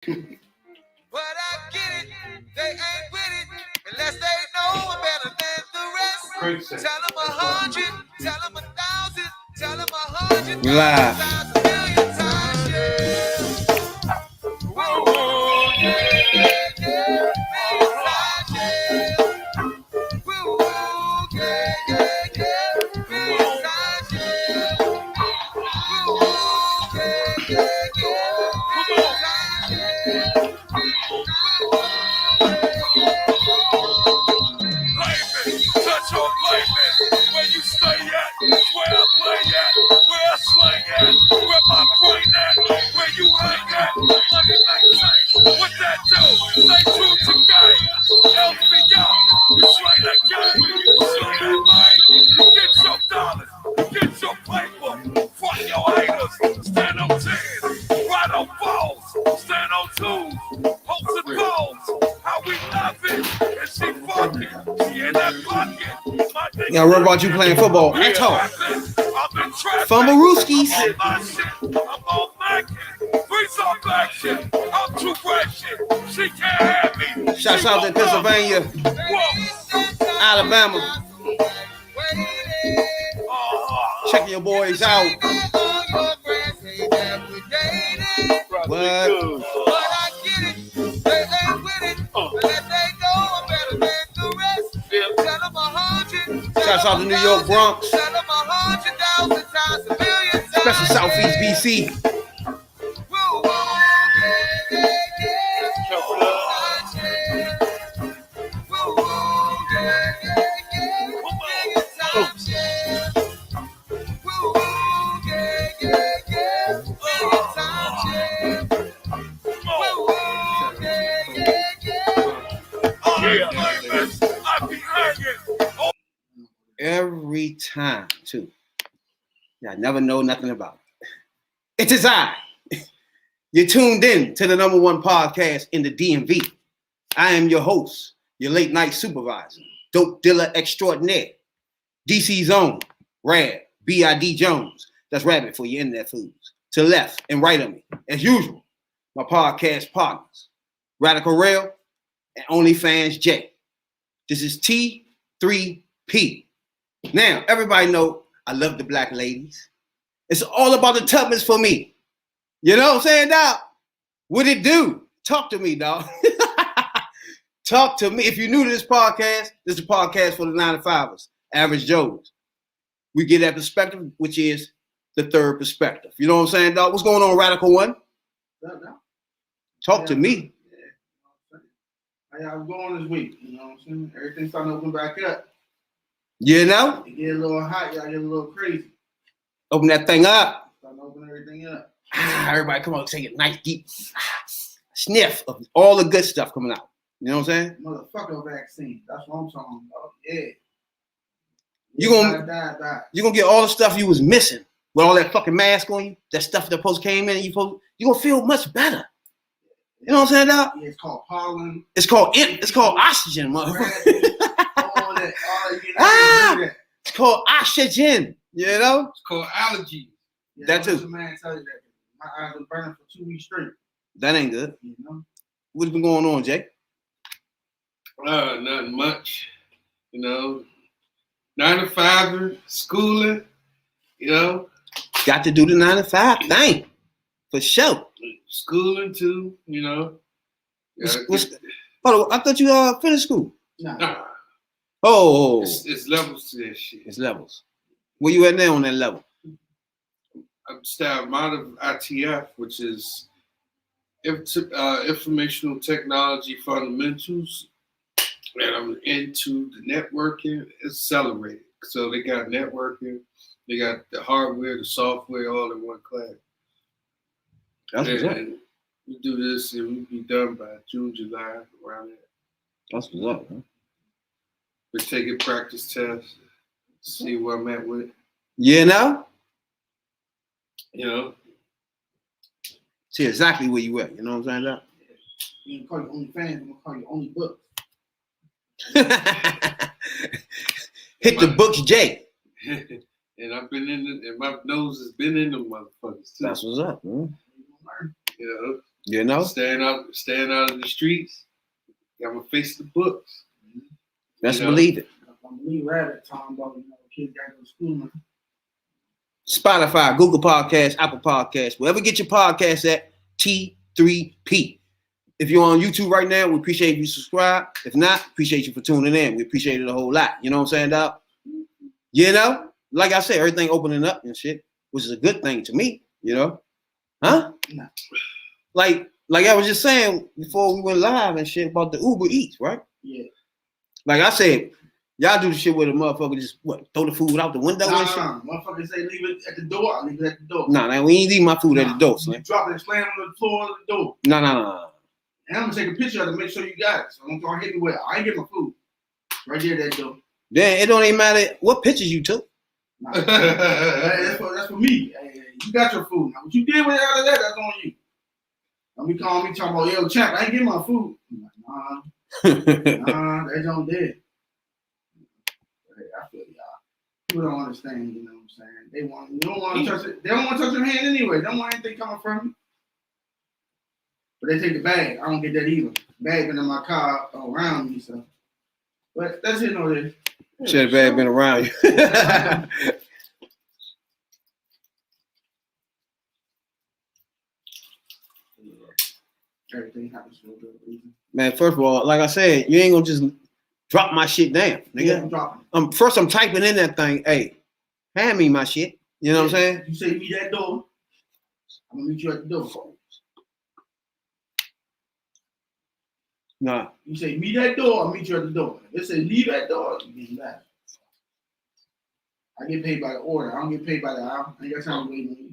But I get it, they ain't with it unless they know I'm better than the rest. Tell them 100, tell them 1,000, tell them 100,000 times, a million times, yeah. Whoa, yeah, yeah, yeah, million times, yeah. Whoa, yeah, yeah, yeah, million times, yeah. Whoa, yeah, yeah, yeah, million times, yeah. Touch on playment, where you stay at, where I play at, where I slang at, where my brain at, where you hang at, money maintain, what that do, stay true to game, help me out, you slay that game, you slay that mind, you get your dollars, you get your paper, fuck your haters, stand on 10, ride on balls, stand on 2s, hopes and goals, how we love it, and she fucking, she in that pocket. Yeah, what about you playing football? I talk. Fumble Rooskies. I'm on Mackin. Freeze off action. I'm too ratchet. She can't have me. Shouts out to Pennsylvania, Alabama. Checking your boys out. What? Shouts out to New York Bronx, especially Southeast BC. Every time, too. I never know nothing about it. It is I. You're tuned in to the #1 podcast in the DMV. I am your host, your late night supervisor, dope dealer extraordinaire, DC Zone, Rad, B.I.D. Jones. That's Rabbit for your internet foods. To left and right of me, as usual, my podcast partners, Radical Rail and OnlyFans J. This is T3P. Now, everybody know I love the black ladies. It's all about the Tubmans for me. You know what I'm saying, dog? What it do? Talk to me, dog. Talk to me. If you're new to this podcast, this is a podcast for the 9-to-5ers, average Joes. We get that perspective, which is the third perspective. You know what I'm saying, dog? What's going on, Radical One? Talk to me. How y'all going this week? You know what I'm saying? Everything's starting to open back up. You know? It get a little hot, y'all get a little crazy. Open that thing up. Starting to open everything up. Everybody come on, take a nice deep sniff of all the good stuff coming out. You know what I'm saying? Motherfucker vaccine. That's what I'm talking about. Yeah. You gonna get all the stuff you was missing with all that fucking mask on you. That stuff that post came in, and you gonna feel much better. You know what I'm saying, dog? Yeah, it's called pollen. It's called oxygen, motherfucker. It's called oxygen. You know? It's called allergies. Yeah, that too. The man tell you that my eyes was burning for 2 weeks straight. That ain't good. You know? What's been going on, Jay? Nothing much. You know, 9-to-5, schooling. You know, got to do the 9-to-5 thing for sure. Schooling too. You know. Hold on, I thought you finished school. Nah. Oh, it's levels to that shit. It's levels. Where you at now on that level? I'm out of ITF, which is informational technology fundamentals, and I'm into the networking. Accelerated. So they got networking, they got the hardware, the software, all in one class. That's what's up. And we do this, and we'll be done by June, July, around there. That's what's up, huh? We're taking practice tests, see where I'm at with it. You know? You know? See exactly where you at. You know what I'm saying, Doc? You ain't call you OnlyFans, I'm gonna call you Only Books. Hit the books, Jay. And I've been and my nose has been in them motherfuckers too. That's what's up, man. You know? You know? Staying out of the streets. I'm gonna face the books. Let's You know? believe it. I believe Rabbit talking about, kids got to go to school, man. Spotify, Google Podcasts, Apple Podcasts, wherever you get your podcasts at, T3P. If you're on YouTube right now, we appreciate you subscribe. If not, appreciate you for tuning in. We appreciate it a whole lot. You know what I'm saying, dog? You know? Like I said, everything opening up and shit, which is a good thing to me, you know? Huh? No. Like I was just saying before we went live and shit about the Uber Eats, right? Yeah. Like I said, y'all do the shit where the motherfucker just throw the food out the window and shit. Motherfucker say leave it at the door. I leave it at the door. Nah, we ain't leave my food at the door, You son. drop it and slam on the floor of the door. No. And I'm gonna take a picture of it to make sure you got it. So don't hit me with it. I ain't get my food. Right there, that door. Then it don't even matter what pictures you took. Nah, that's for me. Hey, you got your food. Now, what you did with it out of that, that's on you. Don't be calling me talking about, yo, champ, I ain't get my food. I'm like, nah, that's on there. Hey, I feel y'all. People don't understand, you know what I'm saying? They don't want to touch it. They don't want to touch your hand anyway. They don't want anything coming from you. But they take the bag. I don't get that either. Bag been in my car around me, so. But that's it, no there. Should have bad been around you. Everything happens for a good reason. Man, first of all, like I said, you ain't gonna just drop my shit down, Yeah, nigga. I'm dropping. First I'm typing in that thing, hey, hand me my shit. You know what I'm saying? You say meet that door, I'm gonna meet you at the door. Nah. You say meet that door, I'll meet you at the door. If it say leave that door, you get back. I get paid by the order. I don't get paid by the hour. I ain't got time to wait on you.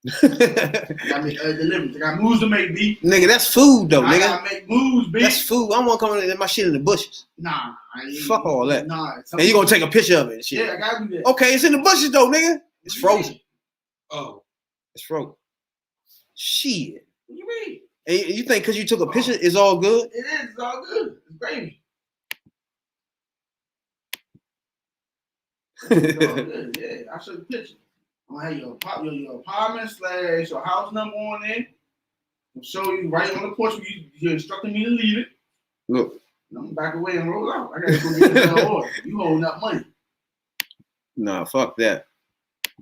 I got make deliveries. I got moves to make, B. Nigga, that's food though, I nigga. gotta make moves, B. That's food. I don't want to come in my shit in the bushes. Nah. Fuck all that. Nah. And you gonna take a picture of it and shit. Yeah, I gotta do that. Okay, it's in the bushes though, nigga. It's frozen. Oh. It's frozen. Shit. What you mean? And you think because you took a picture, it's all good? It is. It's all good. It's gravy. It's all good. Yeah, I showed the picture. I'm gonna have your apartment / your house number on there. I'll show you right on the porch where you're instructing me to leave it. Look. And I'm back away and roll out. I gotta go get the order. You holding up money. Nah, fuck that.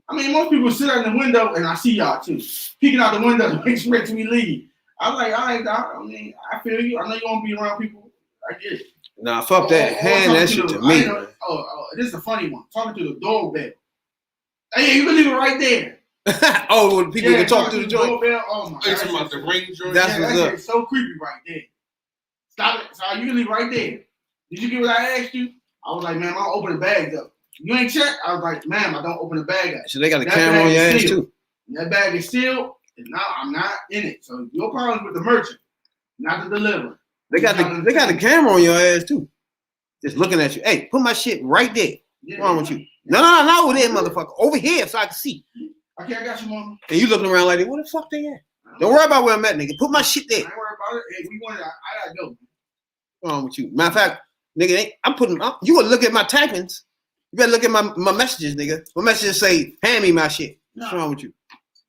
I mean, most people sit out in the window, and I see y'all too, peeking out the window to expect me to leave. I'm like, all right, Doc. I mean, I feel you. I know you want to be around people. I get it. Nah, fuck that. Hand that shit to me. This is a funny one. Talking to the doorbell. Hey, you can leave it right there. Oh, when people can talk through the joint. Doorbell. Oh my It's God. about the ring joint. That's what's up. It's so creepy right there. Stop it. So you can leave right there. Did you get what I asked you? I was like, man, I'll open the bags up. You ain't check? I was like, ma'am, I don't open the bag up. So they got a That camera bag on your is ass sealed. too. And that bag is sealed, and now I'm not in it. So your problem with the merchant, not the deliverer. They got the camera on your ass too. Just looking at you. Hey, put my shit right there. Yeah, What's wrong with you? No, over there, motherfucker. Over here so I can see. Okay, I got you, mama. And you looking around like that. Where the fuck they at? Don't worry about where I'm at, nigga. Put my shit I there. ain't worried about it. Hey, we wanted. I gotta go. What's wrong with you? Matter of fact, nigga, you gonna look at my typings. You better look at my messages, nigga. My messages say, hand me my shit. What's wrong with you?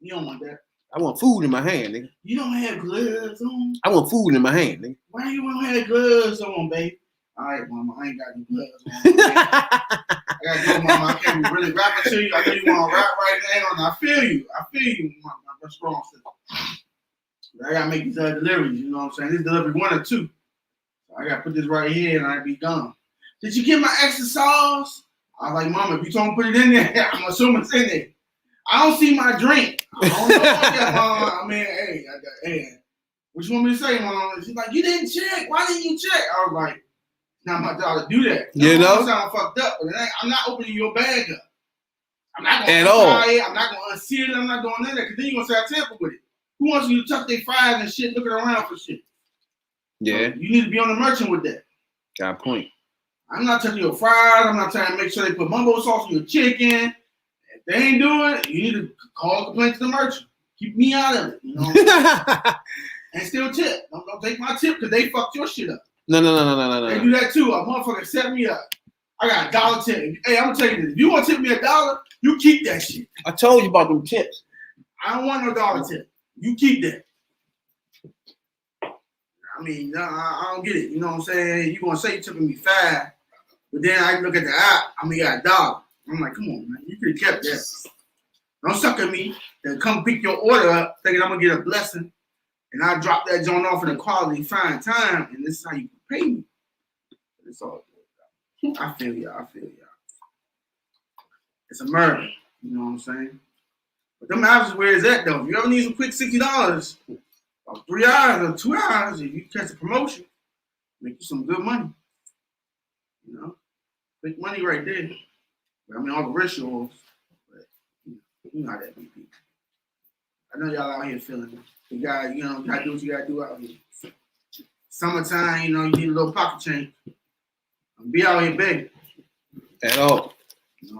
You don't want that. I want food in my hand, nigga. You don't have gloves on. I want food in my hand, nigga. Why you don't have gloves on, babe? All right, mama, I ain't got no gloves on. I gotta go, mama. I can't be really rapping to you. I know you want to rap right now, and I feel you. My strong sister. But I gotta make these deliveries. You know what I'm saying? This delivery 1 or 2. So I gotta put this right here, and I'll be done. Did you get my extra sauce? I was like, mama, if you told me to put it in there, I'm assuming it's in there. I don't see my drink. I don't know about that, mama. I mean, hey, what you want me to say, mama? She's like, you didn't check. Why didn't you check? I was like, not my job to do that. You know? I sound fucked up, but I'm not opening your bag up. I'm not going At to all. untie it. I'm not going to unseal it. I'm not doing none of that, because then you're going to say I tamper with it. Who wants you to tuck their fries and shit looking around for shit? Yeah, So you need to be on the merchant with that. got a point. I'm not touching your fries. I'm not trying to make sure they put mumbo sauce on your chicken. If they ain't doing it, you need to call a complaint to the merchant. Keep me out of it, you know? And still tip. Don't take my tip because they fucked your shit up. No. They do that too. A motherfucker set me up. I got $1 tip. Hey, I'm gonna tell you this. If you want to tip me $1, you keep that shit. I told you about them tips. I don't want no $1 tip. You keep that. I mean, I don't get it. You know what I'm saying? You gonna say you took me 5, but then I look at the app. I mean, you got $1. I'm like, come on, man. You could have kept that. Don't suck at me. Then come pick your order up, thinking I'm gonna get a blessing, and I drop that joint off in a quality fine time, and this is how you pay me. It's all good. I feel y'all. It's a murder. You know what I'm saying? But them hours where is that though? If you ever need some quick $60, about 3 hours or 2 hours, if you catch a promotion, make you some good money. You know? Big money right there. But, I mean, all the rituals, but you know how that be, people. I know y'all out here feeling it. You gotta do what you gotta do out here. Summertime, you need a little pocket change. Be out here begging. At all.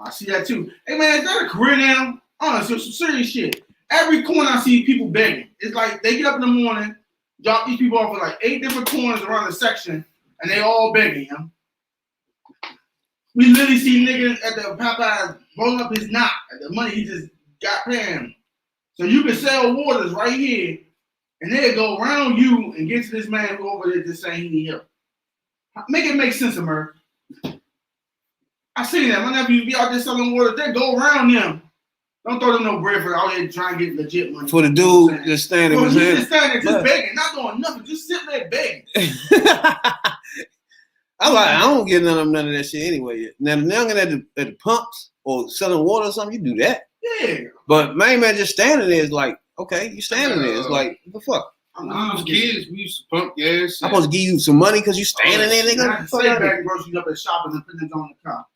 I see that too. Hey man, is that a career now? Honestly, some serious shit. Every corner I see people begging. It's like they get up in the morning, drop these people off at like 8 different corners around the section, and they all begging him. We literally see niggas at the Popeyes rolling up his knot at the money he just got paying him. So you can sell waters right here, and they'll go around you and get to this man who over there just saying he need help. Make it make sense, America. I seen that. My nephew be out there selling water. They go around them. Don't throw them no bread for out here trying to get legit money. For the dude just standing with him. Just standing there, just begging, not doing nothing, just sitting there begging. I don't get none of that shit anyway. Now, the youngin at the pumps or selling water or something, you do that. Yeah. But main man just standing there is like, okay, you standing there. It's like, what the fuck? We was kids, we used to pump gas. I'm supposed to give you some money because you standing there, nigga. I stay back and groceries up at shopping and put it on the car.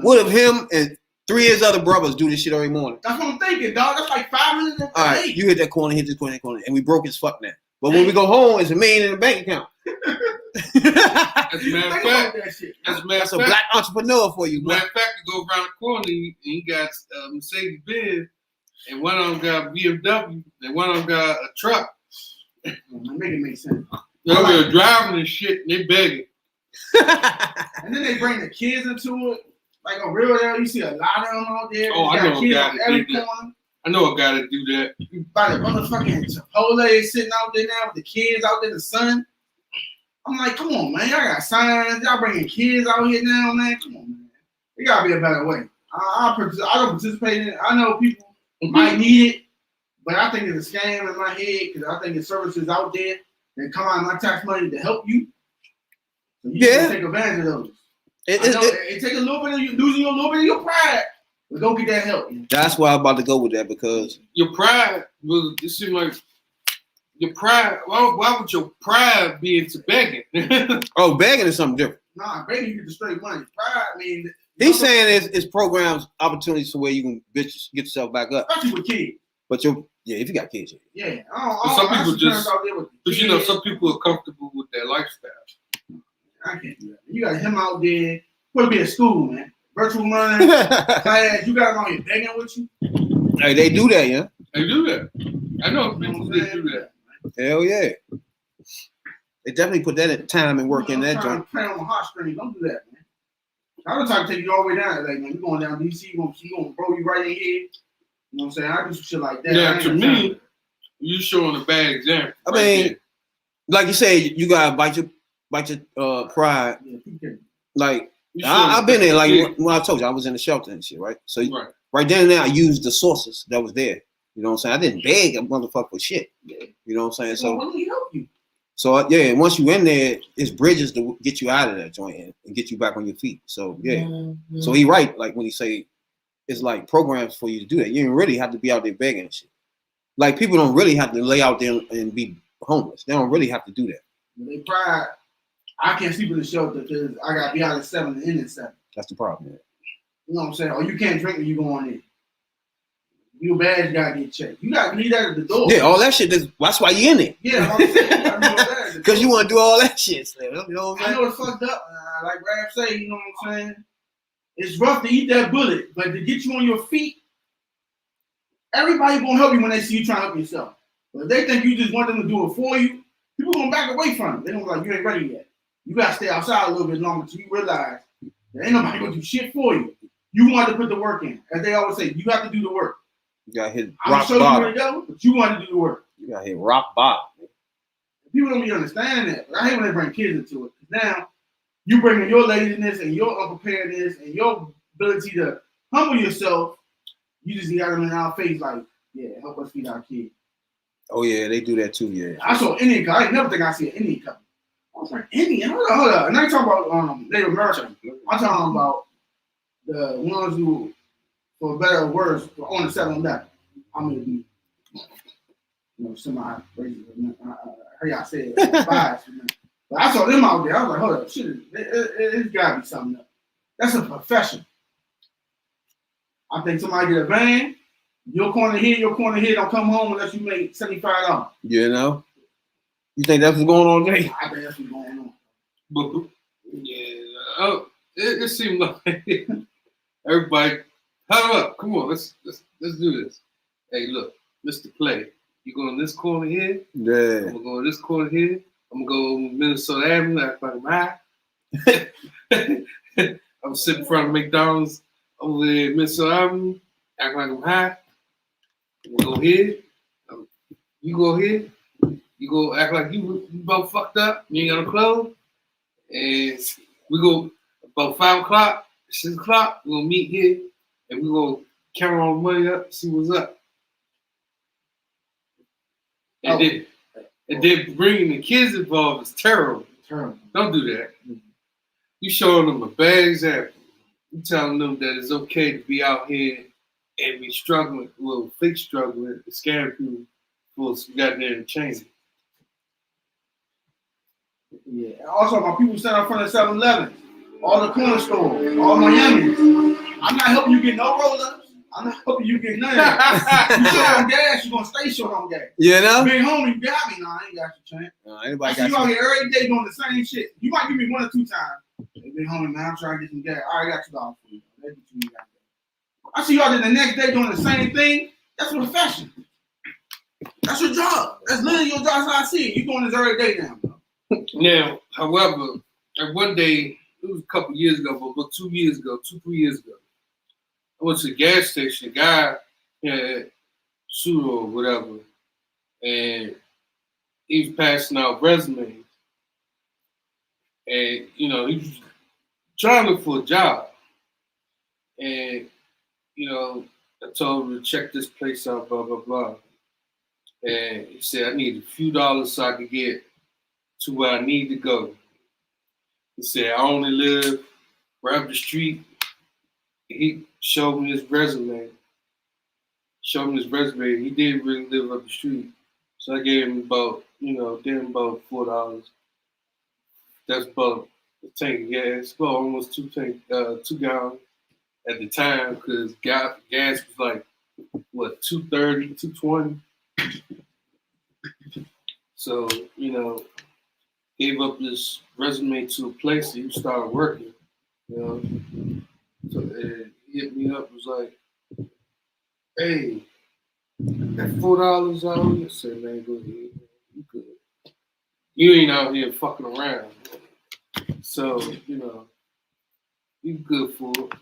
What if him and 3 of his other brothers do this shit every morning? That's what I'm thinking, dog. That's like 5 minutes. All right, you hit that corner, hit this corner, and we broke as fuck now. But when we go home, it's $1 million in the bank account. As a matter of fact, that's a black entrepreneur for you, man. Matter of fact, you go around the corner, and you got Mercedes Benz, and one of them got BMW, and one of them got a truck. Make it make sense. They're driving and shit, and they begging. And then they bring the kids into it. Like on Real Deal, you see a lot of them out there. Oh, I know a guy that do that. Corner. I know a guy that do that. By the motherfucking Chipotle sitting out there now with the kids out there in the sun. I'm like, come on, man. Y'all got signs. Y'all bringing kids out here now, man. Come on, man. There gotta be a better way. I don't participate in it. I know people might need it, but I think it's a scam in my head because I think it's services out there that come out of my tax money to help you. So you can take advantage of those. It take a little bit of you losing a little bit of your pride, but go get that help. That's why I'm about to go with that because your pride will. It seems like your pride. Why would your pride be into begging? Oh, begging is something different. Nah, begging you get the straight money. Pride, I mean. He's saying it's programs, opportunities for where you can get yourself back up. Especially with kids. But if you got kids. Yeah. Some people just. But some people are comfortable with their lifestyle. I can't do that. You got him out there. Supposed to be at school, man. Virtual learning class. You got him out here begging with you. Hey, they do that, yeah. They do that. I know people that do that. Hell yeah. They definitely put that time and work in that joint. Playing on the heartstrings. Don't do that, man. I was trying to take you all the way down. Like, man, you going down DC, you gonna throw you right in here. You know what I'm saying? I do some shit like that. Yeah, to me, you showing a bad example. I mean, like you said, you gotta bite your pride. Yeah, like I've been there. Like when I told you, I was in the shelter and shit, right? So right then and there, I used the sources that was there. You know what I'm saying? I didn't beg a motherfucker for shit. You know what I'm saying? So let me help you. So yeah, once you in there, it's bridges to get you out of that joint and get you back on your feet. So yeah, so he right, like when he say it's like programs for you to do that. You don't really have to be out there begging and shit. Like people don't really have to lay out there and be homeless. They don't really have to do that. They pride. I can't sleep in the shelter because I gotta be out at 7 and in at 7. That's the problem. Man. You know what I'm saying? Or you can't drink when you go on in. You bad, you gotta get checked. You gotta leave that at the door. Yeah, all that shit. That's why you in it. Yeah, I'm saying. Because you want to do all that shit. You know what I'm saying? I know it's fucked up. Like Rap say, you know what I'm saying? It's rough to eat that bullet, but to get you on your feet, everybody gonna help you when they see you trying to help yourself. But if they think you just want them to do it for you, people gonna back away from it. They gonna be like, you ain't ready yet. You gotta stay outside a little bit longer until you realize there ain't nobody gonna do shit for you. You want to put the work in. As they always say, you have to do the work. You got hit I'm rock show bottom. you where to go, but you want to do the work. You got hit rock bottom. People don't be understanding that. But I hate when they bring kids into it. Now, you bringing your laziness and your unpreparedness and your ability to humble yourself, you just got them in our face like, yeah, help us feed our kids. Oh yeah, they do that too. Yeah. I saw Indian couple. I ain't never think I see an Indian couple. I was like, Indian? Hold up. And I ain't talking about Native American. I'm talking about the ones who, for better or worse, were on the 7-Eleven. I'm gonna be, semi-racist. How y'all say it? Biased. But I saw them out there. I was like, hold up, shit, it's gotta be something else. That's a profession. I think somebody get a van, your corner here, don't come home unless you make $75. You know? You think that's what's going on, Jay? I think that's what's going on. But yeah, it seemed like everybody, huddle up, come on, let's do this. Hey, look, Mr. Play, you go in this corner here. Yeah. I'm gonna go in this corner here. I'm gonna go Minnesota Avenue, act like I'm high. I'm sitting in front of McDonald's over there at Minnesota Avenue, act like I'm high. We'll go here. You go here. You go act like you both fucked up. You ain't got no clothes. And we go about 5 o'clock, 6 o'clock. We're gonna meet here and we're gonna count all the money up, see what's up. And then bringing the kids involved is terrible. Don't do that. You showing them a bad example. You telling them that it's okay to be out here and be struggling, well, fake struggling, scam people for some goddamn change. Yeah. Also, my people stand in front of 7-Eleven, all the corner stores, all Miami's. I'm not helping you get no roll-ups. I'm not helping you get none of that. You short on gas, you're going to stay short on gas. You know? Being home, you got me. No, I ain't got you, champ. Anybody I see got you out here every day doing the same shit. You might give me 1 or 2 times. Hey, big homie, man, I'm trying to get some gas. All right, I got $2 for you. I see you out there the next day doing the same thing. That's a profession. That's your job. That's literally your job. That's how I see it. You're doing this every day now, bro. Now, however, one day, it was a couple years ago, but about 2, 3 years ago, I went to the gas station. A guy had suit or whatever, and he was passing out resumes. And, he was trying to look for a job. And, I told him to check this place out, blah, blah, blah. And he said, I need a few dollars so I could get to where I need to go. He said, I only live right up the street. He showed me his resume. He didn't really live up the street. So I gave him about $4. That's about a tank of gas. Well, almost 2 gallons at the time, because gas was like, what, $2.30, $2.20. So, gave up this resume to a place and he started working. So he hit me up, was like, hey, that $4 out here. I said, man, go ahead. You good. You ain't out here fucking around. So, you good for it.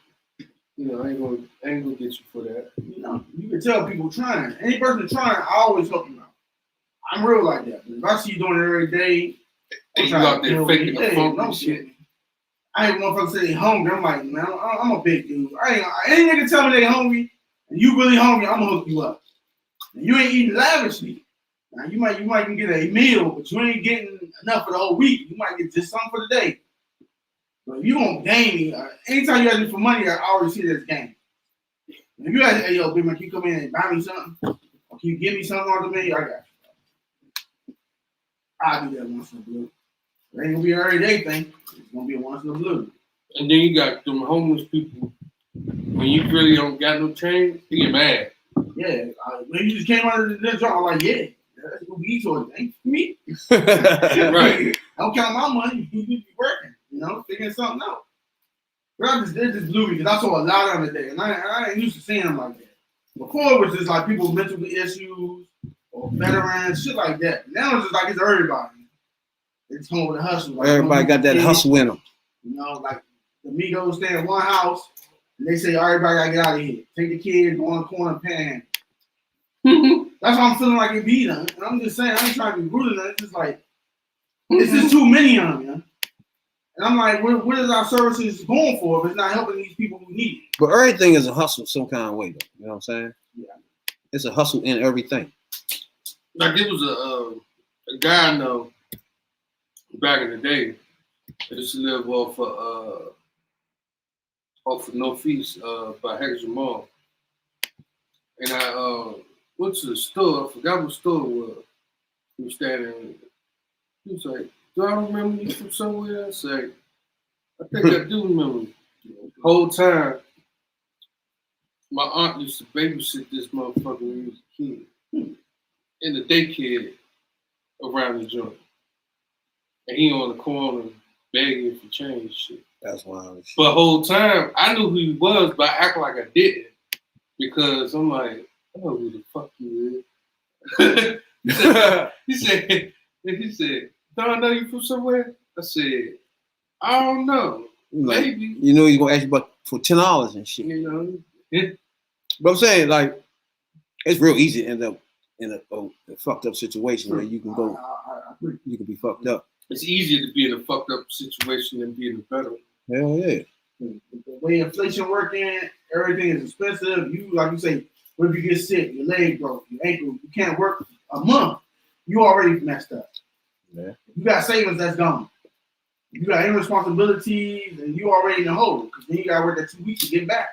I ain't gonna get you for that. You can tell people trying. Any person trying, I always help you out. I'm real like that. If I see you doing it every day, you out there faking the phone and shit. I ain't motherfuckers say they hungry. I'm like, man, I'm a big dude. Any nigga tell me they hungry and you really hungry, I'm gonna hook you up. And you ain't eating lavishly. Now you might can get a meal, but you ain't getting enough for the whole week. You might get just something for the day. But if you gonna game me, anytime you ask me for money, I already see this game. If you ask, hey yo, big man, can you come in and buy me something? Or can you give me something on the menu? I got you. I'll do that once in a blue. It ain't gonna be an everyday thing. It's gonna be a once in a blue. And then you got them homeless people. When you really don't got no change, they get mad. Yeah, when you just came out of the job, I'm like, yeah, that's what we sort of ain't for me. Right. Don't count my money. You be working, figuring something out. But it just blew me because I saw a lot on the day, and I ain't used to seeing them like that. Before it was just like people with mental issues or veterans, shit like that. Now it's just like it's everybody. It's home with a hustle. Like everybody got that hustle in them. Like the Migos stay in one house, and they say everybody gotta get out of here. Take the kids, go in the corner, pan. That's why I'm feeling like it be done. And I'm just saying, I ain't trying to be rude enough. It's just like It's just too many of them, man. And I'm like, what is our services going for if it's not helping these people who need it? But everything is a hustle some kind of way, though. You know what I'm saying? Yeah. It's a hustle in everything. Like it was a guy I know back in the day. I used to live off of Northeast by Hexham Mall. And I went to the store. I forgot what store it was. He was standing. He was like, "Do I remember you from somewhere?" I said, "I think I do remember you." The whole time, my aunt used to babysit this motherfucker when he was a kid in the daycare around the joint. And he on the corner begging for change shit. That's wild. But the whole time, I knew who he was, but I acted like I didn't. Because I'm like, I know who the fuck you is. he said, "Don't I know you from somewhere?" I said, "I don't know. Like, Maybe." you know he's gonna ask you about for $10 and shit. You know? But I'm saying, like, it's real easy to end up in a fucked up situation where you can go, you can be fucked up. It's easier to be in a fucked up situation than be in a better one. Hell yeah. The way inflation working, everything is expensive. You, like you say, what if you get sick, your leg broke, your ankle, you can't work a month, you already messed up. Yeah. You got savings that's gone. You got any responsibilities, and you already in the hole, because then you got to work that 2 weeks to get back.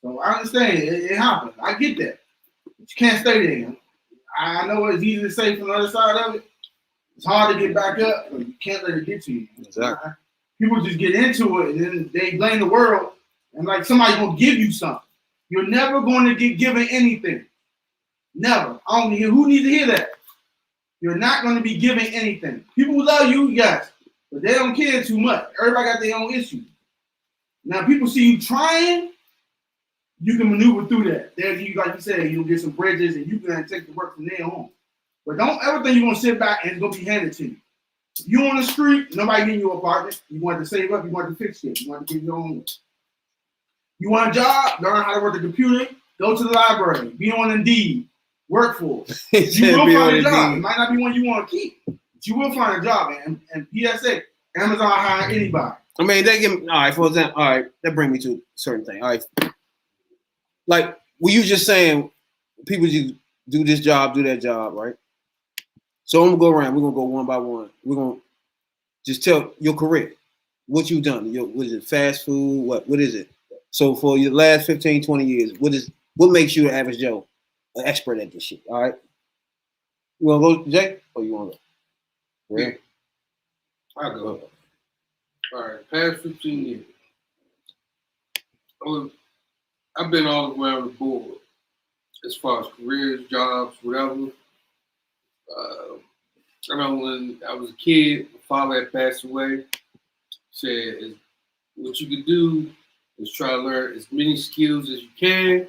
So I understand, it happens. I get that. But you can't stay there. I know it's easy to say from the other side of it. It's hard to get back up, but you can't let it get to you. Exactly. People just get into it, and then they blame the world, and like somebody's gonna give you something. You're never going to get given anything. Never. I don't hear who needs to hear that. You're not going to be given anything. People love you, yes, but they don't care too much. Everybody got their own issues. Now, people see you trying, you can maneuver through that. There, you like you said, you'll get some bridges, and you can take the work from there on. But don't ever think you're gonna sit back and it's gonna be handed to you. You on the street, nobody getting you an apartment. You want to save up, you want to fix shit, you want to get your own. You want a job, learn how to work the computer, go to the library, be on Indeed, work for it. You will find a job. It might not be one you want to keep, but you will find a job. And PSA, Amazon hire anybody. I mean, they give me, all right, for example, all right, that brings me to a certain thing. All right. Like, were you just saying people just do this job, do that job, right? So I'm gonna go around, we're gonna go one by one. We're gonna just tell your career, what you've done. What is it, fast food? What is it? So for your last 15, 20 years, what makes you an average Joe, an expert at this shit? All right. You wanna go, Jay? Or you wanna go? Yeah. I'll go. All right, past 15 years. I've been all around the board as far as careers, jobs, whatever. I know when I was a kid, my father had passed away. Said, what you can do is try to learn as many skills as you can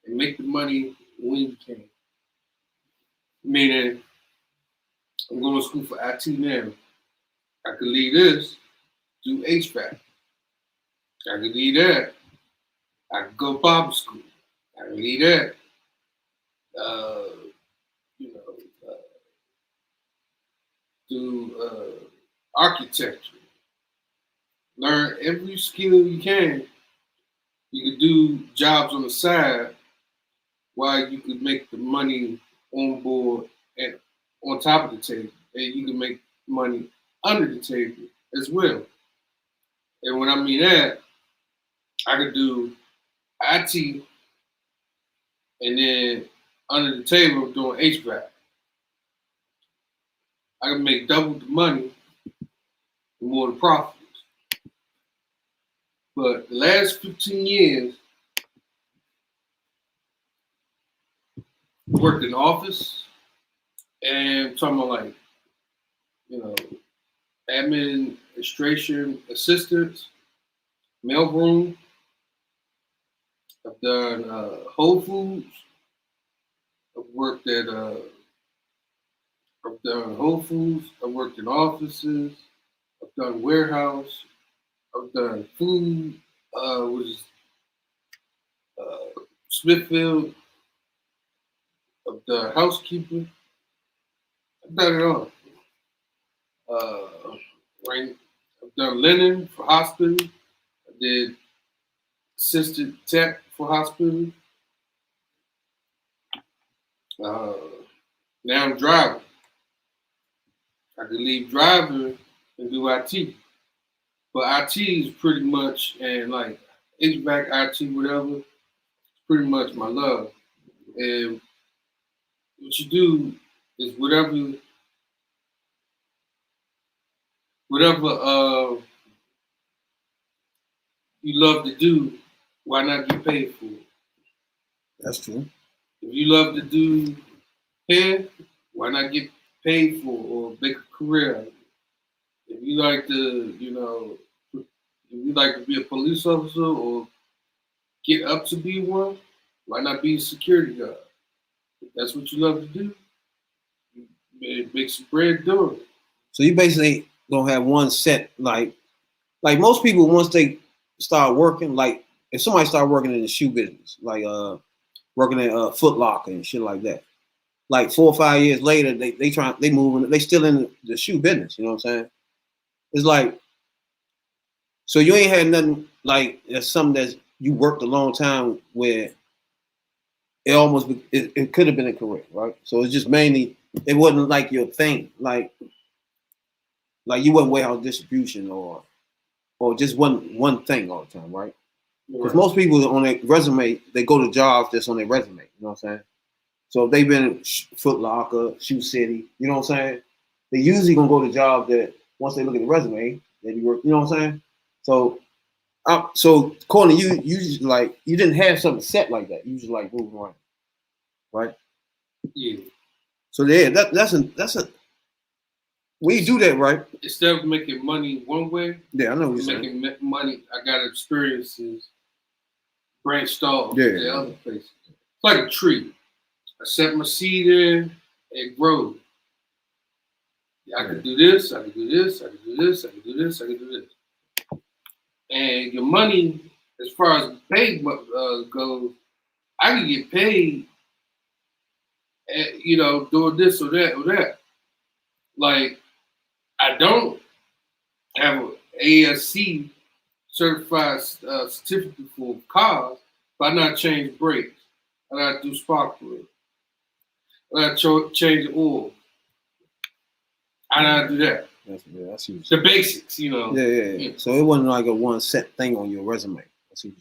and make the money when you can. Meaning, I'm going to school for IT now. I could leave this, do HVAC. I could leave that. I could go to Bible school. I could leave that. Do architecture. Learn every skill you can. You could do jobs on the side while you could make the money on board and on top of the table. And you can make money under the table as well. And when I mean that, I could do IT and then under the table doing HVAC. I can make double the money and more the profits. But the last 15 years, I worked in the office and I'm talking about like, administration assistants, mailroom. I've done Whole Foods. I've worked at I've done Whole Foods. I've worked in offices. I've done warehouse. I've done food, which is Smithfield. I've done housekeeping. I've done it all. Right. I've done linen for hospital. I did assistant tech for hospital. Uh, Now I'm driving. I could leave driving and do IT. But IT is pretty much, and like HVAC, IT, whatever, pretty much my love. And what you do is whatever you love to do, why not get paid for it? That's true. If you love to do hair, why not get paid for it or make a career? If you like to, if you like to be a police officer or get up to be one, why not be a security guard? If that's what you love to do, make some bread doing it. So you basically don't have one set like most people once they start working, like if somebody start working in the shoe business, like working at Foot Locker and shit like that. Like 4 or 5 years later, they moving, they still in the shoe business, you know what I'm saying? It's like, so you ain't had nothing like that's something that you worked a long time where it could have been a career, right? So it's just mainly it wasn't like your thing, like you wasn't warehouse distribution or just one thing all the time, right? Because most people on their resume, they go to jobs that's on their resume, you know what I'm saying? So if they've been in Foot Locker, Shoe City, you know what I'm saying? They usually gonna go to jobs that once they look at the resume, they be work, you know what I'm saying? So according to you, you just like you didn't have something set like that. You just like moving around, right? Yeah. So yeah, that's a when you do that, right? Instead of making money one way, Yeah, I know what you're making saying. money, I got experiences branched off Yeah. to other places. It's like a tree. I set my seed in, it grows. I can do this, I can do this, I can do this, I can do this, I can do this. And your money, as far as pay goes, I can get paid, doing this or that or that. Like, I don't have an ASC certified certificate for cars, but I not change brakes. I not do spark plug. I not change the oil. I not do that. That's The basics, Yeah. So it wasn't like a one set thing on your resume.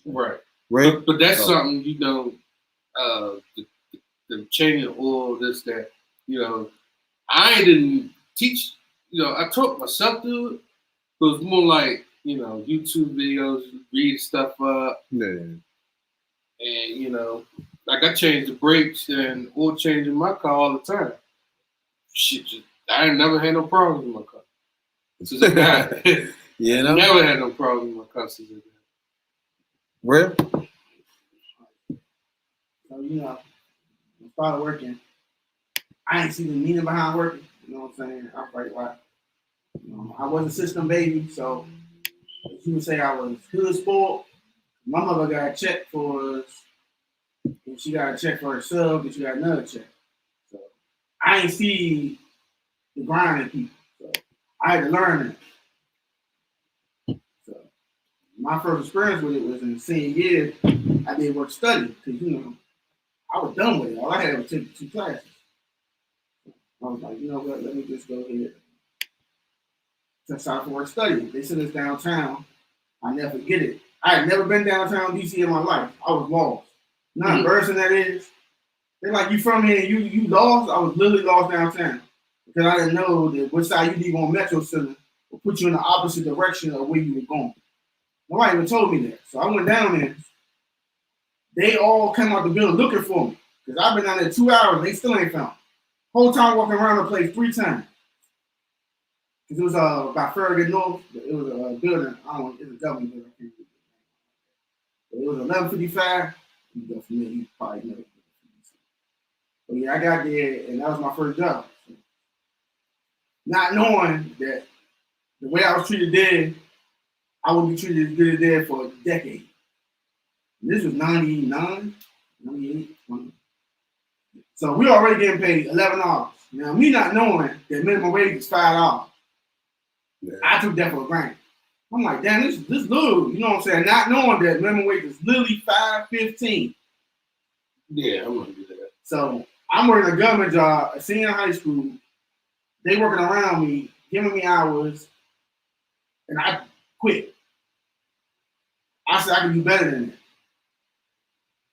Right. Right. But that's something, the changing oil, this, that, I didn't teach, I taught myself to do it. It was more like, YouTube videos, read stuff up. Yeah. And, like I changed the brakes and oil change in my car all the time. Shit, I ain't never had no problems with my car. Since I got it. Yeah, no? Never had no problems with my car since I got it. Where? So, I started working. I ain't see the meaning behind working. You know what I'm saying? I was like, why? I was a system baby, so you would say I was hood spoiled. My mother got a check for us, and she got a check for herself, and she got another check. So I ain't see the grind in people. So I had to learn it. So my first experience with it was in the senior year. I did work study because I was done with it. All I had was 2 classes. I was like, you know what? Let me just go ahead. Since I for work study, they sent us downtown. I never forget it. I had never been downtown DC in my life. I was lost. Not embarrassing that is. They're like, you from here? You lost? I was literally lost downtown because I didn't know that which side you leave on Metro Center will put you in the opposite direction of where you were going. Nobody even told me that. So I went down there. They all came out the building looking for me because I've been down there 2 hours. They still ain't found me. Whole time walking around the place 3 times. Because it was by Farragut North. It was a building. I don't know. It's a government building. I can't remember. It was 1155. You go from there. You probably know. But yeah, I got there, and that was my first job. So, not knowing that the way I was treated there, I would be treated as good there for a decade. And this was 99, 98, 20. So we already getting paid $11. Now, me not knowing that minimum wage is $5. I took that for granted. I'm like, damn, this little, you know what I'm saying? Not knowing that minimum wage is literally $5.15. Yeah, I'm gonna do that. So I'm working a government job, a senior high school. They working around me, giving me hours, and I quit. I said I could do better than that.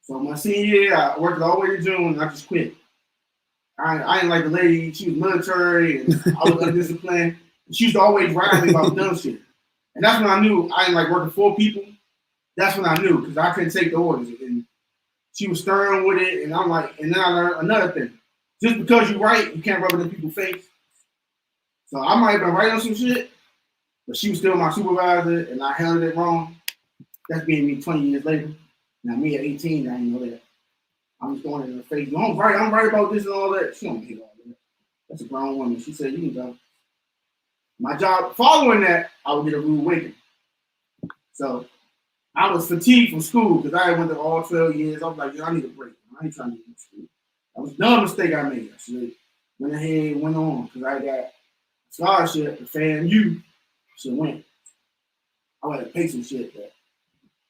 So my senior year, I worked all the way to June, and I just quit. I ain't like the lady. She was military, and I was undisciplined. She used to always ride me about dumb shit. And that's when I knew I didn't like working for people. That's when I knew, because I couldn't take the orders. And she was stern with it, and I'm like, and then I learned another thing. Just because you're right, you can't rub it in people's face. So I might have been right on some shit, but she was still my supervisor, and I handled it wrong. That's being me 20 years later. Now me at 18, I didn't know that. I'm just going in her face. I'm right about this and all that. She don't hear all that. That's a grown woman. She said, you can go. My job, following that, I would get a rude awakening. So I was fatigued from school because I went to all 12 years. I was like, I need a break. I ain't trying to get in school. That was a dumb mistake I made. I should have went ahead and went on because I got a scholarship to FAMU. Should have went. I would have to pay some shit, but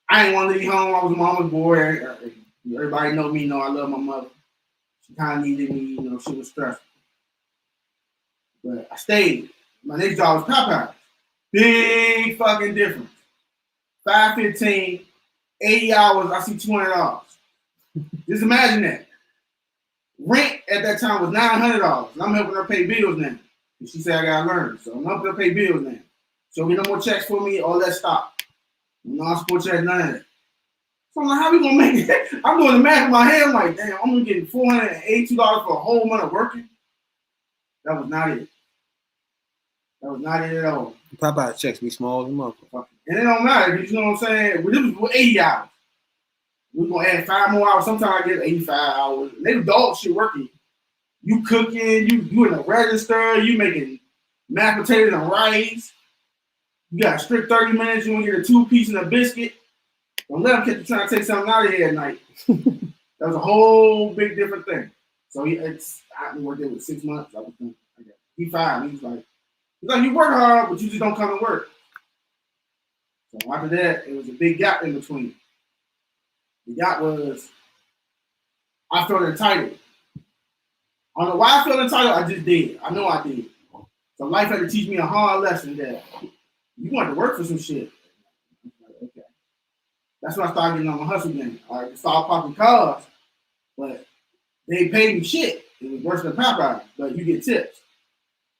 I didn't want to leave home. I was a mama's boy. Everybody know me, know I love my mother. She kind of needed me, you know, she was stressful. But I stayed. My next job was Popeyes. Big fucking difference. $5.15, 80 hours, I see $200. Just imagine that. Rent at that time was $900. And I'm helping her pay bills now. And she said I gotta learn. So I'm helping her pay bills now. So get no more checks for me, all that stop. Non-sport checks, none of that. So I'm like, how we gonna make it? I'm doing the math in my head. I'm like, damn, I'm gonna get $482 for a whole month of working. That was not it. That was not it at all. Popeye checks be small as a motherfucker. And it don't matter, because you know what I'm saying? Well, this was 80 hours. We're gonna add 5 more hours. Sometimes I get 85 hours. And they dog shit working. You cooking, you in a register, you making mashed potatoes and rice. You got a strict 30 minutes, you want to get a 2-piece and a biscuit. Don't let them catch you trying to take something out of here at night. That was a whole big different thing. So I worked there with 6 months. I was thinking, he fired me. He's like, you work hard, but you just don't come to work. So after that, it was a big gap in between. The gap was, I felt entitled. I don't know why I felt entitled, I just did. I know I did. So life had to teach me a hard lesson that you want to work for some shit. Okay. That's when I started getting on my hustle game. I started popping cars, but they paid me shit. It was worse than Popeye, but you get tips.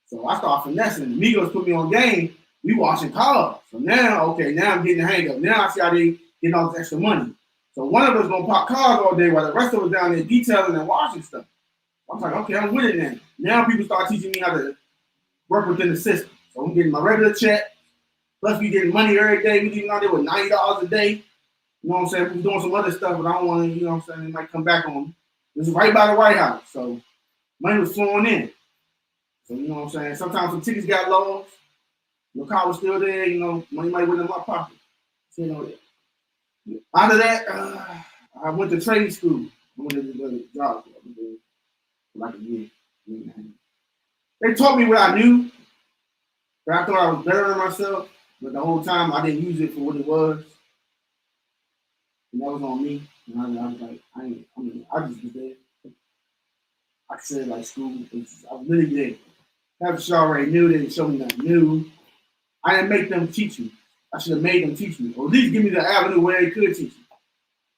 So I started finessing. The Migos put me on game. We washing cars. So now, now I'm getting the hang of it. Now I see how they get all this extra money. So one of us gonna pop cars all day while the rest of us down there detailing and washing stuff. I was like, okay, I'm with it now. Now people start teaching me how to work within the system. So I'm getting my regular check. Plus we getting money every day. We leaving out there with $90 a day. You know what I'm saying? We're doing some other stuff, but I don't want to, you know what I'm saying? It might come back on me. This is right by the White House. So money was flowing in. So you know what I'm saying? Sometimes some tickets got lost. Your car was still there, you know, money might went in my pocket. So, you know, after that, I went to trade school. I went to the job for like a year. They taught me what I knew, but I thought I was better than myself. But the whole time I didn't use it for what it was. And that was on me. And I was like, I just was there. I said like school, I was literally there. Half the shit already knew, they didn't show me nothing new. I didn't make them teach me. I should have made them teach me, or at least give me the avenue where they could teach me.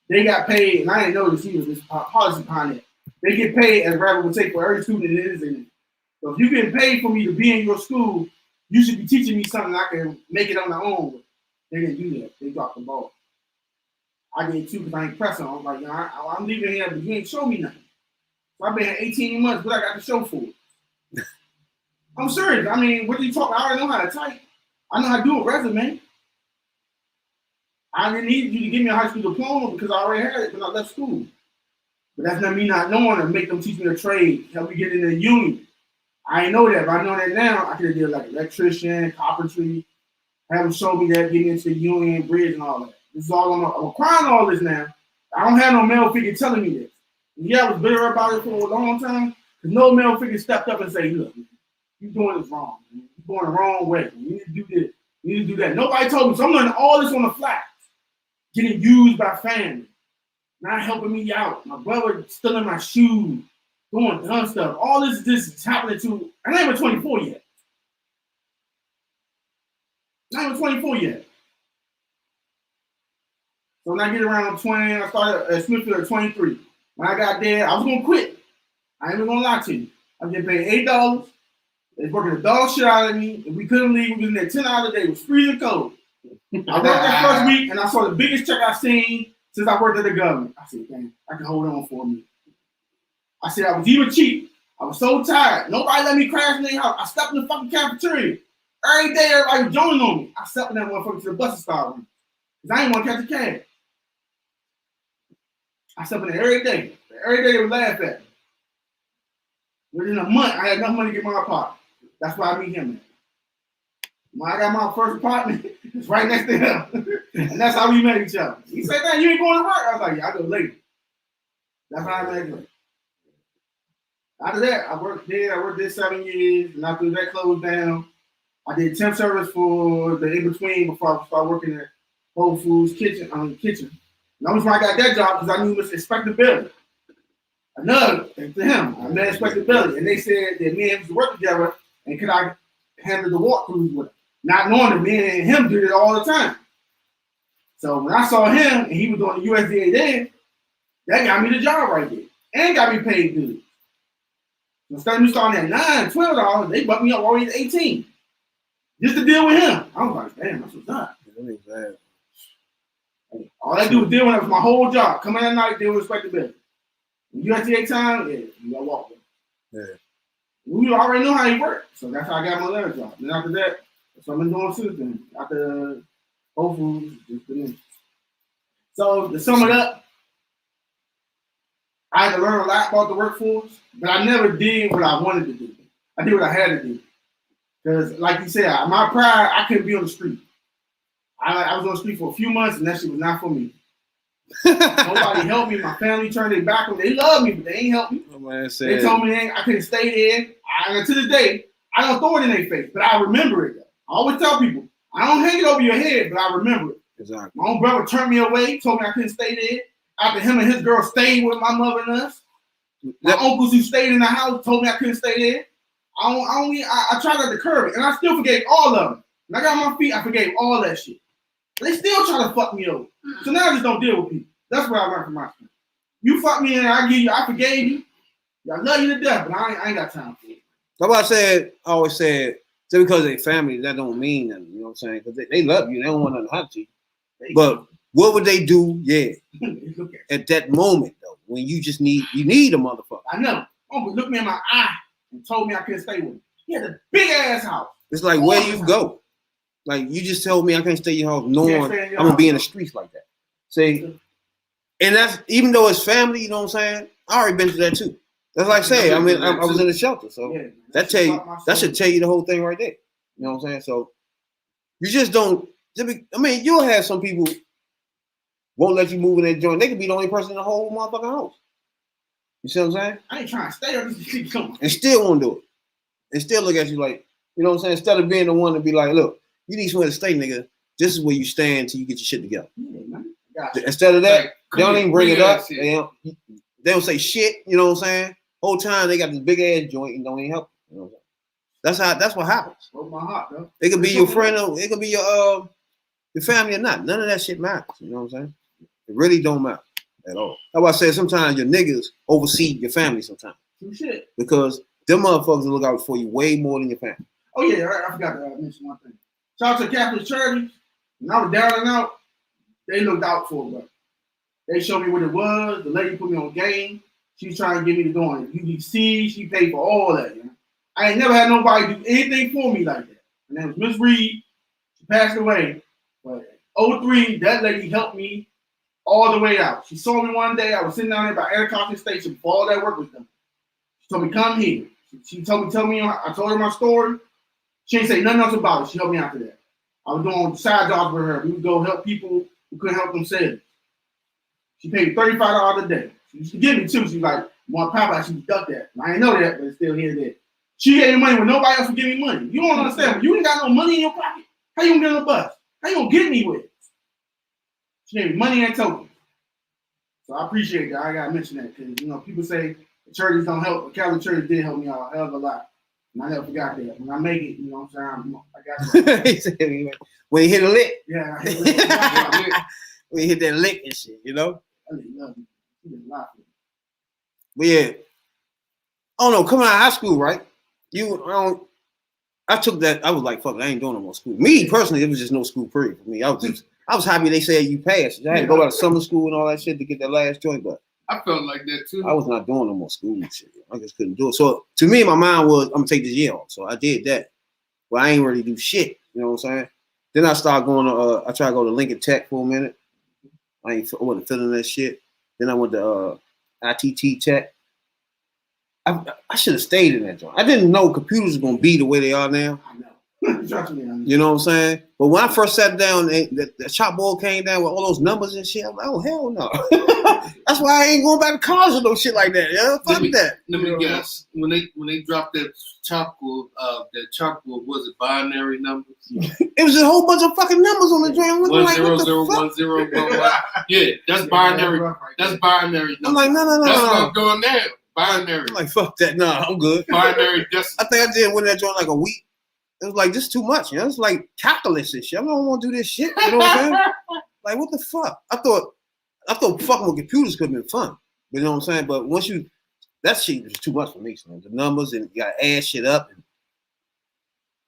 They got paid, and I didn't know this either, this policy behind it. They get paid as rapper would take for every student it is in it. So if you're getting paid for me to be in your school, you should be teaching me something I can make it on my own. They didn't do that. They dropped the ball. I did too because I ain't pressing. I was like, I'm leaving here, but you ain't show me nothing. So I've been here 18 months, what I got to show for it? I'm serious. I mean, what are you talking? I already know how to type. I know how to do a resume. I didn't need you to give me a high school diploma because I already had it when I left school. But that's not me not knowing to make them teach me a trade, help me get in the union. I ain't know that. If I know that now, I could have did like electrician, carpentry, have them show me that, getting into the union, bridge, and all that. This is all I'm acquiring all this now. I don't have no male figure telling me this. And yeah, I was bitter about it for a long time because no male figure stepped up and said, look, You doing this wrong. Man. You going the wrong way. You need to do this. You need to do that. Nobody told me. So I'm learning all this on the fly. Getting used by family. Not helping me out. My brother stealing my shoes. Doing dumb stuff. All this is happening to. I ain't even 24 yet. Not even 24 yet. So when I get around 20, I started at Smithfield at 23. When I got there, I was gonna quit. I ain't even gonna lie to you. I was getting paid $8. They was working the dog shit out of me, and we couldn't leave. We was in there 10 hours a day. It was freezing cold. I worked that first week, and I saw the biggest check I've seen since I worked at the government. I said, "Damn, I can hold on for a minute." I said I was even cheap. I was so tired. Nobody let me crash in their house. I slept in the fucking cafeteria. Every day, everybody was joining on me. I slept in that motherfucker to the bus stop room. Because I didn't want to catch a cab. I slept in there every day. Every day they would laugh at me. Within a month, I had enough money to get my apartment. That's why I meet him. When I got my first apartment, it's right next to him. And that's how we met each other. He said, "Man, you ain't going to work?" I was like, "Yeah, I go later." That's how I met him. After that, I worked there 7 years, and after that closed down, I did temp service for the in-between before I started working at Whole Foods kitchen. And that was when I got that job because I knew Mr. Inspector Billy. Another thing to him, I met Inspector Billy, and they said that me and him used to work together, and could I handle the walkthroughs with him? Not knowing that me and him did it all the time. So when I saw him, and he was doing the USDA then, that got me the job right there, and got me paid good. So instead of me starting at $9, $12, they bumped me up already to 18. Just to deal with him. I was like, damn, that's what's up. All I do was deal with him. That was my whole job. Come in at night, deal with respectability. USDA time, yeah, you gotta walk with him. Yeah. We already know how he worked. So that's how I got my letter job. Then after that, that's what I've been doing since then. After Whole Foods, just been. So to sum it up, I had to learn a lot about the workforce, but I never did what I wanted to do. I did what I had to do. Because, like you said, my pride, I couldn't be on the street. I was on the street for a few months, and that shit was not for me. Nobody helped me. My family turned their back on me. They love me, but they ain't help me. They told me I couldn't stay there. And to this day, I don't throw it in their face, but I remember it. I always tell people, I don't hang it over your head, but I remember it. Exactly. My own brother turned me away, told me I couldn't stay there. After him and his girl stayed with my mother and us. My uncles who stayed in the house told me I couldn't stay there. I tried to curb it, and I still forgave all of them. When I got on my feet, I forgave all that shit. They still try to fuck me over. So now I just don't deal with people. That's what I learned from my friends. You fuck me and I forgave you. I love you to death, but I ain't got time for it. That's why I always said, just because they family, that don't mean nothing. You know what I'm saying? Because they love you. They don't want nothing to happen to you. But what would they do? Yeah. At that moment, though, when you just need a motherfucker. I know. Uncle looked me in my eye and told me I couldn't stay with him. He had a big ass house. It's like, where you go? Like, you just told me I can't stay in your house knowing I'm going to be in the streets like that. See? And that's, even though it's family, you know what I'm saying? I already been through that too. That's like I say, I mean, I was in the shelter. So that should tell you the whole thing right there. You know what I'm saying? So you just don't, you'll have some people won't let you move in their joint. They could be the only person in the whole motherfucking house. You see what I'm saying? I ain't trying to stay or just keep going. And still won't do it. And still look at you like, you know what I'm saying? Instead of being the one to be like, look, you need somewhere to stay, nigga. This is where you stand until you get your shit together. Yeah, man. Instead of that, they don't even bring it up. They don't say shit, you know what I'm saying? Whole time they got this big ass joint and don't even help. You know what I'm saying? That's what happens. Broke my heart, bro. It could be your friend or it could be your family or not. None of that shit matters. You know what I'm saying? It really don't matter at all. That's why I said sometimes your niggas oversee your family sometimes. Shit. Because them motherfuckers will look out for you way more than your family. Oh yeah, I forgot to mention one thing. Shout out to Catholic Charities. When I was down and out, they looked out for me. They showed me what it was. The lady put me on game. She was trying to get me to go on UDC. She paid for all that. You know? I ain't never had nobody do anything for me like that. Her name was Miss Reed. She passed away. But 03, that lady helped me all the way out. She saw me one day. I was sitting down there by Air Compton Station before all that work was done. She told me, come here. She told me, I told her my story. She didn't say nothing else about it. She helped me after that. I was doing side jobs with her. We would go help people who couldn't help themselves. She paid $35 a day. She used to give me too. She was like, "Want Popeye?" She would duck that. I didn't know that, but it's still here there. She gave me money when nobody else would give me money. You don't understand. When you ain't got no money in your pocket, how you gonna get on the bus? How you gonna get anywhere? She gave me money and tokens. So I appreciate that. I gotta mention that because people say the churches don't help, but Catholic Church did help me out a hell of a lot. And I never forgot that. When I make it, you know what I'm saying? I got that. When you hit a lick. Yeah, I hit it. When you hit that lick and shit, I love you. He did a lot for me. But yeah. Oh no, coming out of high school, right? I took that. I was like, fuck, I ain't doing no more school. Me personally, it was just no school period for me. I was happy they said you passed. I had to go out to summer school and all that shit to get that last joint, but I felt like that too. I was not doing no more school and shit. I just couldn't do it. So to me, my mind was, I'm gonna take this year off. So I did that. But I ain't really do shit. You know what I'm saying? Then I started going to, I tried to go to Lincoln Tech for a minute. I wasn't feeling that shit. Then I went to ITT Tech. I should have stayed in that joint. I didn't know computers were gonna be the way they are now. I know. Trust me. You know what I'm saying? But when I first sat down, the chalkboard came down with all those numbers and shit. I'm like, oh hell no. That's why I ain't going back to college or no shit like that. Yeah, fuck that. Let me guess. When they dropped that chalkboard, was it binary numbers? It was a whole bunch of fucking numbers on the joint. 1-0-0-1-0-1-1. Yeah, that's binary. That's binary numbers. I'm like, no. That's what I'm doing now. Binary. I'm like, fuck that. Nah, I'm good. Binary decimal. I think I did win that joint like a week. It was like, this is too much, It's like calculus and shit. I don't want to do this shit. You know what I'm saying? Like, what the fuck? I thought fucking with computers could have been fun. You know what I'm saying? But once that shit was too much for me. So the numbers and you got to add shit up.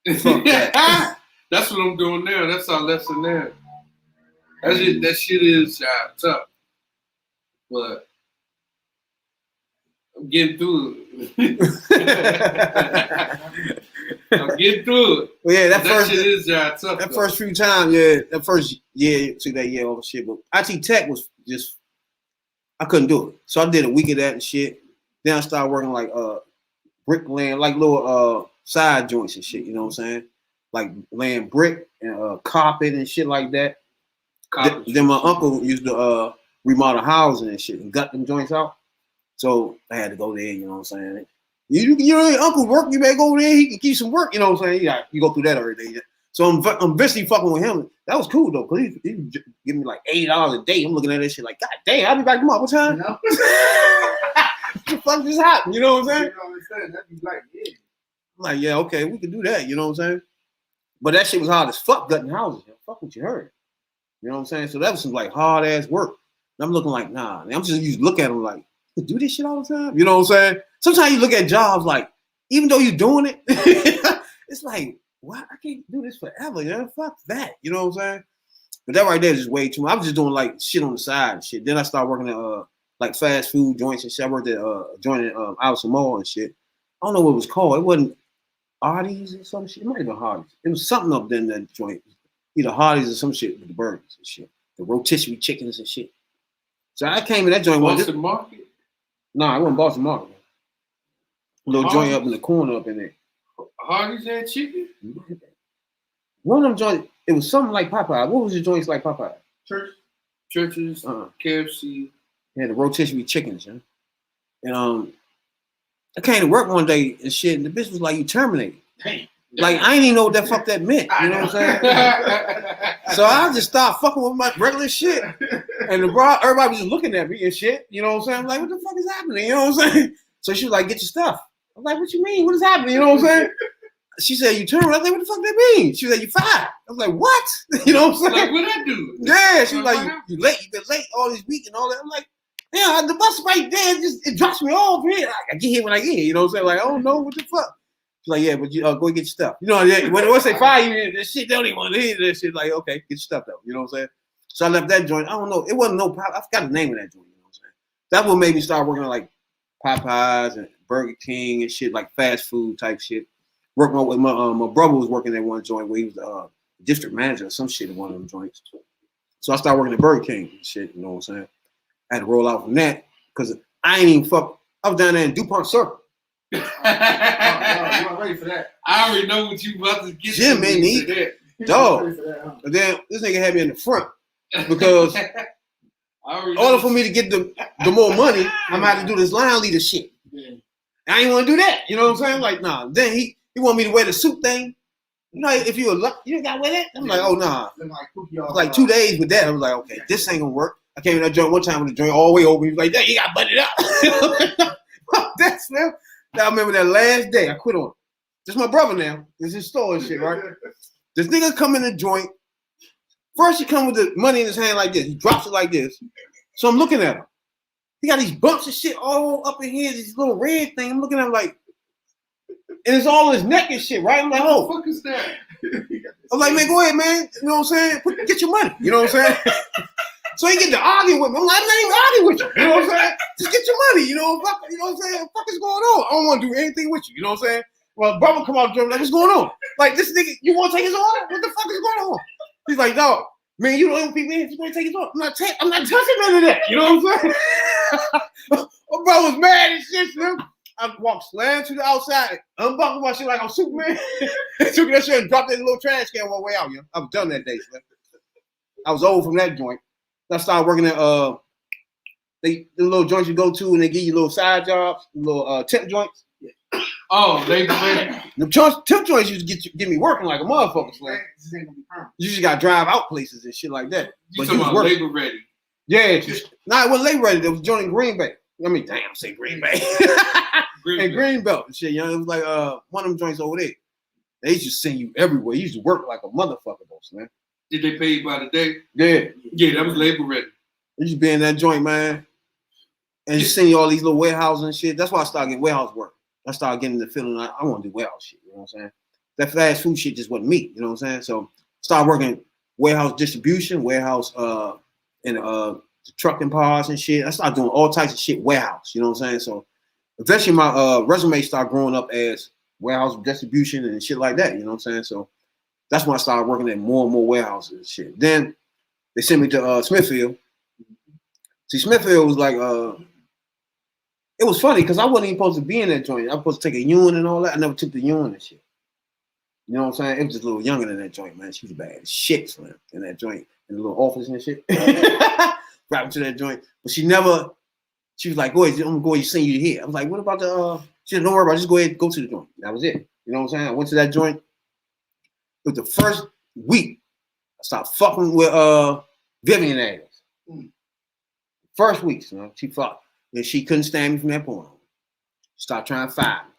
And fuck that. That's what I'm doing now. That's our lesson now. That shit is tough. But I'm getting through it. I'm getting through it. Well, yeah, that shit is tough. That first few times, that first year, took that year over shit. But IT Tech was just, I couldn't do it. So I did a week of that and shit. Then I started working like bricklaying, like little side joints and shit. You know what I'm saying? Like laying brick and carpet and shit like that. Then my uncle used to remodel housing and shit and gut them joints out. So I had to go there. You know what I'm saying? You know, your uncle work, you better go over there, he can keep some work, you know what I'm saying? You go through that every day. So I'm basically fucking with him. That was cool though, because he give me like $80 a day. I'm looking at that shit like, God damn, I'll be back tomorrow. What time? What the fuck just happened? You know what I'm saying? That'd be like, yeah. I'm like, yeah, okay, we can do that, you know what I'm saying? But that shit was hard as fuck, gutting houses. Fuck what you heard. You know what I'm saying? So that was some like hard ass work. And I'm looking like, nah, I'm just used to look at him like, you do this shit all the time? You know what I'm saying? Sometimes you look at jobs like, even though you're doing it, it's like, what? I can't do this forever. Fuck that. You know what I'm saying? But that right there is just way too much. I was just doing like shit on the side and shit. Then I started working at like fast food joints and shit. I worked at a joint at Allison Mall and shit. I don't know what it was called. It wasn't Hardee's or some shit. It might have been Hardee's. It was something up there in that joint. Either Hardee's or some shit with the burgers and shit. The rotisserie chickens and shit. So I came in that joint. Boston Market? No, it wasn't Boston Market. A little joint up in the corner up in there. Hardee's and chicken? One of them joints, it was something like Popeye. What was the joints like Popeye? Churches, KFC. They had the rotisserie chickens, And I came to work one day and shit, and the bitch was like, you terminated. Damn. Like, I didn't even know what the fuck that meant. You know what I'm saying? So I just started fucking with my regular shit. And everybody was just looking at me and shit. You know what I'm saying? I'm like, what the fuck is happening? You know what I'm saying? So she was like, get your stuff. I'm like, what you mean? What is happening? You know what I'm saying? She said, you terminated. I was like, what the fuck that mean? She was like, you fired. I was like, what? You know what I'm saying? Like, what I do? Yeah, she was like, you late. You've been late all this week and all that. I'm like, yeah, the bus right there, it drops me off here. I get here when I get here. You know what I'm saying? Like, I don't know what the fuck. She's like, yeah, but you go get your stuff. You know, once they fire you, this shit, they don't even want to hear this shit. Like, okay, get your stuff though. You know what I'm saying? So I left that joint. I don't know. It wasn't no I forgot the name of that joint. You know what I'm saying? That what made me start working on like Popeyes and Burger King and shit, like fast food type shit. Working with my brother was working at one joint where he was the district manager or some shit at one of them joints. So I started working at Burger King and shit. You know what I'm saying? I had to roll out from that because I ain't even fuck. I was down there in DuPont Circle. You weren't ready for that. I already know what you about to get. Jim, man, dog. And then this nigga had me in the front because in order for me to get the more money, I'm gonna have to do this line leader shit. Yeah. I ain't want to do that. You know what I'm saying? Like, nah. Then he wanted me to wear the suit thing. You know, if you gotta wear that. I'm like, oh nah. Like 2 days with that, I was like, okay, this ain't gonna work. I came in that joint one time with the joint all the way over. He was like, you got butted up. That's man. Now I remember that last day I quit on it. This is my brother now. This is his store and shit, right? This nigga come in the joint. First he come with the money in his hand like this. He drops it like this. So I'm looking at him. He got these bumps and shit all up in here, this little red thing. I'm looking at him like, and it's all his neck and shit, right? I'm like, oh. What the fuck is that? I'm like, man, go ahead, man. You know what I'm saying? Get your money. You know what I'm saying? So he get to argue with me. I'm like, I'm not even arguing with you. You know what I'm saying? Just get your money. You know what I'm saying? What the fuck is going on? I don't want to do anything with you. You know what I'm saying? Well, brother come out and like, what's going on? Like, this nigga, you want to take his order? What the fuck is going on? He's like, dog, man, you don't even people in. You want to take his order? I'm not touching none of that. You know what I'm saying? My brother was mad and shit, man. I walked slam to the outside, unbuckled my shit like I'm Superman. Took that shit and dropped it in a little trash can on my way out. You know? I was done that day, man. I was old from that joint. I started working at the little joints you go to and they give you little side jobs, little temp joints. Oh, labor ready. The temp joints used to get me working like a motherfucker, man. You just got to drive out places and shit like that. You talking about labor ready? Yeah, nah, it wasn't labor ready. It was joining Green Bay. I mean, damn, say Green Bay. And Greenbelt and shit, you know, it was like one of them joints over there. They used to send you everywhere. You used to work like a motherfucker, boss, man. Did they pay you by the day? Yeah. Yeah, that was labor ready. You used to be in that joint, man. And you send you all these little warehouses and shit. That's why I started getting warehouse work. I started getting the feeling like I want to do warehouse shit, you know what I'm saying? That fast food shit just wasn't me, you know what I'm saying? So started working warehouse distribution, warehouse and trucking parts and shit. I started doing all types of shit warehouse, you know what I'm saying? So eventually my resume started growing up as warehouse distribution and shit like that, you know what I'm saying? So that's when I started working at more and more warehouses and shit. Then they sent me to Smithfield. See, Smithfield was like, it was funny because I wasn't even supposed to be in that joint. I was supposed to take a union and all that. I never took the union and shit. You know what I'm saying? It was just a little younger than that joint, man. She was bad as shit, slim, in that joint, in the little office and shit. Right to that joint. But she was like, go ahead, I'm going to send you here. I was like, what about the, she said, don't worry about it, just go ahead and go to the joint. That was it. You know what I'm saying? I went to that joint. It was the first week I started fucking with Vivian Adams. First week, you know, she fucked. And she couldn't stand me from that point on. Started trying to fire me.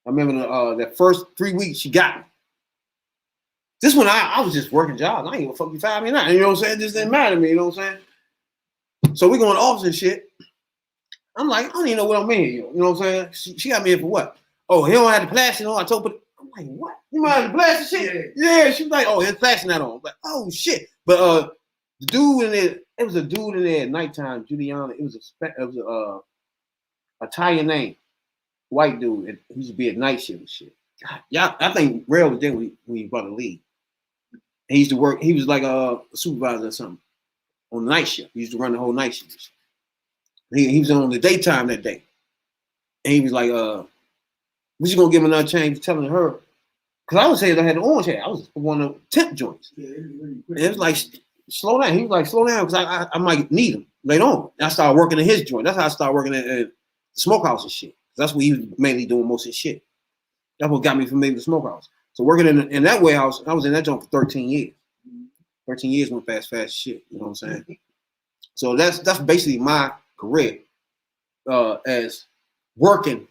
I remember that first 3 weeks she got me. This one, I was just working jobs. I ain't gonna fuck you fire me or not. You know what I'm saying? It just didn't matter to me, you know what I'm saying? So we going to office and shit. I'm like, I don't even know what I'm in here. You know what I'm saying? She got me in for what? Oh, he don't have the plastic on. I told her, I'm like, what? You might have the plastic shit? Yeah, she was like, oh, there's plastic not on. I'm like, oh shit. But the dude in there, it was a dude in there at nighttime, Juliana. It was a Italian name, white dude. And he used to be at night shift and shit. God, yeah, I think Rail was there when he brought the lead. He used to work. He was like a supervisor or something on the night shift. He used to run the whole night shift. He was on the daytime that day, and he was like, "We just gonna give him another chance." Telling her, because I was saying I had the orange hair. I was one of the temp joints. And it was like, slow down. He was like, slow down, because I might need him later on. And I started working in his joint. That's how I started working at the smokehouse and shit. That's what he was mainly doing most of his shit. That's what got me familiar with the smokehouse. So working in that warehouse, I was in that joint for 13 years. 13 years went fast as shit. You know what I'm saying? So that's basically my career as working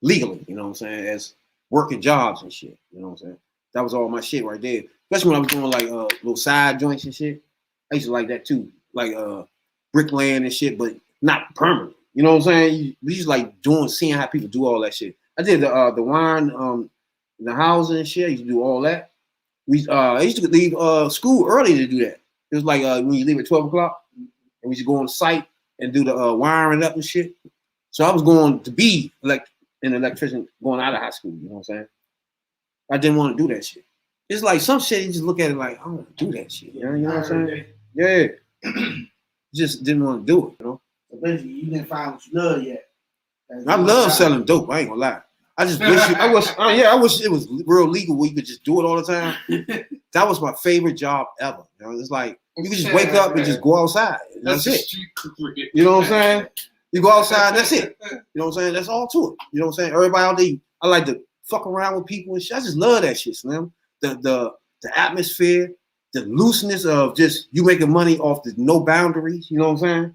legally. You know what I'm saying? As working jobs and shit. You know what I'm saying? That was all my shit right there. Especially when I was doing like little side joints and shit. I used to like that too. Like bricklaying and shit, but not permanent. You know what I'm saying? We just like seeing how people do all that shit. I did the wiring, the housing and shit. I used to do all that. I used to leave school early to do that. It was like when you leave at 12 o'clock, and we used to go on site and do the wiring up and shit. So I was going to be an electrician going out of high school. You know what I'm saying? I didn't want to do that shit. It's like some shit you just look at it like, I don't want to do that shit. You know what I'm saying? Yeah. Just didn't want to do it, you know? So basically, you didn't find what you love yet. I love selling dope. I ain't gonna lie. I just wish I wish it was real legal where you could just do it all the time. That was my favorite job ever. You know, it's like you could just wake up and just go outside. That's it. You know what I'm saying? You go outside, that's it. You know what I'm saying? That's all to it. You know what I'm saying? Everybody out there, I like to fuck around with people and shit. I just love that shit, Slim. The atmosphere, the looseness of just you making money off the no boundaries. You know what I'm saying?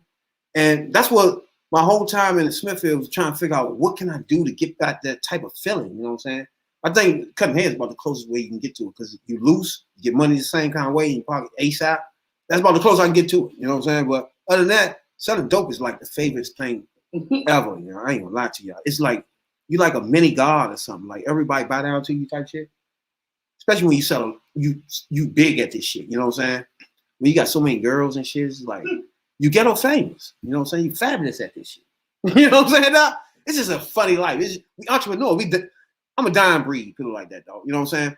And that's what my whole time in Smithfield was trying to figure out. What can I do to get back that type of feeling? You know what I'm saying? I think cutting hair is about the closest way you can get to it because you loose, you get money the same kind of way, and you pocket ASAP. That's about the closest I can get to it. You know what I'm saying? But other than that, selling dope is like the favorite thing ever. You know, I ain't gonna lie to y'all. It's like you like a mini god or something. Like everybody bow down to you type shit. Especially when you sell you big at this shit. You know what I'm saying? When you got so many girls and shit, it's like you ghetto famous. You know what I'm saying? You fabulous at this shit. You know what I'm saying? Now, it's just a funny life. We entrepreneur. I'm a dying breed, people like that, dog. You know what I'm saying?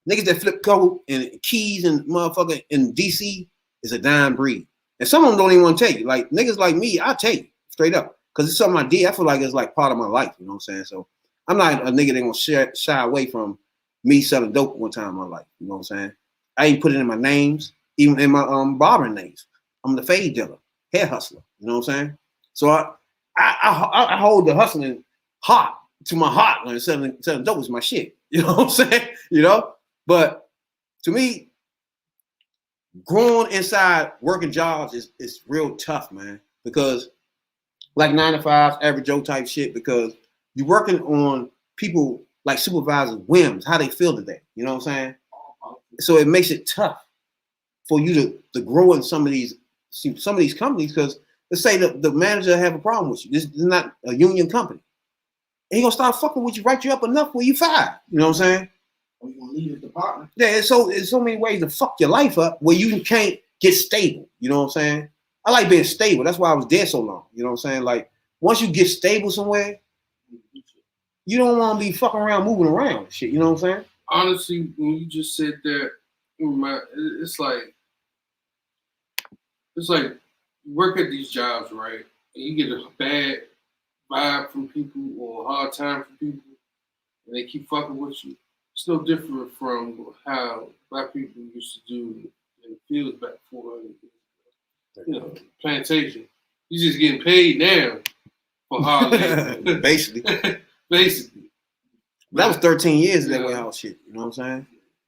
Niggas that flip code and keys and motherfucker in DC is a dying breed. And some of them don't even want to tell you. Like niggas like me, I'll tell you straight up. Because it's something I did. I feel like it's like part of my life. You know what I'm saying? So I'm not a nigga that gonna shy away from me selling dope one time in my life. You know what I'm saying? I ain't put it in my names, even in my barbering names. I'm the fade dealer, hair hustler. You know what I'm saying? So I hold the hustling heart to my heart when selling dope is my shit. You know what I'm saying? You know? But to me, growing inside working jobs is real tough, man. Because like 9 to 5, average Joe type shit, because you're working on people like supervisors' whims, how they feel today. You know what I'm saying? So it makes it tough for you to grow in some of these companies, because let's say the manager have a problem with you. This is not a union company. And he gonna start fucking with you, write you up enough where you fired. You know what I'm saying? Or you gonna leave the department. Yeah, it's so many ways to fuck your life up where you can't get stable. You know what I'm saying? I like being stable. That's why I was there so long. You know what I'm saying? Like once you get stable somewhere, you don't want to be fucking around, moving around and shit. You know what I'm saying? Honestly, when you just said that, it's like you work at these jobs, right? And you get a bad vibe from people or a hard time from people, and they keep fucking with you. It's no different from how black people used to do in the fields back 400 years ago. You know, plantation. You just getting paid now for hard labor. Basically. Basically. That was 13 years of that warehouse shit. You know what I'm saying?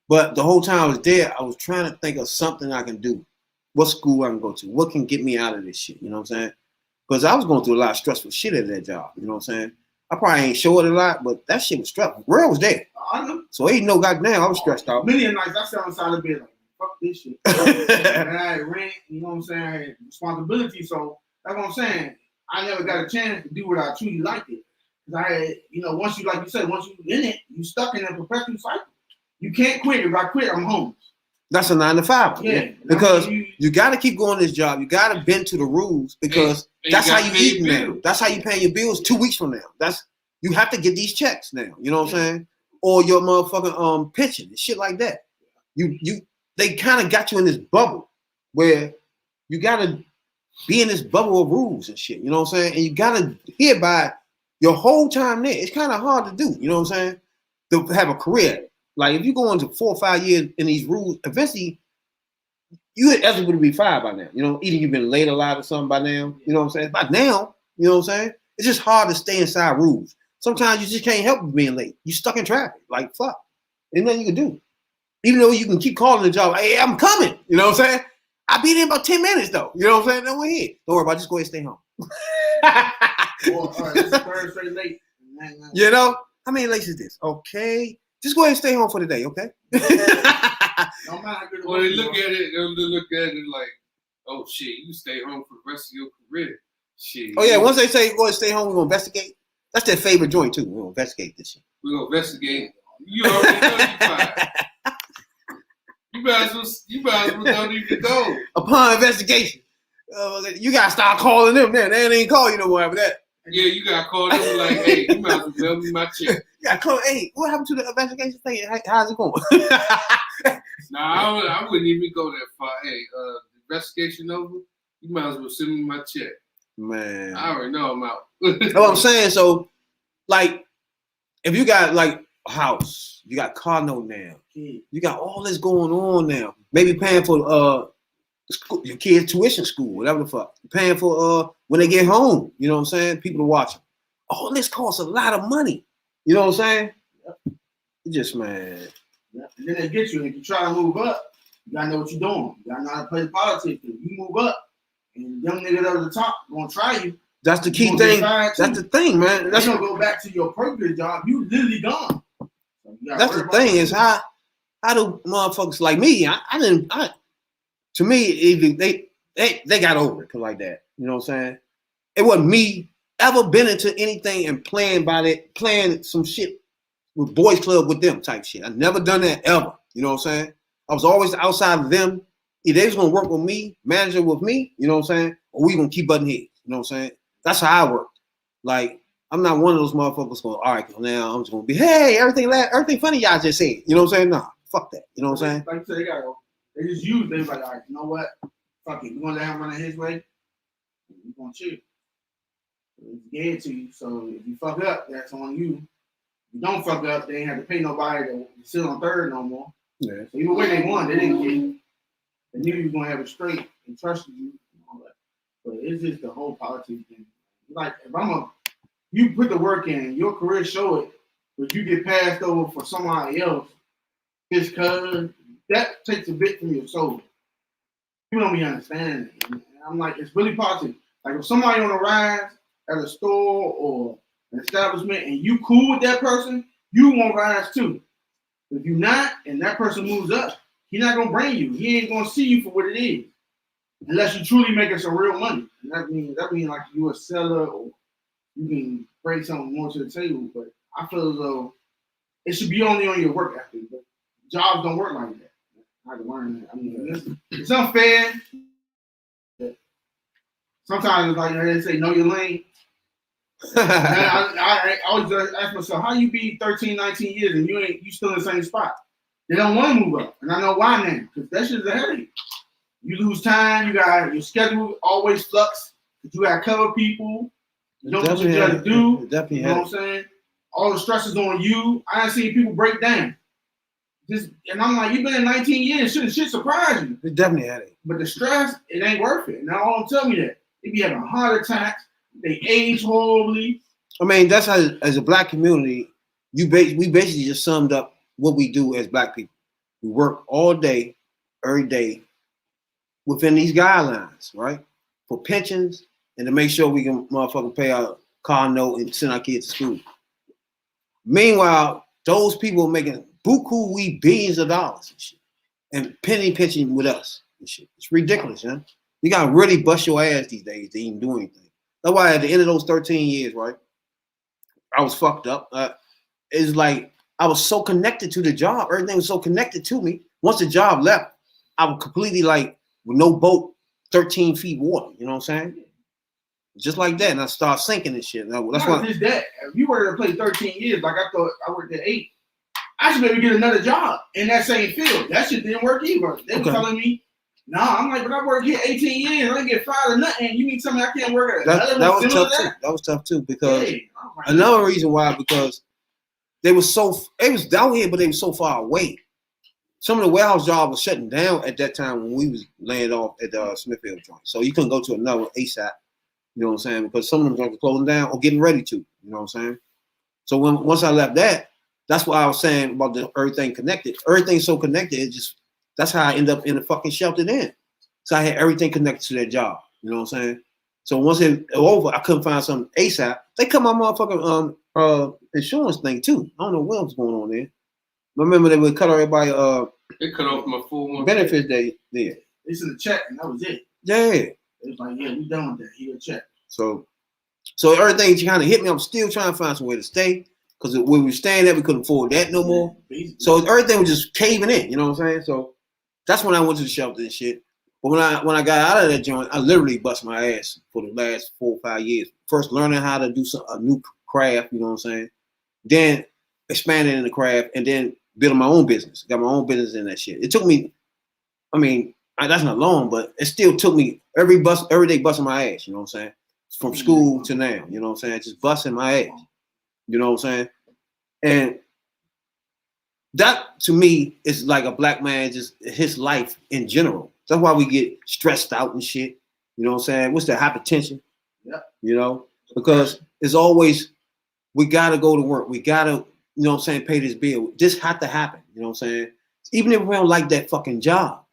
But the whole time I was there, I was trying to think of something I can do. What school I can go to? What can get me out of this shit? You know what I'm saying? Because I was going through a lot of stressful shit at that job. You know what I'm saying? I probably ain't show it a lot, but that shit was stressful. Real was there. I know. So ain't no goddamn, I was stressed out. Many nights I sat inside the bed like, fuck this shit. And I had rent, you know what I'm saying? I had responsibility. So that's what I'm saying. I never got a chance to do what I truly liked it. Because I had, you know, once you, like you said, once you in it, you stuck in a perpetual cycle. You can't quit. If I quit, I'm homeless. That's a 9 to 5. Yeah. Because you got to keep going this job. You got to bend to the rules because that's how you eat now. That's how you pay your bills 2 weeks from now. You have to get these checks now. You know what I'm saying? Or your motherfucking pension and shit like that. They kind of got you in this bubble where you got to be in this bubble of rules and shit. You know what I'm saying? And you got to hear by your whole time there. It's kind of hard to do. You know what I'm saying? To have a career. Like if you go into 4 or 5 years in these rules, eventually you're eligible to be fired by now. You know, either you've been late a lot or something by now. You know what I'm saying? By now, you know what I'm saying? It's just hard to stay inside rules. Sometimes you just can't help being late. You stuck in traffic. Like fuck. Ain't nothing you can do. Even though you can keep calling the job, hey, I'm coming. You know what I'm saying? I'll be there in about 10 minutes though. You know what I'm saying? Don't worry. Don't worry about it. Just go ahead and stay home. All right, this is Thursday late. You know? How many late is this? Okay. Just go ahead and stay home for the day, okay? Well, they look at it like, oh shit, you stay home for the rest of your career. Shit. Oh yeah, once they say go and stay home, we're gonna investigate. That's their favorite joint too. We're gonna investigate this shit. We're gonna investigate. You already know you fired. You might as well don't even go. Upon investigation, you gotta start calling them. Man, they ain't call you no more after that. Yeah, you gotta call them like, hey, you might as well mail me my check. You gotta call. Hey, what happened to the investigation thing? How's it going? Nah, I wouldn't even go that far. Hey, investigation over. You might as well send me my check. Man, I already know I'm out. That's what I'm saying. So, like, if you got like a house, you got car note now, you got all this going on now. Maybe paying for school, your kids' tuition school, whatever the fuck. You're paying for when they get home. You know what I'm saying? People to watch them. All this costs a lot of money. You know what I'm saying? Yep. You just man. Yep. And then they get you. And if you try to move up, you gotta know what you're doing. You gotta know how to play politics. If you move up, and young niggas over the top gonna try you. That's the key thing. That's the thing, man. That's gonna go back to your previous job. You literally gone. So that's the thing is how do motherfuckers like me? To me, even they got over it like that. You know what I'm saying? It wasn't me ever been into anything and playing some shit with boys club with them type shit. I never done that ever. You know what I'm saying? I was always outside of them. Either they was gonna work with me, manager with me, you know what I'm saying? Or we gonna keep butting heads. You know what I'm saying? That's how I worked. Like, I'm not one of those motherfuckers going, all right, now I'm just gonna be, hey, everything funny y'all just said. You know what I'm saying? Nah, fuck that. You know what I'm saying? Like I said, they just use. They like, all right, you know what? Fuck it, we're gonna let him run it his way. We're gonna chill. It's dead to you. So if you fuck up, that's on you. If you don't fuck up, they ain't have to pay nobody to sit on third no more. Yeah. So even when they won, they didn't get it. They knew you were gonna have it straight and trusted you and all that. But it's just the whole politics thing. Like if you put the work in, your career show it, but you get passed over for somebody else just cause that takes a bit from your soul. You don't be understanding it. And I'm like, it's really politics. Like if somebody on the rise at a store or an establishment and you cool with that person, you won't rise too. If you're not, and that person moves up, he's not gonna bring you. He ain't gonna see you for what it is, unless you truly making some real money. And that means like you a seller or you can bring something more to the table. But I feel as though it should be only on your work ethic. But jobs don't work like that. I had to learn that. I mean, it's unfair. Sometimes it's like they say, know your lane. I always ask myself, how you be 13, 19 years and you still in the same spot? They don't want to move up. And I know why now, because that shit's a headache. You lose time, you got your schedule always flux, because you gotta cover people. You don't know what you gotta do. You know what I'm saying? All the stress is on you. I ain't seen people break down. And I'm like, you've been in 19 years, shit surprised you. It definitely had it. But the stress, it ain't worth it. Now, all tell me that. They be having heart attacks. They age horribly. I mean, that's how, as a black community, we basically just summed up what we do as black people. We work all day, every day, within these guidelines, right? For pensions and to make sure we can motherfucking pay our car note and send our kids to school. Meanwhile, those people are making buku billions of dollars and shit, and penny pinching with us and shit. It's ridiculous, man. You gotta really bust your ass these days to even do anything. That's why at the end of those 13 years, right, I was fucked up. It's like I was so connected to the job. Everything was so connected to me. Once the job left, I was completely like with no boat, 13 feet water. You know what I'm saying? Just like that, and I started sinking and shit. That's why. Just that. If you were to play 13 years, like I thought I worked at 8, I should maybe get another job in that same field. That shit didn't work either. They were telling me, nah, I'm like, but I worked here 18 years, I didn't get fired or nothing. You mean tell me I can't work at that was tough too. That was tough too because another reason why, because it was down here, but they were so far away. Some of the warehouse jobs were shutting down at that time when we was laying off at the Smithfield joint. So you couldn't go to another ASAP, you know what I'm saying? Because some of them joints were closing down or getting ready to, you know what I'm saying? So once I left that's what I was saying about everything connected. Everything's so connected, that's how I end up in the fucking sheltered in. So I had everything connected to that job, you know what I'm saying? So once it was over, I couldn't find something ASAP. They cut my motherfucking insurance thing too. I don't know what was going on there. Remember they would cut everybody they cut off my full benefits they did. They sent a check and that was it. Yeah. It was like, yeah, we done with that. Here a check. So everything kind of hit me. I'm still trying to find somewhere to stay because when we were staying there, we couldn't afford that no more. Basically. So everything was just caving in. You know what I'm saying? So that's when I went to the shelter and shit. But when I got out of that joint, I literally bust my ass for the last 4 or 5 years. First learning how to do a new craft. You know what I'm saying? Then expanding in the craft and then building my own business. Got my own business in that shit. It took me, I mean, that's not long, but it still took me every day busting my ass, you know what I'm saying? From school to now, you know what I'm saying? Just busting my ass, you know what I'm saying? And that to me is like a black man, just his life in general. That's why we get stressed out and shit. You know what I'm saying? What's that hypertension? Yeah. You know, because it's always we gotta go to work. We gotta, you know what I'm saying, pay this bill. This had to happen. You know what I'm saying? Even if we don't like that fucking job,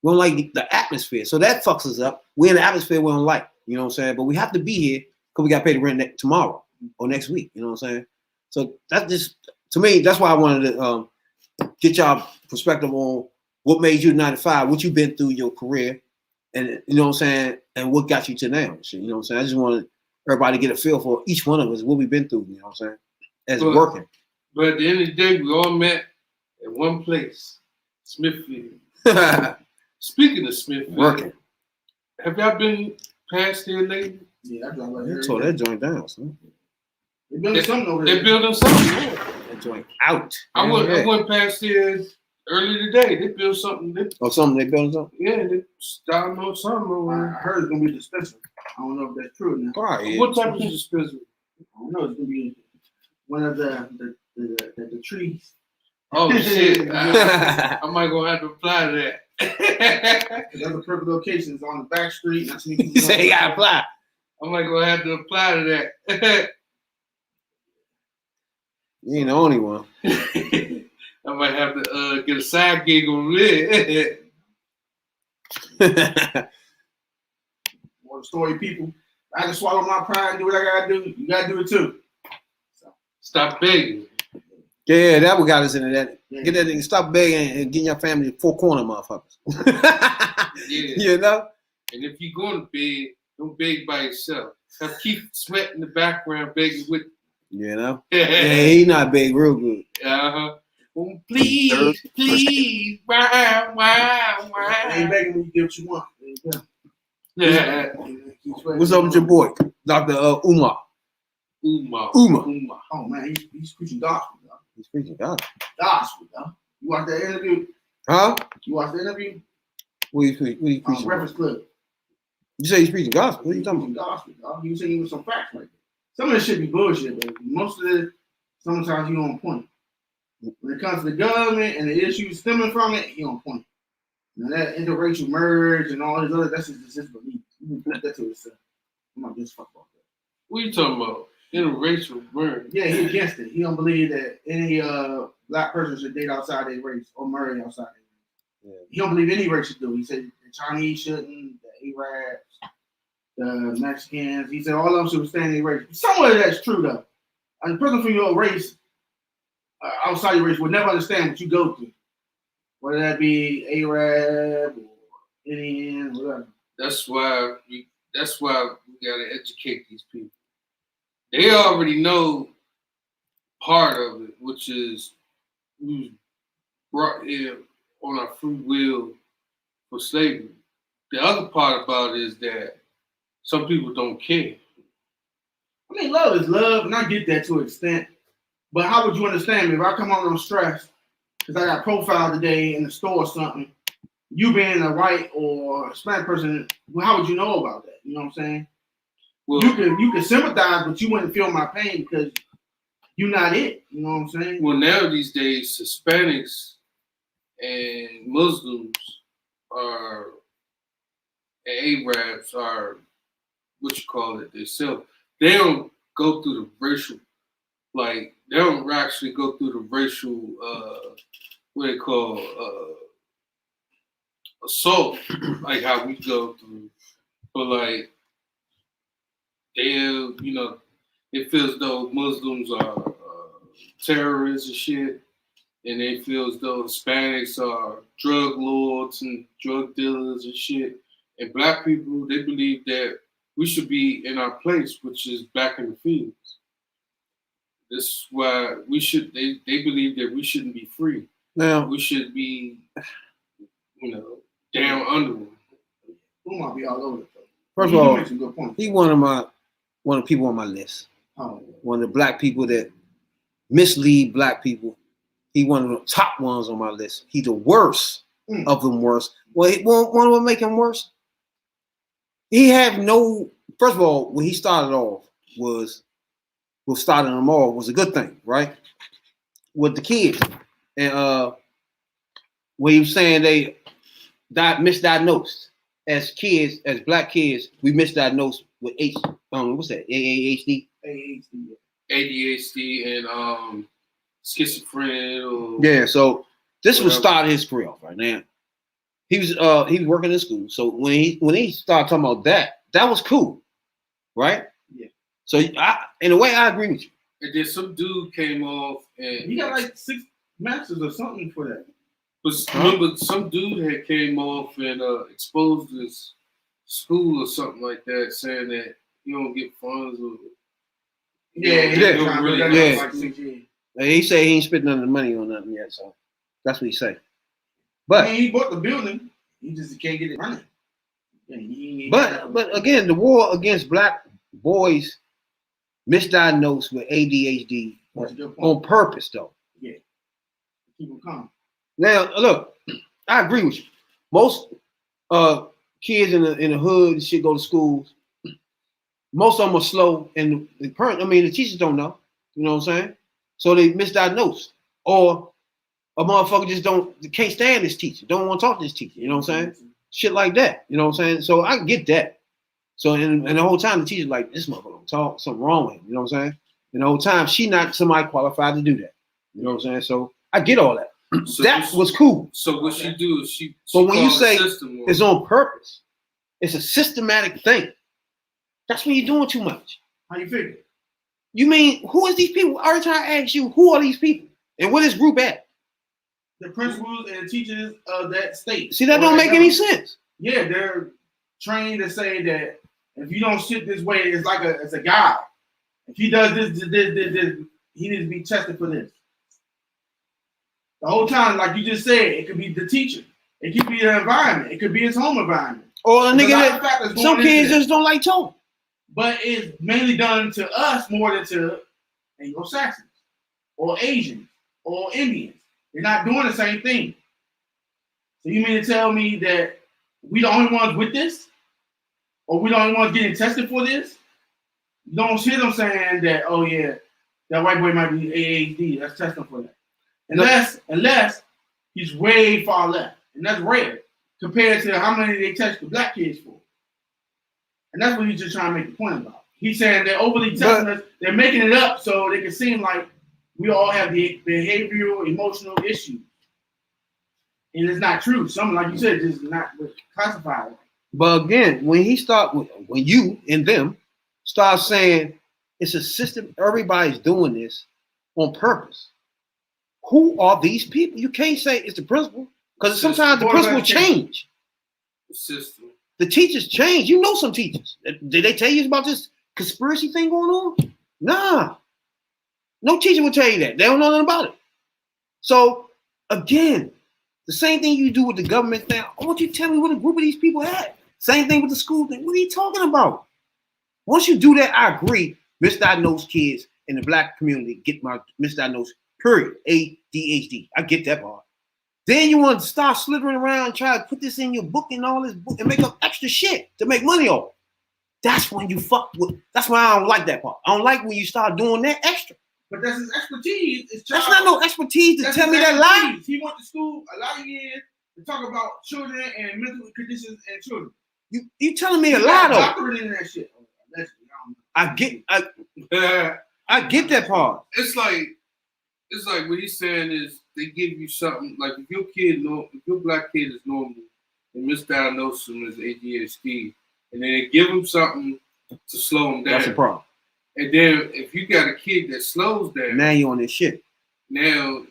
we don't like the atmosphere. So that fucks us up. We're in the atmosphere we don't like. You know what I'm saying? But we have to be here because we got to pay the rent tomorrow or next week. You know what I'm saying? So that's just, to me, that's why I wanted to get y'all perspective on what made you 95, what you've been through your career, and you know what I'm saying, and what got you to now. So, you know what I'm saying? I just wanted everybody to get a feel for each one of us, what we've been through, you know what I'm saying, as working. But at the end of the day, we all met at one place, Smithfield. Speaking of Smithfield, Working. Have y'all been past there lately? Yeah, I drive like They tore that joint down, son. They're building something over there. They're building something. That joint out. I went past there earlier today. They built something. They building something? Yeah, they starting on something over I there. heard it's gonna be a dispensary. I don't know if that's true now. Right, yeah. What type of dispensary? I don't know. It's gonna be one of the trees. Oh shit! I might gonna have to apply to that. The other perfect location is on the back street. You say you gotta apply. I might gonna have to apply to that. You ain't the only one. I might have to get a side gig on there. More story people. I can swallow my pride and do what I gotta do. You gotta do it too. So. Stop begging. Yeah, that what got us into that. Yeah. Get that nigga, stop begging and getting your family four corner motherfuckers. Yeah. You know? And if you go to bed, don't beg by yourself. Have Keith Sweat in the background begging with You know? yeah, Yeah, he not big real good. uh-huh. Oh, please, wow. I ain't begging when you get what you want. Yeah. What's up with your boy, Dr. Umar? Umar. Oh man, he's preaching gospel, though. He's preaching God. Gospel, though. You watched that interview? Huh? You watched the interview? What you preaching? Breakfast Club. You say he's preaching gospel? What are you talking Preaching about? gospel, dog. He was saying with some facts right there. Some of this shit be bullshit, but most of it, sometimes you on point. When it comes to the government and the issues stemming from it, he on point. Now that interracial merge and all this other, that's just his belief. You can put that to himself. I'm not just fuck about that. What are you talking about? Interracial marriage. Yeah, he against it. He don't believe that any black person should date outside their race or marry outside their race. Yeah. He don't believe any race should do. He said the Chinese shouldn't, the Arabs, the Mexicans. He said all of them should stay in their race. Some of that's true though. And the person from your race, outside your race, would never understand what you go through, whether that be Arab or Indian, whatever. That's why we gotta educate these people. They already know part of it, which is we was brought here on our free will for slavery. The other part about it is that some people don't care. I mean, love is love, and I get that to an extent. But how would you understand me if I come home and I'm stressed because I got profiled today in the store or something? You being a white or Hispanic person, well, how would you know about that? You know what I'm saying? Well, You can sympathize, but you wouldn't feel my pain because you're not it. You know what I'm saying? well, now these days, Hispanics and Muslims are, and Arabs are, what you call it, themselves. They don't go through the racial, like, they don't actually go through the racial, what they call, assault, like how we go through. But, like, they feel as though Muslims are terrorists and shit, and they feel as though Hispanics are drug lords and drug dealers and shit. And black people, they believe that we should be in our place, which is back in the fields. This is why they believe that we shouldn't be free. Now, We should be, down under them. We might be all over the place. first You of all, make some good points. he one of the people on my list. Oh, One of the black people that mislead black people. He one of the top ones on my list. He the worst of them worst. Well, one of them make him worse. He had no. First of all, when he started off was starting them all was a good thing, right? With the kids, and when he was saying misdiagnosed as kids, as black kids. We misdiagnosed with what's that? ADHD. ADHD and schizophrenia. Or Yeah. So this was whatever. started his career off right now. He was working in school. So when he started talking about that was cool, right? Yeah. So in a way, I agree with you. And then some dude came off and He got like 6 masters or something for that. But remember, some dude had came off and exposed his school or something like that, saying that you don't get funds or He said he ain't spent none of the money on nothing yet, so that's what he said. But I mean, he bought the building, he just can't get it running. But again, the war against black boys misdiagnosed with ADHD on purpose, though. Yeah, keep them calm. Now, look, I agree with you. Most kids in the hood and shit go to schools. Most of them are slow, and the teachers don't know. You know what I'm saying? So they misdiagnose, or a motherfucker just can't stand this teacher, don't want to talk to this teacher. You know what I'm saying? Shit like that. You know what I'm saying? So I get that. So and the whole time the teacher's like, this motherfucker don't talk, something wrong with him. You know what I'm saying? And the whole time she not somebody qualified to do that. You know what I'm saying? So I get all that. So that was cool. So what she do is she but when you say it's on purpose, it's a systematic thing. That's when you're doing too much. How you figure? You mean, who is these people? Every time I ask you, who are these people? And what is group at? The principals and teachers of that state. See, that don't make any sense. Yeah, they're trained to say that if you don't sit this way, it's like it's a guy. If he does this, he needs to be tested for this. The whole time, like you just said, it could be the teacher. It could be the environment. It could be his home environment. Or a nigga that some kids just don't like talking. But it's mainly done to us more than to Anglo-Saxons or Asians or Indians. They're not doing the same thing. So you mean to tell me that we the only ones with this? Or we the only ones getting tested for this? You don't hear them saying that, oh yeah, that white boy might be ADHD. Let's test him for that. Unless he's way far left. And that's rare compared to how many they test the black kids for. And that's what he's just trying to make the point about. He's saying they're overly testing us. They're making it up so they can seem like we all have the behavioral, emotional issues. And it's not true. Something like you said, just not classified. But again, when you and them start saying it's a system, everybody's doing this on purpose. Who are these people? You can't say it's the principal, because sometimes the principal change. The system. The teachers change. You know some teachers. Did they tell you about this conspiracy thing going on? Nah. No teacher will tell you that. They don't know nothing about it. So, again, the same thing you do with the government now. I want you to tell me what a group of these people had. Same thing with the school thing. What are you talking about? Once you do that, I agree. Misdiagnosed kids in the black community get misdiagnosed, period. ADHD. I get that part. Then you want to start slithering around and try to put this in your book and all this book and make up extra shit to make money off. That's when you fuck with. That's why I don't like that part. I don't like when you start doing that extra. But that's his expertise. That's not no expertise to tell me that lie. He went to school a lot of years to talk about children and mental conditions in children. You telling me a lie though? Doctorate in that shit. I get that part. It's like what he's saying is they give you something like if your black kid is normal and misdiagnose him as ADHD, and then they give him something to slow him down. That's a problem. And then if you got a kid that slows down, now you on this shit. Now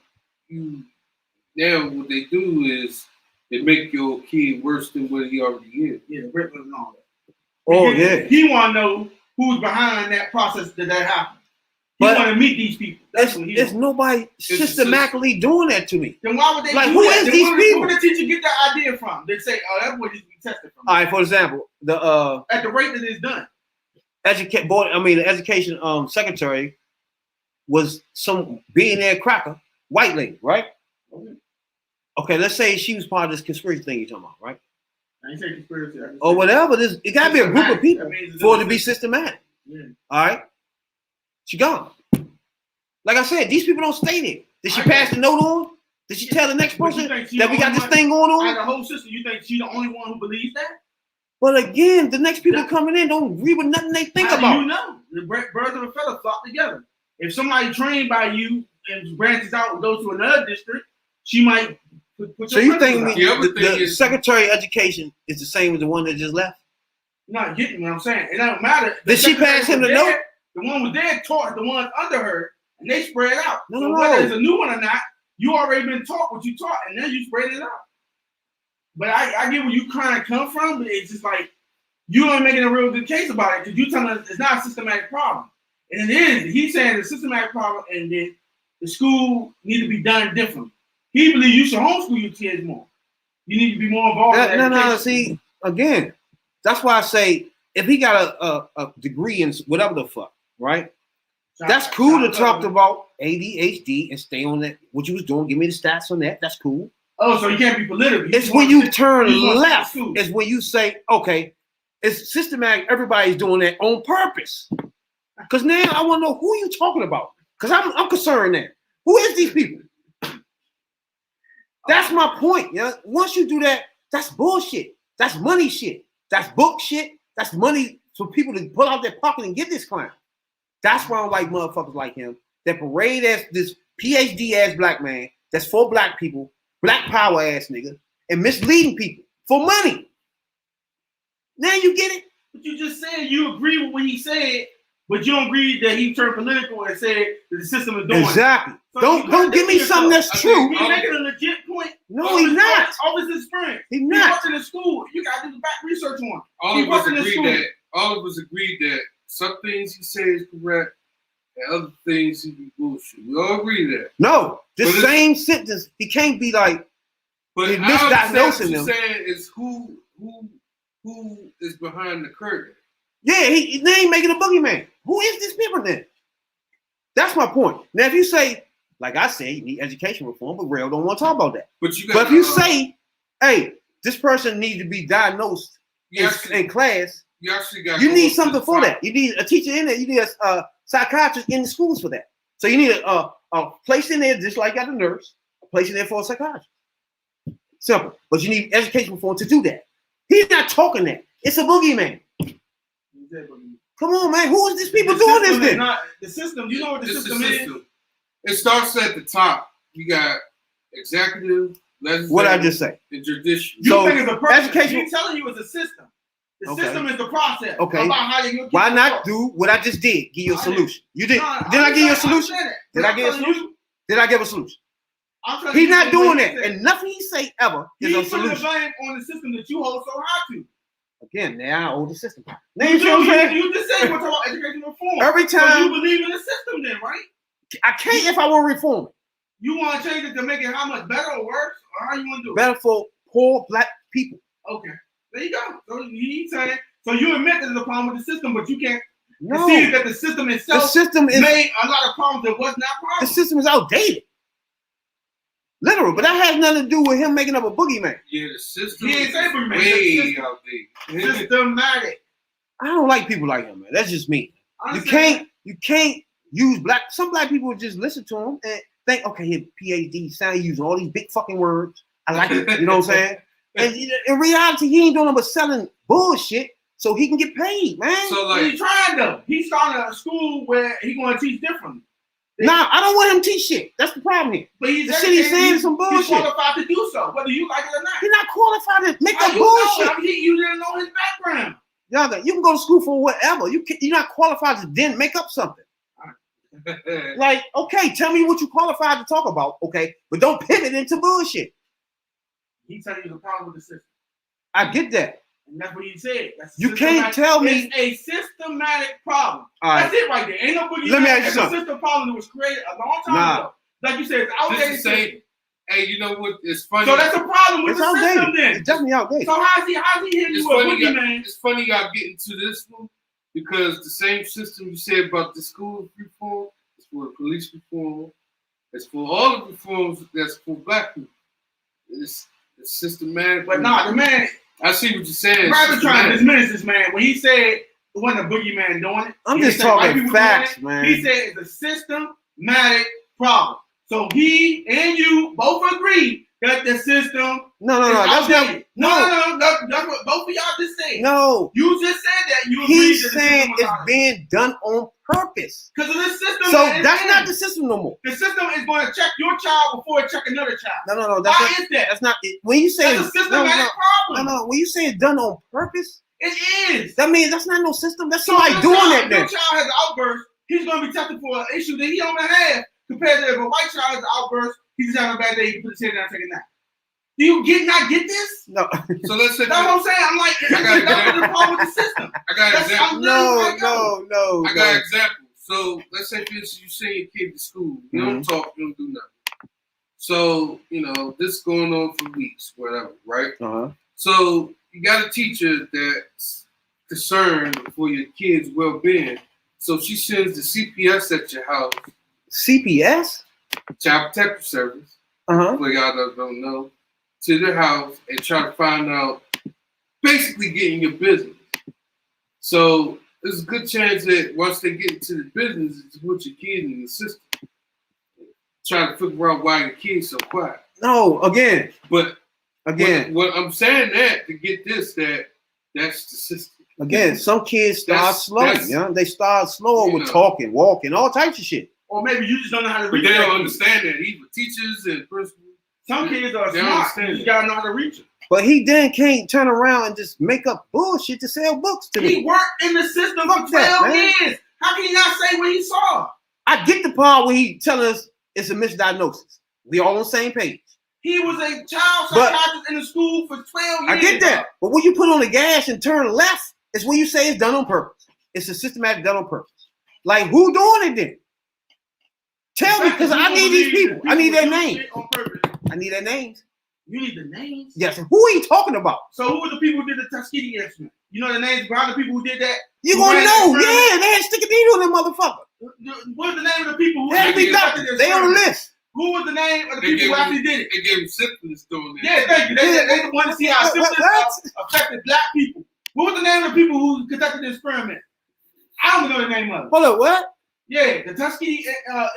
what they do is they make your kid worse than what he already is. Yeah, the Rippers and all that. Oh yeah. He want to know who's behind that process that happened. He want to meet these people. There's nobody systematically doing that to me. Then why would they like do who that? is these people? Where did the teacher get that idea from? They say, oh, that's what he's be tested from. All right, for example, at the rate that it's done. The education secretary was some billionaire cracker, white lady, right? Okay, let's say she was part of this conspiracy thing you're talking about, right? I ain't say conspiracy. Or whatever. It got to be a group of people for it to be systematic. Yeah. All right? She gone. Like I said, these people don't stay there. Did she pass the note on? Did she tell the next But you person think she that we the got only this one thing going out on? of the whole system? You think she the only one who believes that? But again, the next people coming in don't agree with nothing they think How about. do you know? The birds of a feather flock together. If somebody trained by you and branches out and goes to another district, she might put So your you think principles out. the Secretary of Education is the same as the one that just left? You're not getting what I'm saying. It don't matter. Did she pass him the note? The one was there taught the ones under her, and they spread out. No, so no, whether no. it's a new one or not, you already been taught what you taught, and then you spread it out. But I get where you kind of come from, but it's just like you ain't making a real good case about it because you telling us it's not a systematic problem. And it is. He's saying it's a systematic problem and that the school need to be done differently. He believes you should homeschool your kids more. You need to be more involved in education. No, see, again, that's why I say if he got a degree in whatever the fuck, right? That's cool to talk about ADHD and stay on that. What you was doing, give me the stats on that. That's cool. Oh, so you can't be political. It's when you turn left. It's when you say, okay, it's systematic. Everybody's doing that on purpose. Because now I want to know who you talking about. Because I'm concerned now. Who is these people? That's my point. Yeah. Once you do that, that's bullshit. That's money shit. That's book shit. That's money for people to pull out their pocket and get this clown. That's why I don't like motherfuckers like him that parade as this PhD ass black man that's for black people, black power ass nigga, and misleading people for money. Now you get it? But you just said you agree with what he said, but you don't agree that he turned political and said that the system is doing exactly. So don't give me something that's true. He's making a legit point. No, he's not. All his experience. He's not. He worked in the school. You got to do the back research on. All of us agreed that some things he says is correct and other things he be bullshit. We all agree that. No, the same sentence. He can't be like. But he's misdiagnosing them. Saying is who is behind the curtain. Yeah, they ain't making a boogeyman. Who is this people then? That's my point. Now, if you say, like I said, you need education reform, but Rail don't want to talk about that. But if you say, hey, this person needs to be diagnosed in class, you need something for that. You need a teacher in there. You need a psychiatrist in the schools for that. So you need a place in there, just like you got a nurse, a place in there for a psychiatrist. Simple. But you need education reform to do that. He's not talking that. It's a boogeyman. Come on, man. Who is these people doing this then? The system, you know what the system is? It starts at the top. You got executive, legislative, what I just say? And judicial. You think it's a person. Education. He's telling you it's a system. The system is the process. Okay. About how you why not do what I just did? Give you a solution. You did. Did I give you a solution? Did I give a solution? Did I give a solution? He's not doing that. And nothing he say ever is a solution. He's putting the blame on the system that you hold so high to. Again, now I owe the system. You just said we're talking about education reform. Every time. So you believe in the system then, right? I can't if I want to reform it. You want to change it to make it how much better or worse? Or how you want to do it? Better for poor black people. Okay. There you go. So he's saying, so you admit there's a problem with the system, but you can't No. see that the system itself made a lot of problems that was not problems. The system is outdated. Literal, but that has nothing to do with him making up a boogeyman. Yeah, the system is way outdated. Systematic. I don't like people like him, man. That's just me. You can't use some black people would just listen to him and think, okay, his PhD sound using all these big fucking words. I like it, you know what I'm saying? And in reality, he ain't doing nothing but selling bullshit so he can get paid, man. So like he's trying though. He's starting a school where he's gonna teach differently. Nah, I don't want him to teach shit. That's the problem here. But the shit he's saying is some bullshit. He's qualified to do so, whether you like it or not. He's not qualified to make up bullshit. You didn't know his background. Y'all, you can go to school for whatever. You're not qualified to then make up something. Like, okay, tell me what you qualified to talk about, okay, but don't pivot into bullshit. He's telling you the problem with the system. I get that. And that's what he said. You can't tell me it's a systematic problem. Right. That's it right there. Ain't no boogie. Let me ask you something. It's a system problem that was created a long time ago. Like you said, it's outdated. Hey, you know what? It's funny. So that's a problem with it's the outdated. system then. It's definitely outdated. So how's he hitting you with a boogeyman? It's funny y'all get into this one because the same system you said about the school reform, it's for the police reform, it's for all the reforms that's for black people. It's systematic. But nah, the man. I see what you're saying. Rather trying to diminish this man when he said it wasn't a boogeyman doing it. I'm just talking facts, man. He said it's a systematic problem. So he and you both agree that the system No. is That's outdated. not. That's what both of y'all just said. No. You just said that. You agreed He's that the saying system was it's outdated. being done on purpose. Because of the system. So that that's it's not in. the system no more. The system is going to check your child before it check another child. No. That's Why not, is that? that's not it. When you say That's a systematic problem. no. When you say it's done on purpose, It is. that means that's not no system. That's So somebody if doing your that child, then. If your child has an outburst, he's going to be tested for an issue that he don't have. Compared to if a white child has an outburst, he's just having a bad day. He can put his head down and take a nap. Do you not get this? No. So let's say That's what I'm saying. I'm like, that's the problem with the system. I got an example. No. I got an example. So let's say for instance, you send your kid to school. You don't talk, you don't do nothing. So, this is going on for weeks, whatever, right? Uh-huh. So you got a teacher that's concerned for your kid's well-being. So she sends the CPS at your house. CPS? Child Protective Service. Uh-huh. For y'all that don't know, to their house and try to find out, basically getting your business. So there's a good chance that once they get into the business, to put your kid in the system. Try to figure out why your kid's so quiet. No, again. But Again. what I'm saying that to get this, that's the system. Again, some kids start slow. They start slow with talking, walking, all types of shit. Or maybe you just don't know how to But reach they that don't kid. understand that. Even teachers and principals. Some kids are They smart. understand You just it. gotta know how to reach them. But he then can't turn around and just make up bullshit to sell books to He me. worked in the system for Fuck that, 12 man. years. How can he not say what he saw? I get the part where he telling us it's a misdiagnosis. We all on the same page. He was a child But- psychiatrist in the school for 12 years. I get that. But when you put on the gas and turn left, it's when you say it's done on purpose. It's a systematic done on purpose. Like, who doing it then? Tell me, because I need these people. I need their names. On purpose. I need their names. You need the names? Yes. Who are you talking about? So who were the people who did the Tuskegee instrument? You know the names behind the people who did that? You Who gonna ran know? the experiment? Yeah, they had to stick a needle in them motherfucker. What's the name of the people who They had to be conducted doctors. the They on the experiment? list. Who was the name of the They people gave who him- actually did it? They gave him syphilis doing that. Yeah, thank you. They the one to see how What? syphilis affected black people. What was the name of the people who conducted the experiment? I don't know the name of it. Hold up, what? Yeah, the Tuskegee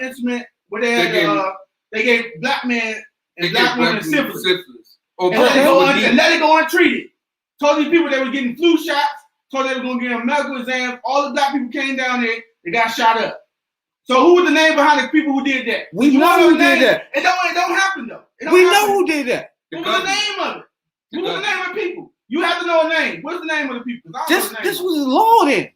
instrument where they had They they gave black men They and black gave women black people syphilis. Or And let it Okay. go black and let it go untreated. Told these people they were getting flu shots, told they were gonna give them medical exams. All the black people came down there, they got shot up. So who was the name behind the people who did that? We You know wanna who the did name? that. It don't happen though. It don't We happen. know who did that. What was the name of it? What was the name of the people? You have to know a name. What's the name of the people? I don't know the name. This was the law then.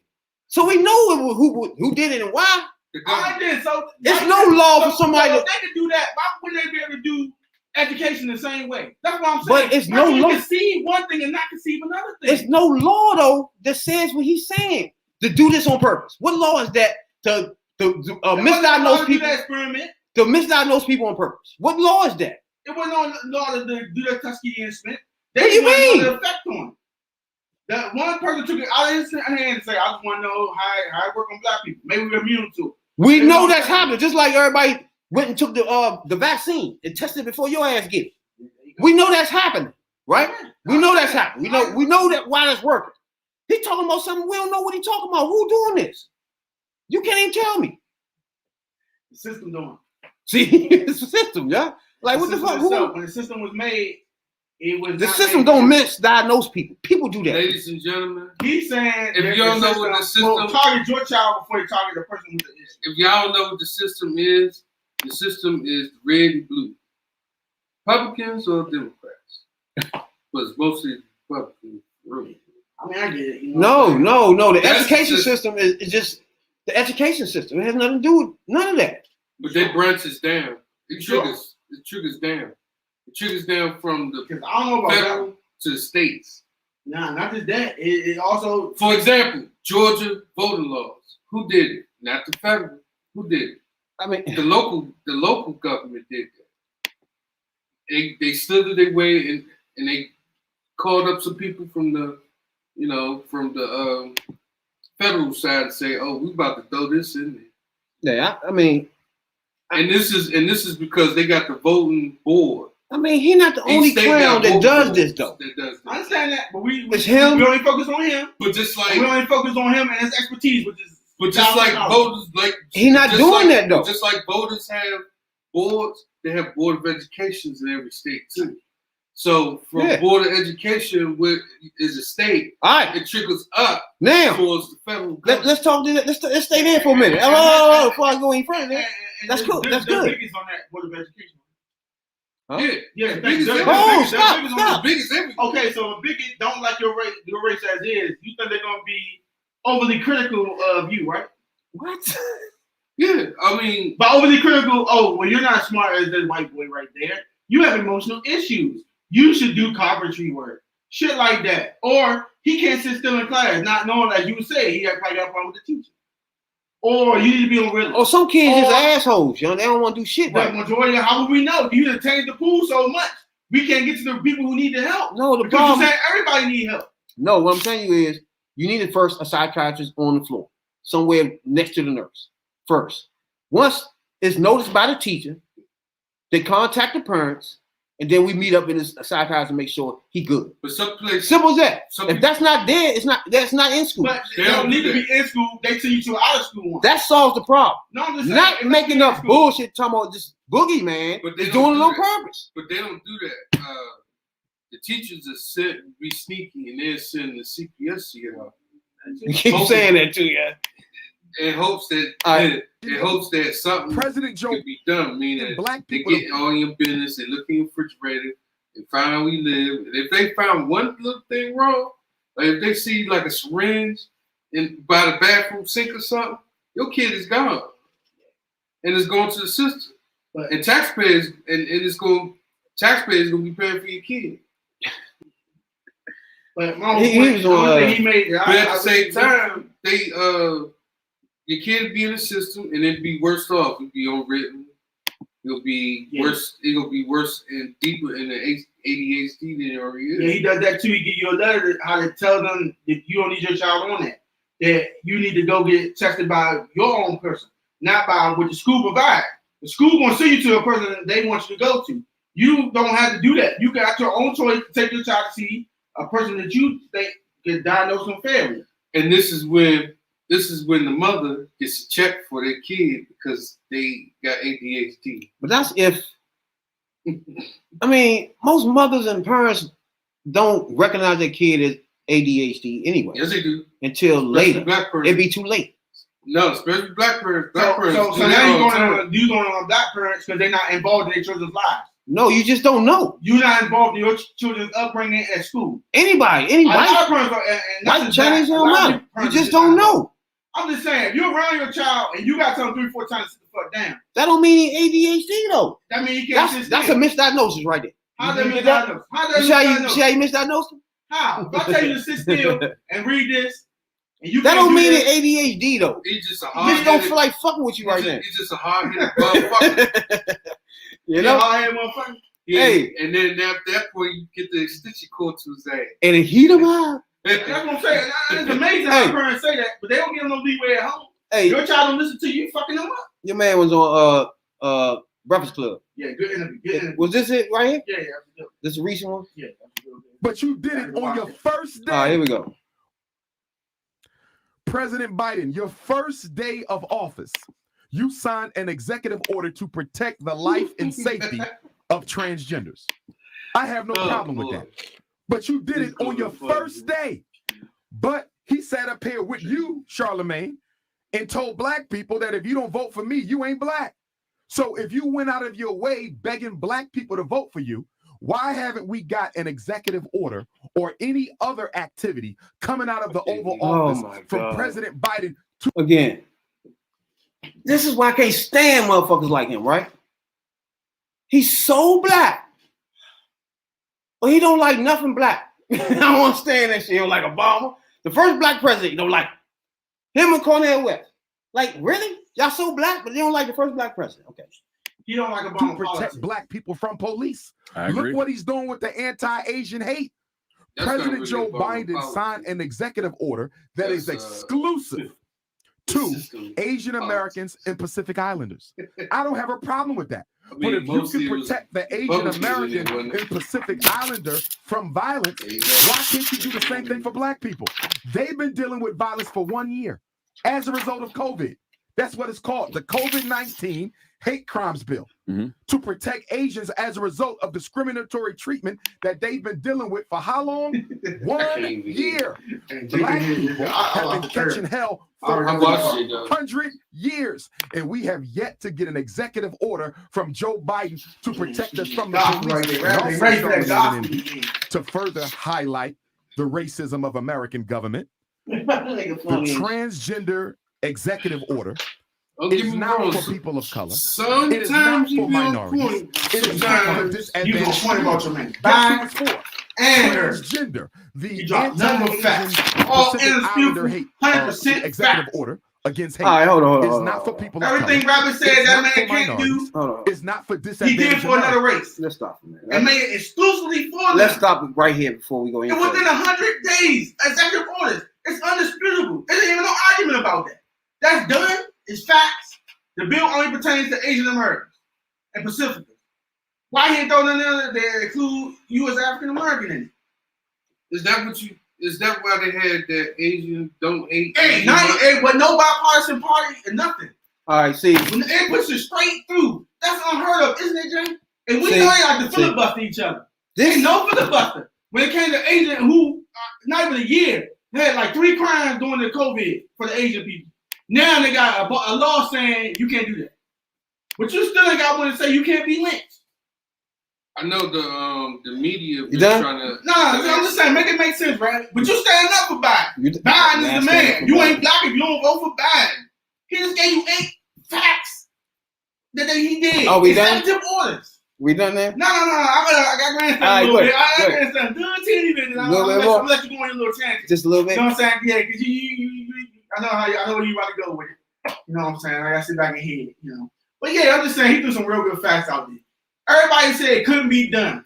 So we know it was who did it and why. All right then. So There's no law for somebody So to. if they could do that, why wouldn't they be able to do education the same way? That's what I'm saying. But it's How no can you law. conceive one thing and not conceive another thing. It's no law though that says what he's saying to do this on purpose. What law is that to misdiagnose people? That experiment. To misdiagnose people on purpose. What law is that? It wasn't on law to do that Tuskegee instrument. What do you just wanted to mean? know the effect on it. That one person took it out of his hand and said, "I just want to know how it work on black people. Maybe we're immune to it." We know that's happening. Just like everybody went and took the vaccine and tested it before your ass get it. We know that's happening, right? We know that's happening. We know that why that's working. He talking about something we don't know what he talking about. Who doing this? You can't even tell me. The system doing. See, it's a system, yeah. Like what the fuck? Who? When the system was made, it was The not system made- don't misdiagnose people. People do that. Ladies and gentlemen, He's saying If that you don't the know what the will system- target your child before you target the person with the issue. if y'all don't know what the system is red and blue. Republicans or Democrats? But it's mostly Republicans. Really. I mean, I get it. You know No. The That's education just- system is just the education system. It has nothing to do with none of that. But they branches down. It Sure. triggers down. It triggers down from the Because I don't know about that. federal to the states. Nah, not just that. It also. For example, Georgia voting laws. Who did it? Not the federal. Who did it? I mean, The local government did that. They stood in their way and they called up some people from the federal side to say, "Oh, we about to throw this in there." yeah. I mean, And this is because they got the voting board. he's not the only Each state clown got that voting does boards this though. That does I this. understand that, but we It's him. only focus on him. But just We like only focus on him and his expertise, which is voters, like He not just doing like- that, though. Just like voters have boards, they have board of educations in every state too. So from board of education, which is a state, all right, it trickles up now towards the federal government. Let's talk. Let's stay there for a minute. Before I go any further, that's cool. That's good. Biggest on that board of education. Huh? Yeah. Stop. The biggest everything. Okay, so the biggest don't like your race as is. You think they're gonna be overly critical of you, right? What? Yeah, I mean, but overly critical. Oh, well, you're not as smart as that white boy right there. You have emotional issues. You should do carpentry work, shit like that. Or he can't sit still in class, not knowing, as you say, he probably got a problem with the teacher. Or you need to be on rhythm. Or some kids just assholes, you know, they don't want to do shit. But majority, how would we know? You done changed the pool so much, we can't get to the people who need the help. No, the because problem. you're saying everybody need help. No, what I'm telling you is, you need first a psychiatrist on the floor, somewhere next to the nurse. First, once it's noticed by the teacher, they contact the parents, and then we meet up in a psychiatrist and make sure he good. But some places, simple as that. If that's not there, that's not in school. But they don't need to be in school. They send you to an out of school one. That solves the problem. No, I'm just not saying, making up bullshit talking about this boogie man. But they doing it on that. purpose. But they don't do that. The teachers are sent be sneaky, and they're sending the CPS to get out. You keep saying that too, yeah. In hopes that something President Joe could be done. Meaning black they people get all your business, they look in your refrigerator, they find out where you live. And if they found one little thing wrong, like if they see like a syringe by the bathroom sink or something, your kid is gone. And it's going to the system. And taxpayers gonna be paying for your kid. But my he made but at the same time, they your kid be in the system and it'd be worse off. It'd be unwritten. It'll be worse. It'll be worse and deeper in the ADHD than it already is. Yeah, he does that too. He give you a letter how to tell them that you don't need your child on that. That you need to go get tested by your own person, not by what the school provides. The school gonna send you to a person that they want you to go to. You don't have to do that. You got your own choice to take your child to see a person that you think is diagnosed unfairly. And this is when the mother gets a check for their kid because they got ADHD. But that's if, I mean, most mothers and parents don't recognize their kid as ADHD anyway. Yes, they do. Until later. It'd be too late. No, especially black parents. So now you're going on black parents because they're not involved in their children's lives. No, you just don't know. You're not involved in your children's upbringing at school. Anybody. A lot of parents white, Chinese, don't matter. You just don't know. I'm just saying, if you're around your child and you got to tell them 3-4 times to sit the fuck down. That don't mean ADHD though. That means you can't That's a misdiagnosis right there. How's that misdiagnosed? You see how you misdiagnosed him? How? If I tell you to sit still and read this, and you that don't mean it ADHD though. He's just a hard. He just don't feel like fucking with you right now. He's just a hard-headed motherfucker. You know? Hard-headed motherfucker. Yeah, hey, and then after that point, you get the extension cord to his ass. And it heat him up. That's what I'm saying. It's amazing how parents say that, but they don't give them no leeway at home. Hey, your child don't listen to you, fucking them up. Your man was on Breakfast Club. Yeah, good interview. Was this it right here? Yeah, absolutely. This is a recent one? Yeah, but you did it on your first day. All right, here we go. President Biden, your first day of office, you signed an executive order to protect the life and safety of transgenders. I have no problem with that. But you did it on your first day. But he sat up here with you, Charlemagne, and told black people that if you don't vote for me, you ain't black. So if you went out of your way begging black people to vote for you, why haven't we got an executive order or any other activity coming out of the Oval Office from President Biden? Again, this is why I can't stand motherfuckers like him, right? He's so black. But he don't like nothing black. I don't understand that shit. He don't like Obama. The first black president, you don't like him and Cornel West. Like, really? Y'all so black, but they don't like the first black president. Okay. You don't like Obama to protect black people from police. Look what he's doing with the anti-Asian hate. President Joe Biden signed an executive order that is exclusive to Asian Americans and Pacific Islanders. I don't have a problem with that. But if you can protect the Asian American and Pacific Islander from violence, why can't you do the same thing for black people? They've been dealing with violence for 1 year as a result of COVID. That's what it's called, the COVID-19 Hate Crimes Bill, to protect Asians as a result of discriminatory treatment that they've been dealing with for how long? 1 year. Black people have been catching hell for 100 years, and we have yet to get an executive order from Joe Biden to protect us from the police to further highlight the racism of American government. The transgender executive order is not for people of color. It is not for minorities. It is not for disadvantaged people. That's who it's for. Transgender, the anti-Asian Pacific Islander hate executive order against hate. All right, hold on. It's not for people of color. Everything Rabbit said that man can't do, it's not for he disadvantaged. did for another race. Let's stop for a minute. And made it exclusively for them. Let's stop right here before we go in. And within 100 days, executive orders. It's undisputable. There ain't even no argument about that. That's done. It's facts. The bill only pertains to Asian Americans and Pacificans. Why he ain't throwing in there that include you as African American in it? Is that why they had that Asian don't hate? Hey, but no bipartisan party and nothing. All right, see. When it puts it straight through, that's unheard of, isn't it, Jay? And we know they like to filibuster each other. Ain't no filibuster. When it came to Asian who, not even a year, they had like 3 crimes during the COVID for the Asian people. Now they got a law saying you can't do that. But you still ain't got one to say you can't be lynched. I know the media is trying to. I'm just saying, make it make sense, right? But you standing up for Biden. Biden is the man. You ain't black if you don't vote for Biden. He just gave you 8 facts that he did. Oh, we done? Executive orders. We done there? No. I got grandson a little bit. I got grandson. Do a teeny bit. I'm gonna let you go on your little tangent. Just a little bit. You know what I'm saying? Yeah, because I know where you about to go with it. You know what I'm saying? I gotta sit back and hear it, you know. But yeah, I'm just saying he threw some real good facts out there. Everybody said it couldn't be done.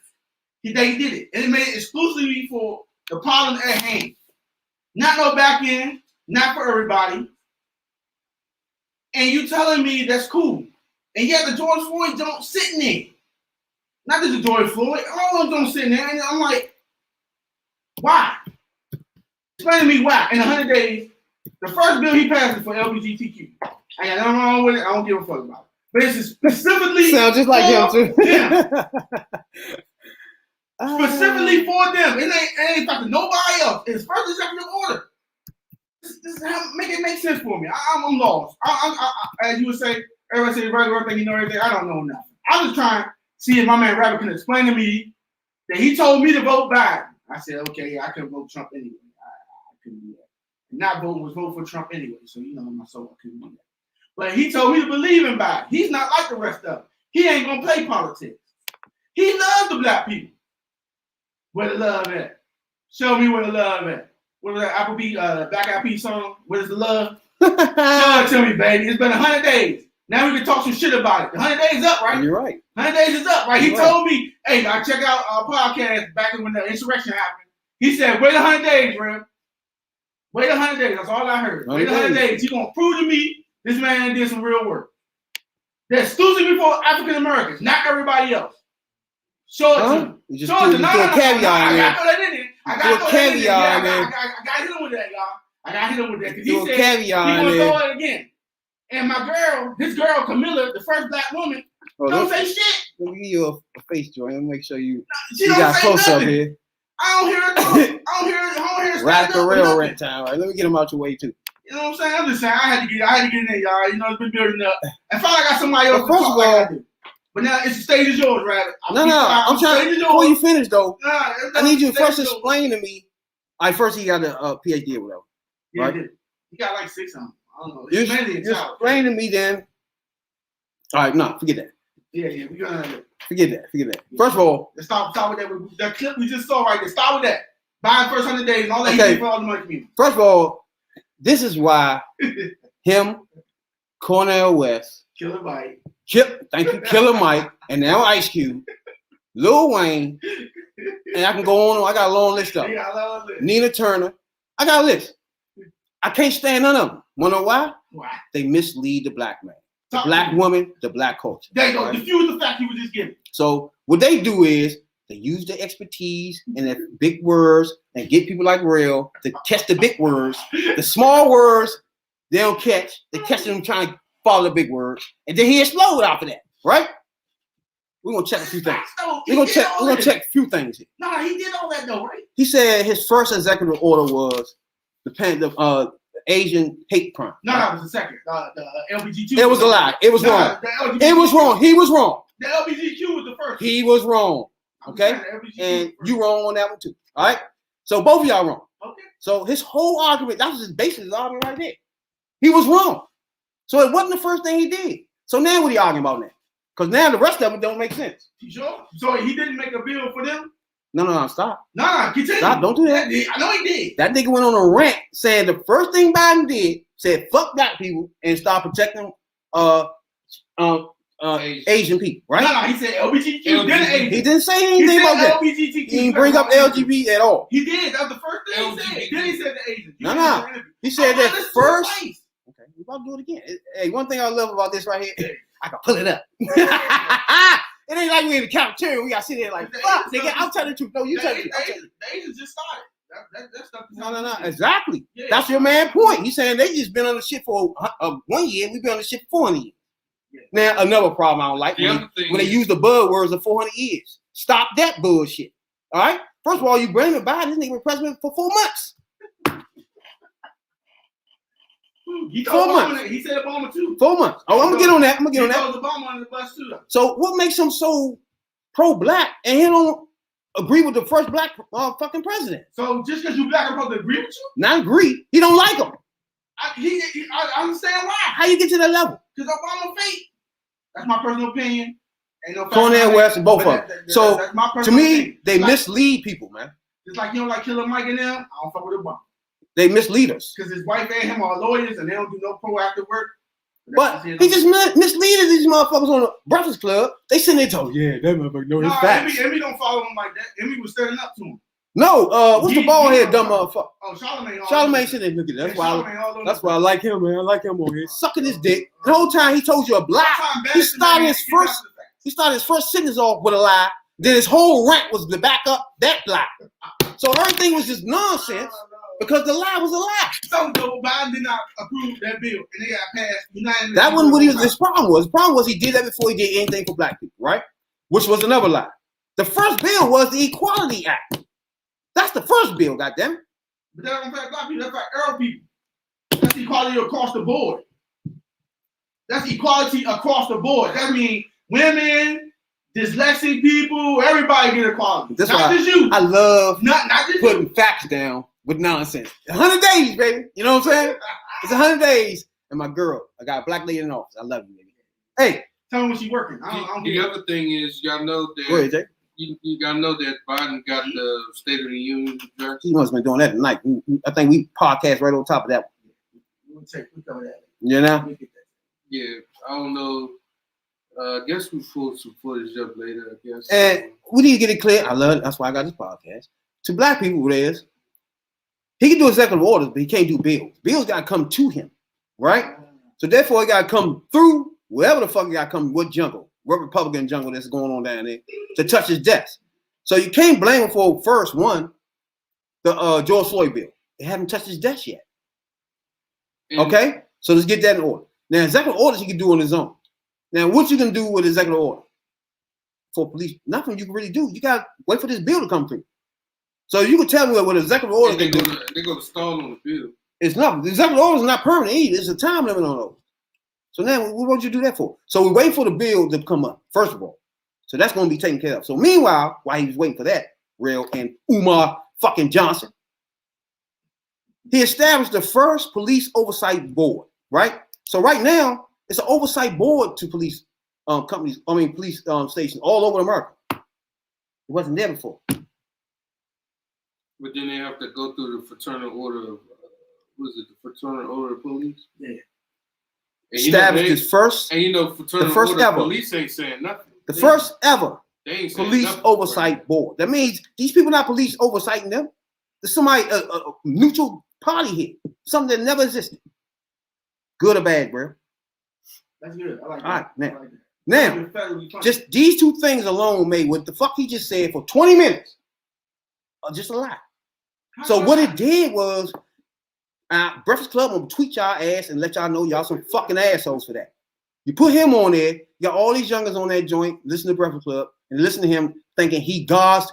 He did it. And it made it exclusively for the problem at hand. Not no back end, not for everybody. And you telling me that's cool. And yet the George Floyd don't sit in there. Not just the George Floyd, all of them don't sit in there. And I'm like, why? Explain to me why. In 100 days, the first bill he passed is for LGBTQ. I got nothing wrong with it. I don't give a fuck about it. But it's specifically sounds just like him too. Specifically for them. It ain't talking to nobody else. It's first executive order. This make it make sense for me. I'm lost. As you would say, everybody say regular thing, you know everything. I don't know nothing. I'm just trying to see if my man Rabbit can explain to me that he told me to vote Biden. I said, okay, I couldn't vote Trump anyway. I couldn't do that. And not vote was vote for Trump anyway. So you know my soul, I couldn't do that. But he told me to believe in Biden. He's not like the rest of them. He ain't gonna play politics. He loves the black people. Where the love at? Show me where the love at. What was that Applebee's, Black Eyed Peas song? Where's the love? Show it to me, baby. It's been 100 days. Now we can talk some shit about it. 100 days up, right? You're right. 100 days is up, right? He told me, hey, I check out our podcast back when the insurrection happened. He said, wait 100 days, bro. Wait 100 days. That's all I heard. Wait 100 days. He gonna prove to me this man did some real work. That's exclusively for African Americans, not everybody else. Show it to me. You just threw a caveat in there. I got that in there. I got caveat in there. I got hit him with that, y'all. I got hit him with that because Threw he a said caveat he in gonna there. throw it again. And my girl, his girl Camilla, the first black woman, don't say shit. Let me give you a face joint. Let me make sure you She don't got say close nothing. up here. I don't hear her talk. I don't hear her Radical stand up rail or rent time. All right, let me get him out your way too. You know what I'm saying? I'm just saying I had to get in there, y'all. You know, it's been building up. And finally I got somebody else But first to of talk all, like I do. But now it's the stage is yours, Rabbit. I'm trying. Before you finish though, I need you to first yours. explain to me. First he got a PhD or whatever. Yeah, right? he did. He got like 6 on him. I don't know. You It's mainly a child. explain to me then. All right, no, forget that. Yeah, we're gonna Forget that. First of all, let's stop with that. That clip we just saw right there. Stop with that. Buying first 100 days and all that he Okay. did for all the money community. first of all, this is why him, Cornell West, Killer Mike. Killer Mike, and now Ice Cube, Lil Wayne, and I can go on. I got a long list up. Yeah, I love it. Nina Turner. I got a list. I can't stand none of them. Wanna know why? Why? They mislead the black man, the Talk black to me. woman, the black culture. There you go. right? Diffuse the fact you were just giving. So what they do is they use their expertise and their big words and get people like Real to catch the big words. The small words, They don't catch. They catch him trying to follow the big words, and then he exploded after that, right? We're gonna check a few things. We're gonna check a few things here. Nah, he did all that though, right? He said his first executive order was the Asian hate crime. No, it was the second. The LBGQ. It was a lie. It was wrong. It was wrong. He was wrong. The LBGQ was the first. He was wrong. Okay, and you wrong on that one too. All right. So both of y'all wrong. Okay. So his whole argument, that was his basis argument right there. He was wrong. So it wasn't the first thing he did. So now what are you arguing about now? Because now the rest of it don't make sense. You sure? So he didn't make a bill for them? No, stop. Nah, continue. Stop, don't do that. I know he did. That nigga went on a rant saying the first thing Biden did, said fuck black people and start protecting Asian people, right? No, he said LGBTQ. He didn't say anything about that. LGBTQ. He didn't bring up LGBT at all. He did. That was the first thing he said. Then he said the Asian. No. He said that first. Okay, we're about to do it again. Hey, one thing I love about this right here, I can pull it up. It ain't like we in the cafeteria. We got to sit there like, fuck, nigga, I'm telling the truth. No, you tell the truth. The Asians just started. That stuff. No. Exactly. Yeah. That's your man point. He's saying they just been on the shit for 1 year. We've been on the shit for 400 years. Yeah. Now, another problem I don't like when they use the buzzwords of 400 years. Stop that bullshit. All right? First of all, you blaming Biden. This nigga was president for 4 months. He said Obama too. 4 months. Oh, I'm gonna get on that. He throws Obama on the bus too. So what makes him so pro-black and he don't agree with the first black fucking president? So just because you black, I'm supposed to agree with you? Not agree. He don't like him. I understand why. How you get to that level? Because Obama fake. That's my personal opinion. Ain't no Cornell West and both of them. So that's my to me, opinion. they mislead people, man. It's like you don't like Killer Mike and them. I don't fuck with Obama. They mislead us. Because his wife and him are lawyers and they don't do no proactive work. But he just misleaded these motherfuckers on the Breakfast Club. They sitting there talking, yeah, that motherfucker know his facts. Emmy don't follow him like that. Emmy was standing up to him. No, what's the bald head dumb motherfucker? Oh, Charlamagne. Charlamagne sitting there looking at that. That's why I like him, man. I like him on here. Sucking his dick. The whole time he told you a lie. He started his first sentence off with a lie. Then his whole rant was to back up that lie. So everything was just nonsense. Because the lie was a lie. So Biden did not approve that bill, and they got passed. That wasn't what his problem was. The problem was he did that before he did anything for black people, right? Which was another lie. The first bill was the Equality Act. That's the first bill, goddamn. But that don't affect black people. That's like Arab people. That's equality across the board. That's equality across the board. That means women, dyslexic people, everybody get equality. That's not just you. I love not just putting you. Facts down with nonsense. 100 days, baby. You know what I'm saying? It's 100 days. And my girl, I got a black lady in the office. I love you, baby. Hey. Tell me when she's working. The other thing is, y'all know that. Go ahead, Jay. You gotta know that Biden got the State of the Union address. He must have been doing that tonight. I think we podcast right on top of that one. We'll cover that. You know? Yeah, I don't know. I guess we pull some footage up later, I guess. And we need to get it clear. I love it. That's why I got this podcast. To black people, it is. He can do executive orders, but he can't do bills. Bills got to come to him, right? So therefore, he got to come through wherever the fuck he got to come, what jungle, what Republican jungle that's going on down there, to touch his desk. So you can't blame him for first one, the George Floyd bill. They haven't touched his desk yet. Okay? So let's get that in order. Now, executive orders he can do on his own. Now, what you can do with executive order for police? Nothing you can really do. You got to wait for this bill to come through. So you can tell me what executive order can do. They're going to stall on the bill. It's not. The executive order is not permanent either. It's a time limit on those. So now, what would you do that for? So we wait for the bill to come up, first of all. So that's going to be taken care of. So meanwhile, while he was waiting for that, Real and Umar fucking Johnson, he established the first police oversight board, right? So right now, it's an oversight board to police companies, police stations all over America. It wasn't there before. But then they have to go through the fraternal order of, the fraternal order of police? Yeah. Established his first, and fraternal order of police ain't saying nothing. The first ever police oversight board. That means these people not police oversighting them. There's somebody, a neutral party here. Something that never existed. Good or bad, bro? That's good. I like all that. Right, now, just these two things alone made what the fuck he just said for 20 minutes are just a lie. So what it did was Breakfast Club will tweet y'all ass and let y'all know y'all some fucking assholes for that. You put him on there, you got all these youngers on that joint, listen to Breakfast Club, and listen to him thinking he God's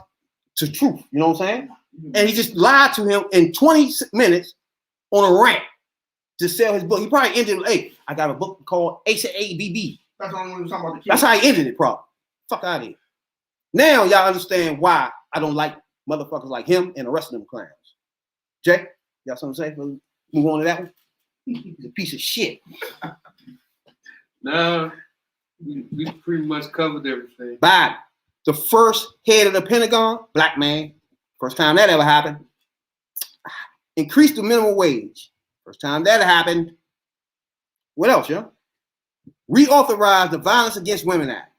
to truth. You know what I'm saying? And he just lied to him in 20 minutes on a rant to sell his book. He probably ended with, hey, I got a book called ABB. That's the only one we was talking about. That's how he ended it, probably. Fuck out of here. Now y'all understand why I don't like motherfuckers like him and the rest of them clowns. Jay, y'all something to say? We'll move on to that one. He's a piece of shit. No, we pretty much covered everything. Biden, the first head of the Pentagon, black man. First time that ever happened. Increased the minimum wage. First time that happened. What else, yo? Reauthorized the Violence Against Women Act.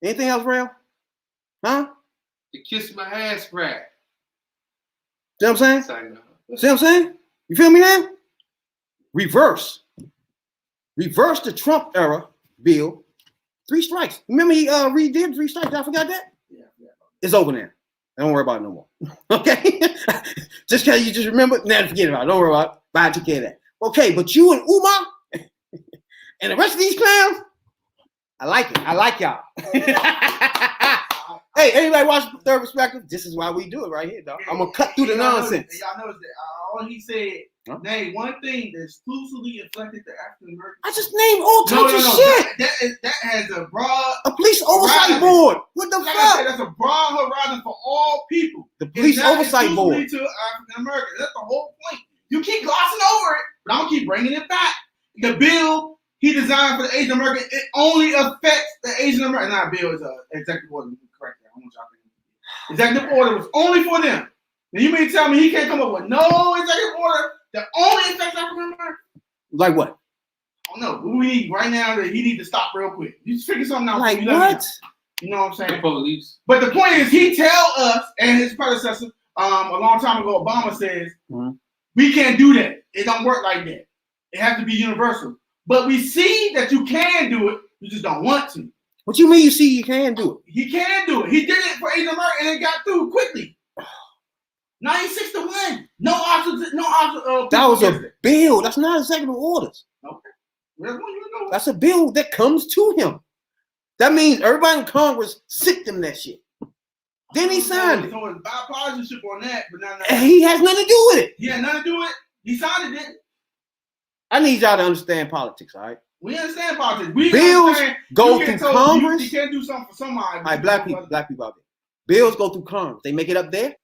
Anything else, real? Huh? The kiss my ass rap. See what I'm saying? I See what I'm saying? You feel me now? Reverse the Trump era bill. 3 strikes. Remember he redid 3 strikes? I forgot that? Yeah. It's over now. Don't worry about it no more. Okay? Just because you just remember, now forget about it. Don't worry about it. Biden took care of that. Okay, but you and Umar and the rest of these clowns, I like it. I like y'all. Hey, anybody watch Third Perspective? This is why we do it right here, dog. I'm gonna cut through the nonsense. Y'all notice that all he said, name one thing that exclusively affected the African Americans. I just named all types of shit. That has a broad police oversight board. What the fuck? That's a broad horizon for all people. The police oversight board. To African Americans. That's the whole point. You keep glossing over it, but I'm gonna keep bringing it back. The bill he designed for the Asian American, it only affects the Asian American. Not bill, is an executive order. Correct that. I want y'all to executive order was only for them. Now you mean to tell me he can't come up with no executive order that only affects African Americans? Like what? I don't know. We need right now that he need to stop real quick. You just figure something out. Like what? You know what I'm saying? The police. But the point is, he tell us and his predecessor, a long time ago, Obama says, we can't do that. It don't work like that. It has to be universal. But we see that you can do it. You just don't want to. What you mean you see you can do it? He can do it. He did it for Asian American and it got through quickly. 96-1. No options. That was a bill. That's not executive orders. Okay. That's a bill that comes to him. That means everybody in Congress sent him that shit. Then he signed it. So it's bipartisanship on that, but not. And he has nothing to do with it. He had nothing to do with it. He signed it. I need y'all to understand politics, all right? We understand politics. Bills go through Congress. You can't do something for somebody. All right, black people out there. Bills go through Congress. They make it up there.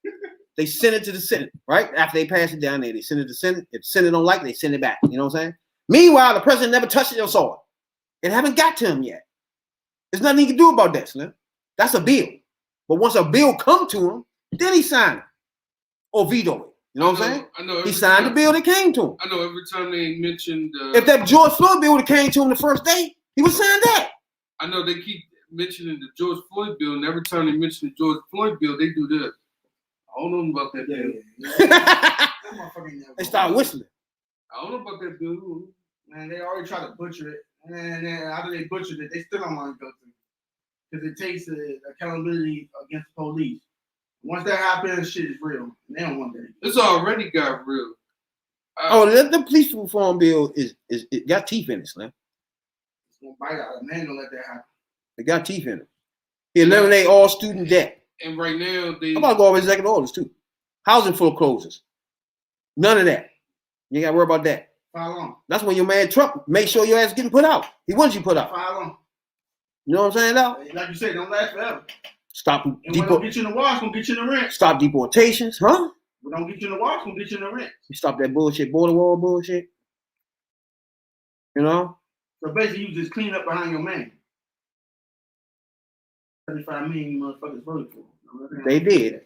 They send it to the Senate, right? After they pass it down there, they send it to the Senate. If the Senate don't like it, they send it back. You know what I'm saying? Meanwhile, the president never touched it or saw it. It haven't got to him yet. There's nothing he can do about that, Slim. That's a bill. But once a bill come to him, then he signed it or veto it. You know what I'm saying? I know. He signed the bill that came to him. I know every time they mentioned. If that George Floyd bill that came to him the first day, he would sign that. I know they keep mentioning the George Floyd bill, and every time they mention the George Floyd bill, they do this. I don't know about that bill. They start whistling. I don't know about that bill. Man, they already try to butcher it. And then after they butchered it, they still don't want to go through. Because it takes accountability against the police. Once that happens, shit is real. And they don't want that. It's already got real. The police reform bill it got teeth in it, Slim. It's gonna bite out. Man, don't let that happen. It got teeth in it. He eliminate all student debt. And right now, I'm about to go over executive orders too. Housing foreclosures. None of that. You ain't got to worry about that. How long? That's when your man Trump make sure your ass getting put out. He wants you put out. How long? You know what I'm saying now? Like you said, don't last forever. Stop and when don't get you in the wash, gonna get you in the rent. Stop deportations, huh? We don't get you in the wash, gonna get you in the rent. You stop that bullshit, border wall bullshit. You know? So basically, you just clean up behind your man. 35 million motherfuckers voted for him. They did.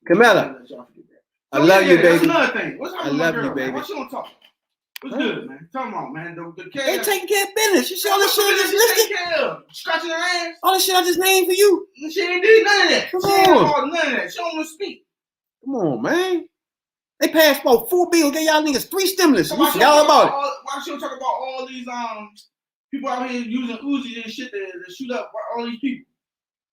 Camilla, I love you, baby. That's another thing. What's I love you, baby. What's she gonna talk? What's good, man? Come on, man. The they taking care of business. You see all this shit I just listed? Scratching her ass. All this shit I just named for you. She ain't did none of that. Come on. None of that. She don't want to speak. Come on, man. They passed about 4 bills. Gave y'all niggas 3 stimulus. You forgot about it. Why she don't talk about all these people out here using Uzis and shit to shoot up all these people?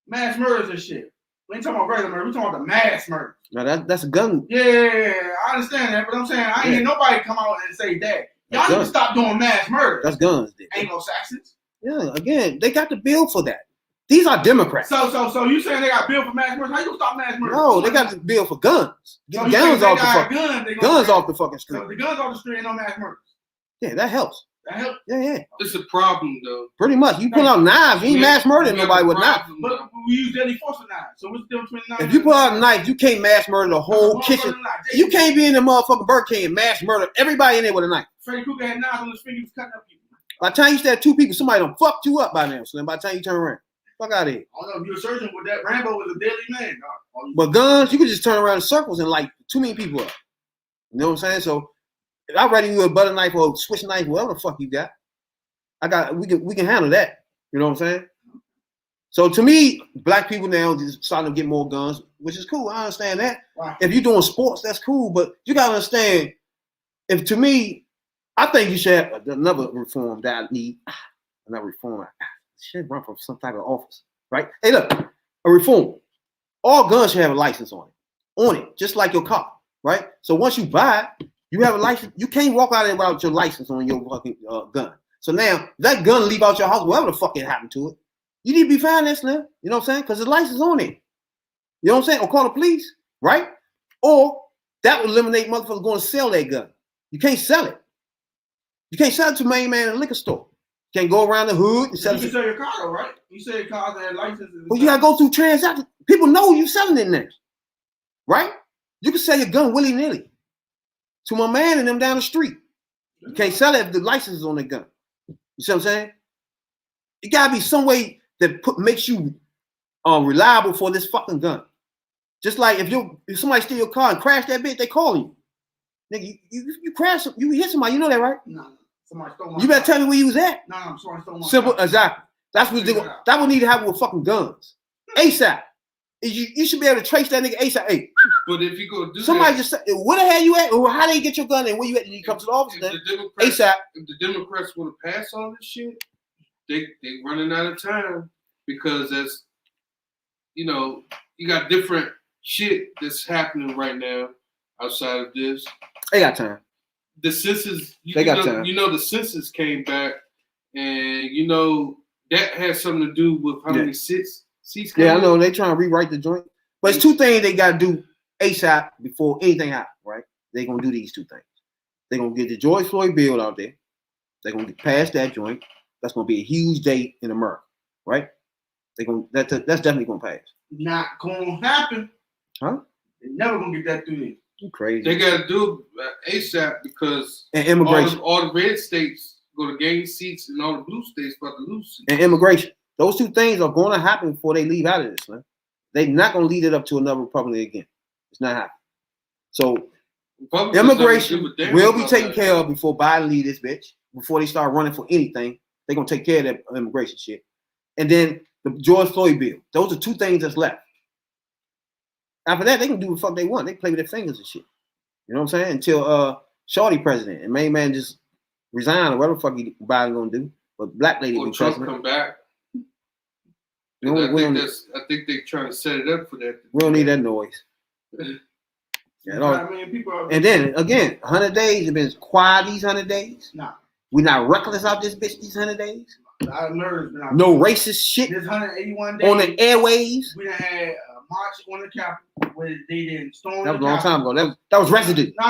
Mass murders and shit. We ain't talking about regular murder. We talking about the mass murder. No, that's a gun. Yeah, I understand that, but I'm saying I ain't hear nobody come out and say that. Y'all need to stop doing mass murder. That's guns. Anglo-Saxons. Yeah, again, they got the bill for that. These are Democrats. So you saying they got bill for mass murder? How you gonna stop mass murder? No, they got the bill for guns. Get So guns off the guns off the fucking street. So the guns off the street ain't no mass murders. Yeah, that helps. That helps. Yeah. It's a problem though. Pretty much. You pull out knives, you ain't mass murdering nobody with knives. But we use deadly force with knives. So what's the difference between knives? If you pull out a knife, you can't mass murder the whole kitchen. You can't be in the motherfucking Burger King and mass murder everybody in there with a knife. Freddy Krueger had knives on his finger, he was cutting up people. By the time you stab 2 people, somebody done fucked you up by now, Slim. By the time you turn around. Fuck out of here. I don't know if you're a surgeon with that. Rambo was a deadly man. But guns, you could just turn around in circles and light too many people up. You know what I'm saying? So I'd rather you a butter knife or a switch knife, whatever the fuck you got. We can handle that. You know what I'm saying? So to me, black people now just starting to get more guns, which is cool. I understand that. Wow. If you're doing sports, that's cool. But you gotta understand, to me, I think you should have another reform that I need. Another reform. Should run from some type of office, right? Hey, look, a reform. All guns should have a license on it, just like your car, right? So once you buy it, you have a license. You can't walk out there without your license on your fucking gun. So now that gun leave out your house, whatever the fuck it happened to it, you need to be financed now. You know what I'm saying? Because the license on it. You know what I'm saying? Or call the police, right? Or that would eliminate motherfuckers going to sell that gun. You can't sell it. You can't sell it to main man in a liquor store. You can't go around the hood and sell it. You can sell your car, though, right? You sell your car that had licenses. Well, you gotta go through transactions. People know you're selling it next, right? You can sell your gun willy-nilly to my man and them down the street. You can't sell it if the license is on the gun. You see what I'm saying? It gotta be some way that makes you reliable for this fucking gun. Just like if somebody steal your car and crash that bitch, they call you. Nigga, you crash, you hit somebody, you know that, right? No. Somebody stole my You better car. tell me where you was at. No, somebody stole my Simple, car. exactly. That's what that would need to happen with fucking guns. ASAP. You should be able to trace that nigga ASAP. Hey, But if you go do somebody that, just say, where the hell you at? Or how they get your gun and where you at? And you come to the office then. ASAP. If the Democrats want to pass all this shit, they running out of time because that's, you got different shit that's happening right now outside of this. They got time. The census, time. The census came back, and that has something to do with how many seats. Yeah, I know they trying to rewrite the joint, but it's 2 things they got to do ASAP before anything happens, right? They gonna do these 2 things. They gonna get the George Floyd bill out there. They gonna get past that joint. That's gonna be a huge day in America, right? That's definitely gonna pass. Not gonna happen. Huh? They're never gonna get that through there. You crazy. They got to do ASAP because and immigration. All the red states go to gain seats, and all the blue states about to lose seats. And immigration. Those 2 things are going to happen before they leave out of this, man. They're not going to lead it up to another Republican again. It's not happening. So immigration will be taken care of before Biden leave this bitch. Before they start running for anything, they're going to take care of that immigration shit. And then the George Floyd bill. Those are 2 things that's left. After that, they can do what the fuck they want. They play with their fingers and shit. You know what I'm saying? Until Shorty president and main man just resign or whatever the fuck Biden gonna do. But black lady be Trump president. come back. I think they're trying to set it up for that. We don't need that noise. And then again, 100 days have been quiet these 100 days. Nah. We're not reckless out this bitch these 100 days. No racist shit this 181 days on the airwaves. We done had a march on the Capitol where they didn't storm. That was a long time ago. That was residue. No.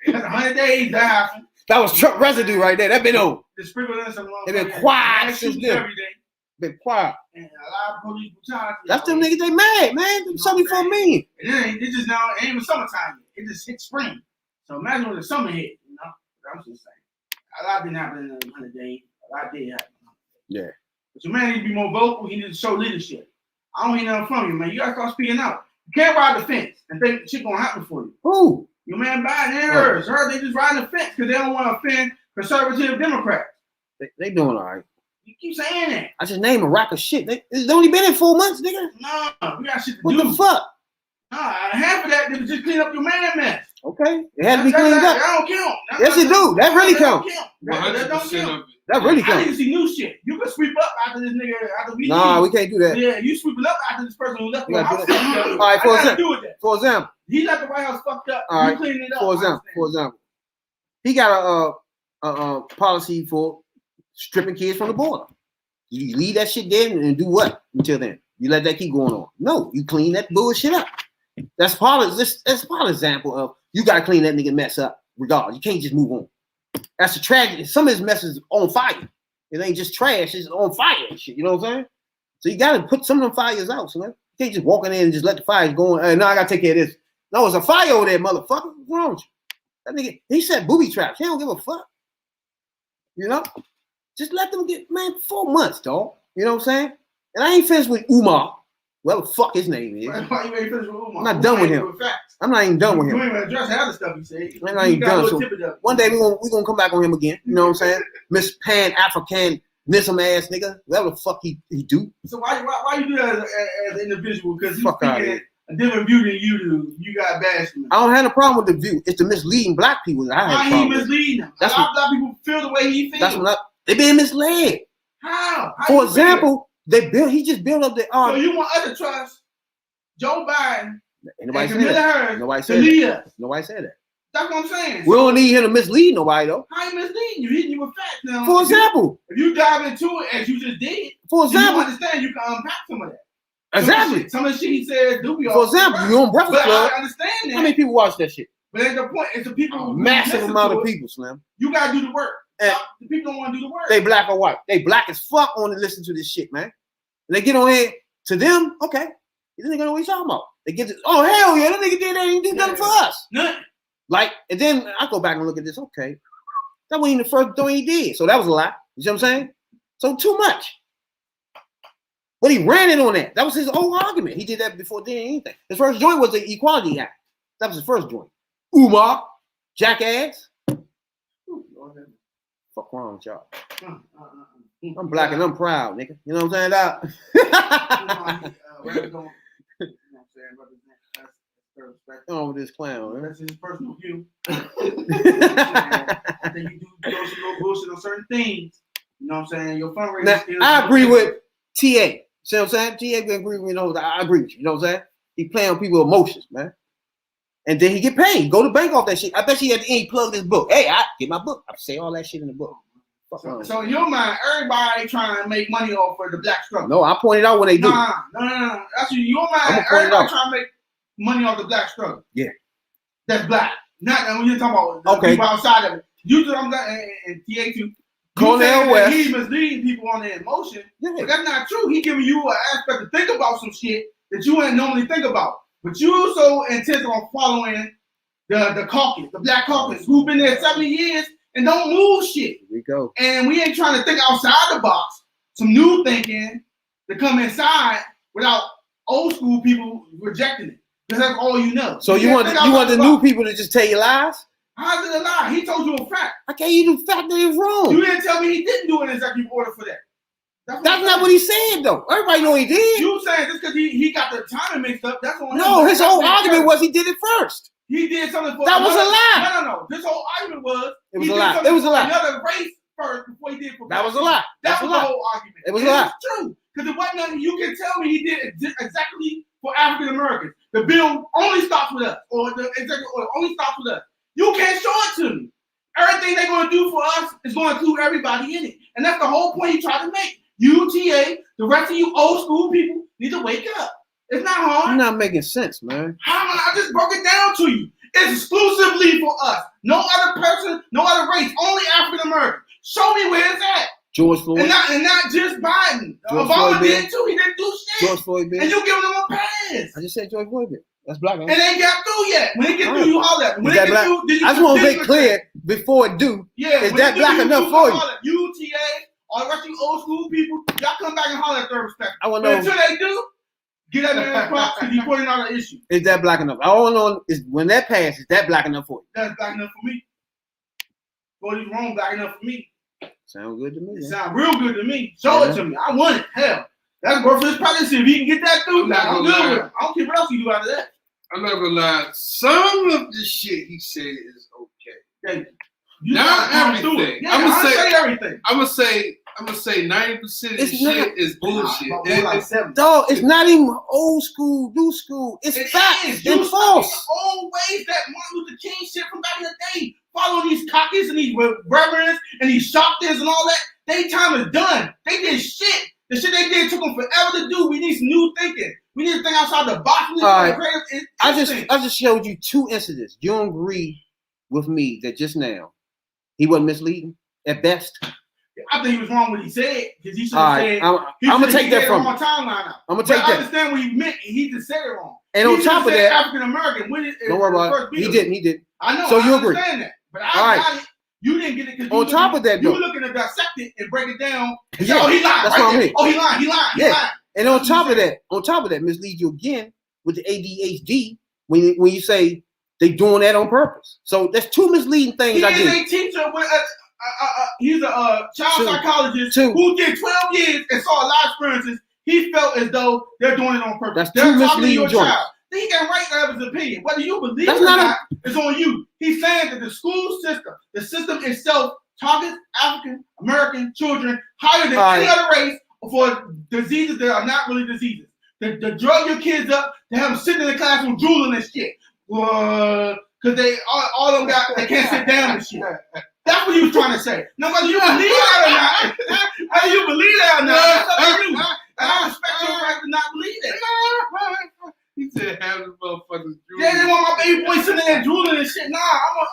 100 days that happened. That was Trump residue right there. That been over. The sprinkle in some. They been quiet since then. Every day. Been quiet. And a lot of police brutality. That's them niggas. They mad, man. 74 million. It just now. It ain't even summertime yet. It just hit spring. So imagine when the summer hit. I'm just saying. A lot didn't happen in 100 days. A lot did happen. Yeah. But your man needs to be more vocal. He needs to show leadership. I don't hear nothing from you, man. You gotta start speaking out. You can't ride the fence and think shit gonna happen for you. Who? Your man Biden and hers. They just riding the fence because they don't want to offend conservative Democrats. They doing all right. You keep saying that. I just named a rack of shit. It's only been in 4 months, nigga. No, we got shit to what do. What the fuck? Half of that they just clean up your man mess. Okay. It had to be cleaned up. That don't count. Yes, it do. That really counts. That don't count. That really I comes. need to see new shit. You can sweep up after this nigga after we Nah, leave. we can't do that. Yeah, you sweeping up after this person who left the You house. gotta do that. All All right, for example. do with that. For example. He left the White House fucked up. All You right. cleaning it up. For example, he got a policy for stripping kids from the border. You leave that shit there and do what until then? You let that keep going on. No, you clean that bullshit up. That's part of this. That's part of example of you gotta clean that nigga mess up regardless. You can't just move on. That's a tragedy. Some of his mess is on fire. It ain't just trash, it's on fire and shit. You know what I'm saying? So you gotta put some of them fires out, so man. You can't just walk in there and just let the fires go on. Hey, no, I gotta take care of this. No, it's a fire over there, motherfucker. What's wrong with you? That nigga, he said booby traps. He don't give a fuck. You know? Just let them get, man, 4 months, dog. You know what I'm saying? And I ain't finished with Umar. Whatever the fuck his name is. Why you ain't finished with Umar? I'm not done with him. I'm not even done with him. You ain't address the other stuff he said. I'm not even done. So one day we gonna come back on him again. You know what I'm saying? Miss Pan Africanism ass nigga. Whatever the fuck he do. So why you do that as an individual? Because he's Fuck speaking a different view than you do. You got bashed him. I don't have a problem with the view. It's the misleading black people that I have a Why he problem with. misleading them? That's A lot of black people feel the way he feels. That's what they being misled. How For example, he just built up the so you want us to trust Joe Biden Ain't nobody and said Kamala that. Harris Nobody to said lead that. us? Nobody said that. That's what I'm saying. We don't need him to mislead nobody though. How he misleading you? Hitting you with facts now. For example. If you dive into it as you just did, For example. you understand you can unpack some of that. Exactly. Some of the shit he said do be For example, you on Breakfast But Club. I understand that. How many people watch that shit? But at the point, it's the people who Massive listen amount to of it. people, Slim. You gotta do the work. And the people don't want to do the work. they black or white. They black as fuck on to listen to this shit, man. And they get on here to them, okay. You think they know what he's talking about? They get to, oh hell yeah, that nigga did that, he did nothing for us. Nothing. Like, and then I go back and look at this, okay. That wasn't even the first thing he did. So that was a lie. You see what I'm saying? So too much. But he ran it on that. That was his whole argument. He did that before doing anything. His first joint was the Equality Act. That was his first joint. Umar, jackass. Fuck wrong with y'all. I'm black and I'm proud, nigga. You know what I'm saying? Oh, this clown. That's his personal view. I think you do throw some little bullshit on certain things. You know what I'm saying? Your fundraising Now, skills. I agree with TA. See what I'm saying? TA can agree with me. You know, I agree with you. You know what I'm saying? He playing on people's emotions, man. And then he get paid. Go to bank off that shit. I bet you at the end he plugged his book. Hey, I get my book. I say all that shit in the book. So in your mind, everybody trying to make money off of the black struggle. No, I pointed out when they do. No. That's in your mind. Everybody trying to make money off the black struggle. Yeah. That's black. Not when you're talking about the people outside of it. You do and TA2. Cornell West. He's misleading people on their emotion. Yeah. But that's not true. He giving you an aspect to think about some shit that you wouldn't normally think about. But you so intent on following the caucus, the black caucus, who've been there 70 years and don't move shit. Here we go. And we ain't trying to think outside the box, some new thinking to come inside without old school people rejecting it. Because that's all you know. So you want the new people to just tell you lies? How's it a lie? He told you a fact. I gave you the fact that it's wrong. You didn't tell me he didn't do an executive order for that. That's not what he said, though. Everybody know he did. You saying just because he got the timing mixed up, that's on him. No, his whole argument was he did it first. He did something for that was a lie. No. This whole argument was it was a lie. It was a lie. Another race first before he did for that was a lie. That was the whole argument. It was a lie. It's true. Because it wasn't nothing you can tell me he did exactly for African Americans. The bill only stops with us, or the executive order only stops with us. You can't show it to me. Everything they're going to do for us is going to include everybody in it. And that's the whole point he tried to make. UTA, the rest of you old school people need to wake up. It's not hard. You're not making sense, man. How am I just broke it down to you? It's exclusively for us. No other person, no other race, only African American. Show me where it's at. George Floyd. And not just Biden. Obama did too. He didn't do shit. George Floyd did. And you giving them a pass. I just said George Floyd did. That's black, man. It ain't got through yet. When it get through, you holler at me. When it get through, I just want to make clear before it do. Yeah, is that black enough for you? UTA, all the rest of you old school people, y'all come back and holler at their respect. I want to know. Until they do, get that man props because he's pointing out an issue. Is that black enough? I want to know is when that passes, is that black enough for you? That's black enough for me. What is wrong? Black enough for me. Sound good to me. It sound real good to me. Show it to me. I want it. Hell, that's worth his presidency. If he can get that through, I'm good with him. I don't care what else you do after that. I'm not gonna lie. Some of the shit he said is okay. Thank you. Not everything. Yeah, I'm gonna say everything. I'm gonna say 90% of the shit is bullshit. Dog, it's not even old school, new school. It's facts and false. Old ways that Martin Luther King shit from back in the day. Follow these cockies and these reverends and these sharptons and all that. They time is done. They did shit. The shit they did took them forever to do. We need some new thinking. We need to think outside the box. All right. I just showed you 2 incidents. You don't agree with me that just now he wasn't misleading at best? I think he was wrong what he said because he should have said. I'm gonna take that from you. I'm gonna take that. I understand what he meant. He just said it wrong. And on top of that, African American. Don't worry about it. He didn't. I know. So you I agree? Understand that. But I got it. You didn't get it because on top of that, you were looking to dissect it and break it down. And say, oh, he lied. That's what I'm here. Oh, he lied. He lied. And on top of that, mislead you again with the ADHD when you say they doing that on purpose. So that's 2 misleading things. He is a teacher with he's a child psychologist who did 12 years and saw a lot of experiences. He felt as though they're doing it on purpose. That's 2 misleading joints. He can right to have his opinion. Whether you believe it or not, it's on you. He's saying that the school system, the system itself, targets African American children higher than any other race for diseases that are not really diseases. To drug your kids up, to have them sitting in the classroom drooling and shit. Because they all of them they can't sit down and shit. That's what he was trying to say. Now, whether you believe that or not, I respect your right to not believe that. He said, have the motherfuckers drooling. Yeah, they want my baby boy sitting there drooling and shit. Nah,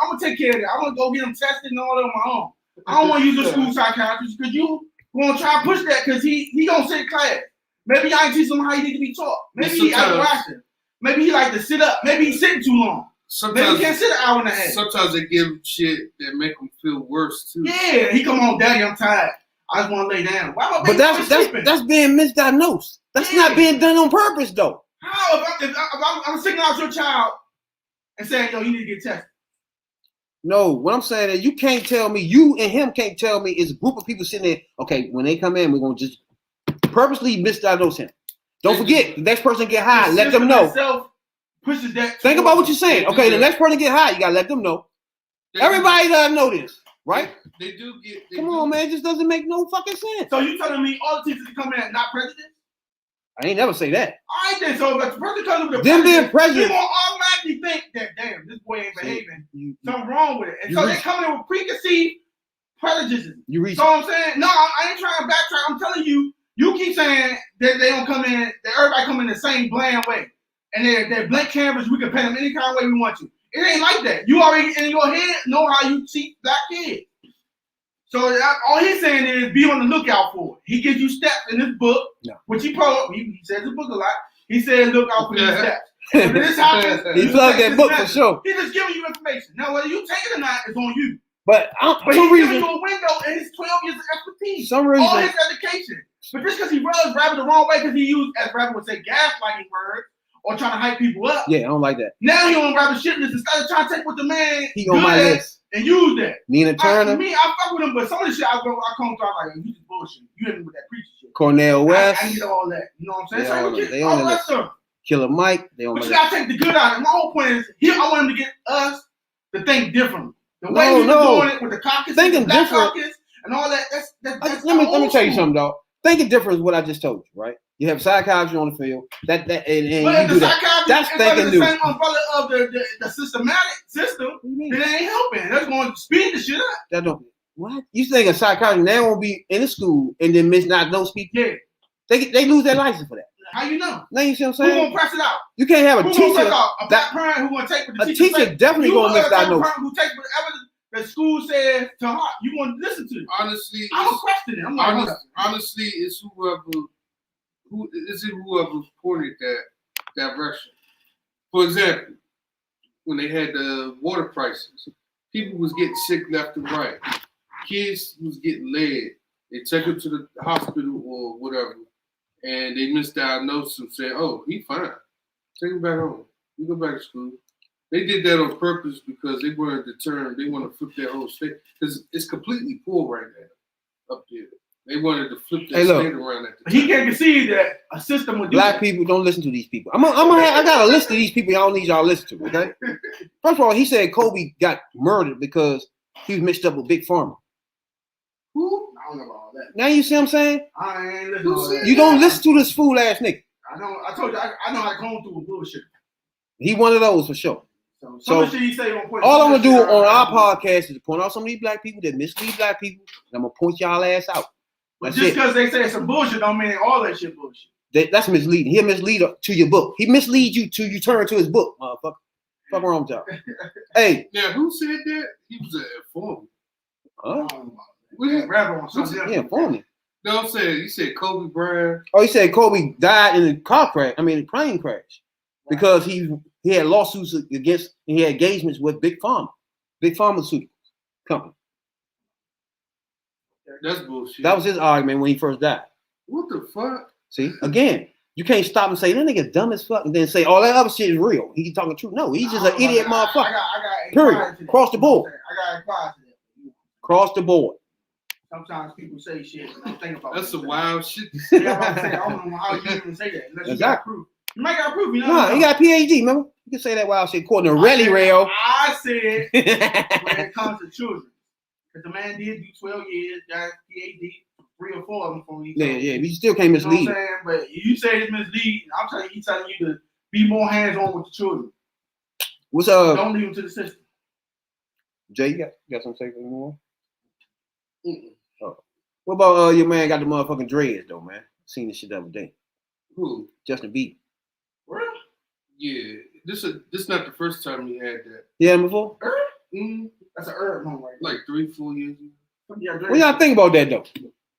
I'm gonna take care of that. I'm gonna go get him tested and all that on my own. I don't want to use a school psychiatrist because you gonna try to push that because he gonna sit in class. Maybe I ain't teach him how he need to be taught. Maybe he aggressive. Maybe he like to sit up. Maybe he's sitting too long. Maybe he can't sit an hour and a half. Sometimes they give him shit that make him feel worse too. Yeah, he come on, daddy, I'm tired. I just want to lay down. Why my baby that's being misdiagnosed. That's not being done on purpose though. How if I'm singling out your child and saying, yo, you need to get tested? No, what I'm saying is you can't tell me, you and him can't tell me it's a group of people sitting there, okay, when they come in, we're going to just purposely misdiagnose him. Don't forget, the next person get high, let them know. Pushes that. Think about what you're saying. Okay, the next person get high, you got to let them know. Everybody doesn't know this, right? They do get. Come on, man, it just doesn't make no fucking sense. So you telling me all the teachers come in not prejudiced? I ain't never say that. I think so. If the person comes with them being prejudice, you gonna automatically think that damn, this boy ain't behaving. Something wrong with it. And so they come in with preconceived prejudices. So I'm saying, no, I ain't trying to backtrack. I'm telling you, you keep saying that they don't come in, that everybody come in the same bland way. And they're blank canvas, we can paint them any kind of way we want to. It ain't like that. You already in your head know how you teach black kids. So all he's saying is be on the lookout for it. He gives you steps in this book, which he says the book a lot. He said look out for these steps. If this happens, he plugged that book for sure. He's just giving you information. Now whether you take it or not is on you. But he's giving you a window in his 12 years of expertise. All his education. But just because he rubs rabbit the wrong way because he used, as rabbit would say, gaslighting words or trying to hype people up. Yeah, I don't like that. Now he on rabbit shit list instead of trying to take what the man he on my list. And use that. Nina Turner. I fuck with him, but some of the shit I come to, I'm like, you just bullshit. You hit me with that preacher shit. Cornel West. I get all that. You know what I'm saying? They on the Killer Mike. They on but you gotta take the good out of it. My whole point is, I want him to get us to think differently. The way we doing it with the caucus, the black caucus, and all that. That's let me tell you something, dog. Thinking different is what I just told you, right? You have psychiatry on the field. And but you do that. That's thinking new. The same umbrella of the systematic system. It ain't helping. That's going to speed the shit up. That don't. What? You think a psychiatrist now won't be in the school and then misdiagnose people? Yeah. They lose their license for that. How you know? Now you see what I'm saying? Who gonna press it out? You can't have a teacher. A black parent who gonna take what the teacher say. Definitely gonna misdiagnose. A who take whatever the school says to heart. You gonna listen to it. Honestly, I'm gonna question it. I'm like, honestly, it's whoever pointed that direction. For example, when they had the water crisis, people was getting sick left and right. Kids was getting led. They took them to the hospital or whatever, and they misdiagnosed him, saying, "Oh, he fine. Take him back home. You go back to school." They did that on purpose because they wanted to turn. They want to flip their whole state because it's completely poor right now up there. They wanted to flip their state around at the time. He can't conceive that a system would do black that. People don't listen to these people. I got a list of these people y'all need y'all to listen to. Okay. First of all, he said Kobe got murdered because He was mixed up with Big Pharma. Who? I don't know about all that. Now you see what I'm saying? I ain't listening to all that. You don't listen to this fool ass nigga. I know. I told you. I know how going through with bullshit. He one of those for sure. So shit he say on point. All I'm gonna do on our podcast is point out some of these black people that mislead black people, and I'm gonna point y'all ass out. But just because they say some bullshit don't mean all that shit bullshit. That's misleading. He'll mislead to your book. He misleads you till you turn to his book, motherfucker. Fuck wrong with y'all. Hey. Now, who said that? He was an informant. Huh? Yeah, informant. No, I'm saying, you said Kobe Bryant. Oh, he said Kobe died in a car crash. I mean, a plane crash. Because he had lawsuits against, and he had engagements with Big Pharmaceutical company. That's bullshit. That was his argument when he first died. What the fuck? See, again, you can't stop and say that nigga dumb as fuck, and then say all that other shit is real. He talking truth. No, he's just an idiot motherfucker. I got period. Across the board. I got inquired to that. Across the board. Sometimes people say shit and I think about That's some wild shit. Yeah, I'm saying, I don't know how you even say that unless you got proof. You might got proof, you know. No, he got a PhD, remember? You can say that wild shit according to Relly Rail. I said when it comes to children. Because the man did do 12 years, got PhD, 3 or 4 of them from each other. Yeah, you still can't mislead. You know what I'm saying? But you say it's misleading. I'm telling you, he's telling you to be more hands-on with the children. What's Don't leave them to the system. Jay, you got something to say anymore? Oh. What about your man got the motherfucking dreads though, man? Seen this shit the other day. Who? Justin Bieber. Really? Yeah. This not the first time he had that. Yeah, before? Mm-hmm. That's an herb one right there. Like 3-4 years ago. Yeah, what y'all think about that though?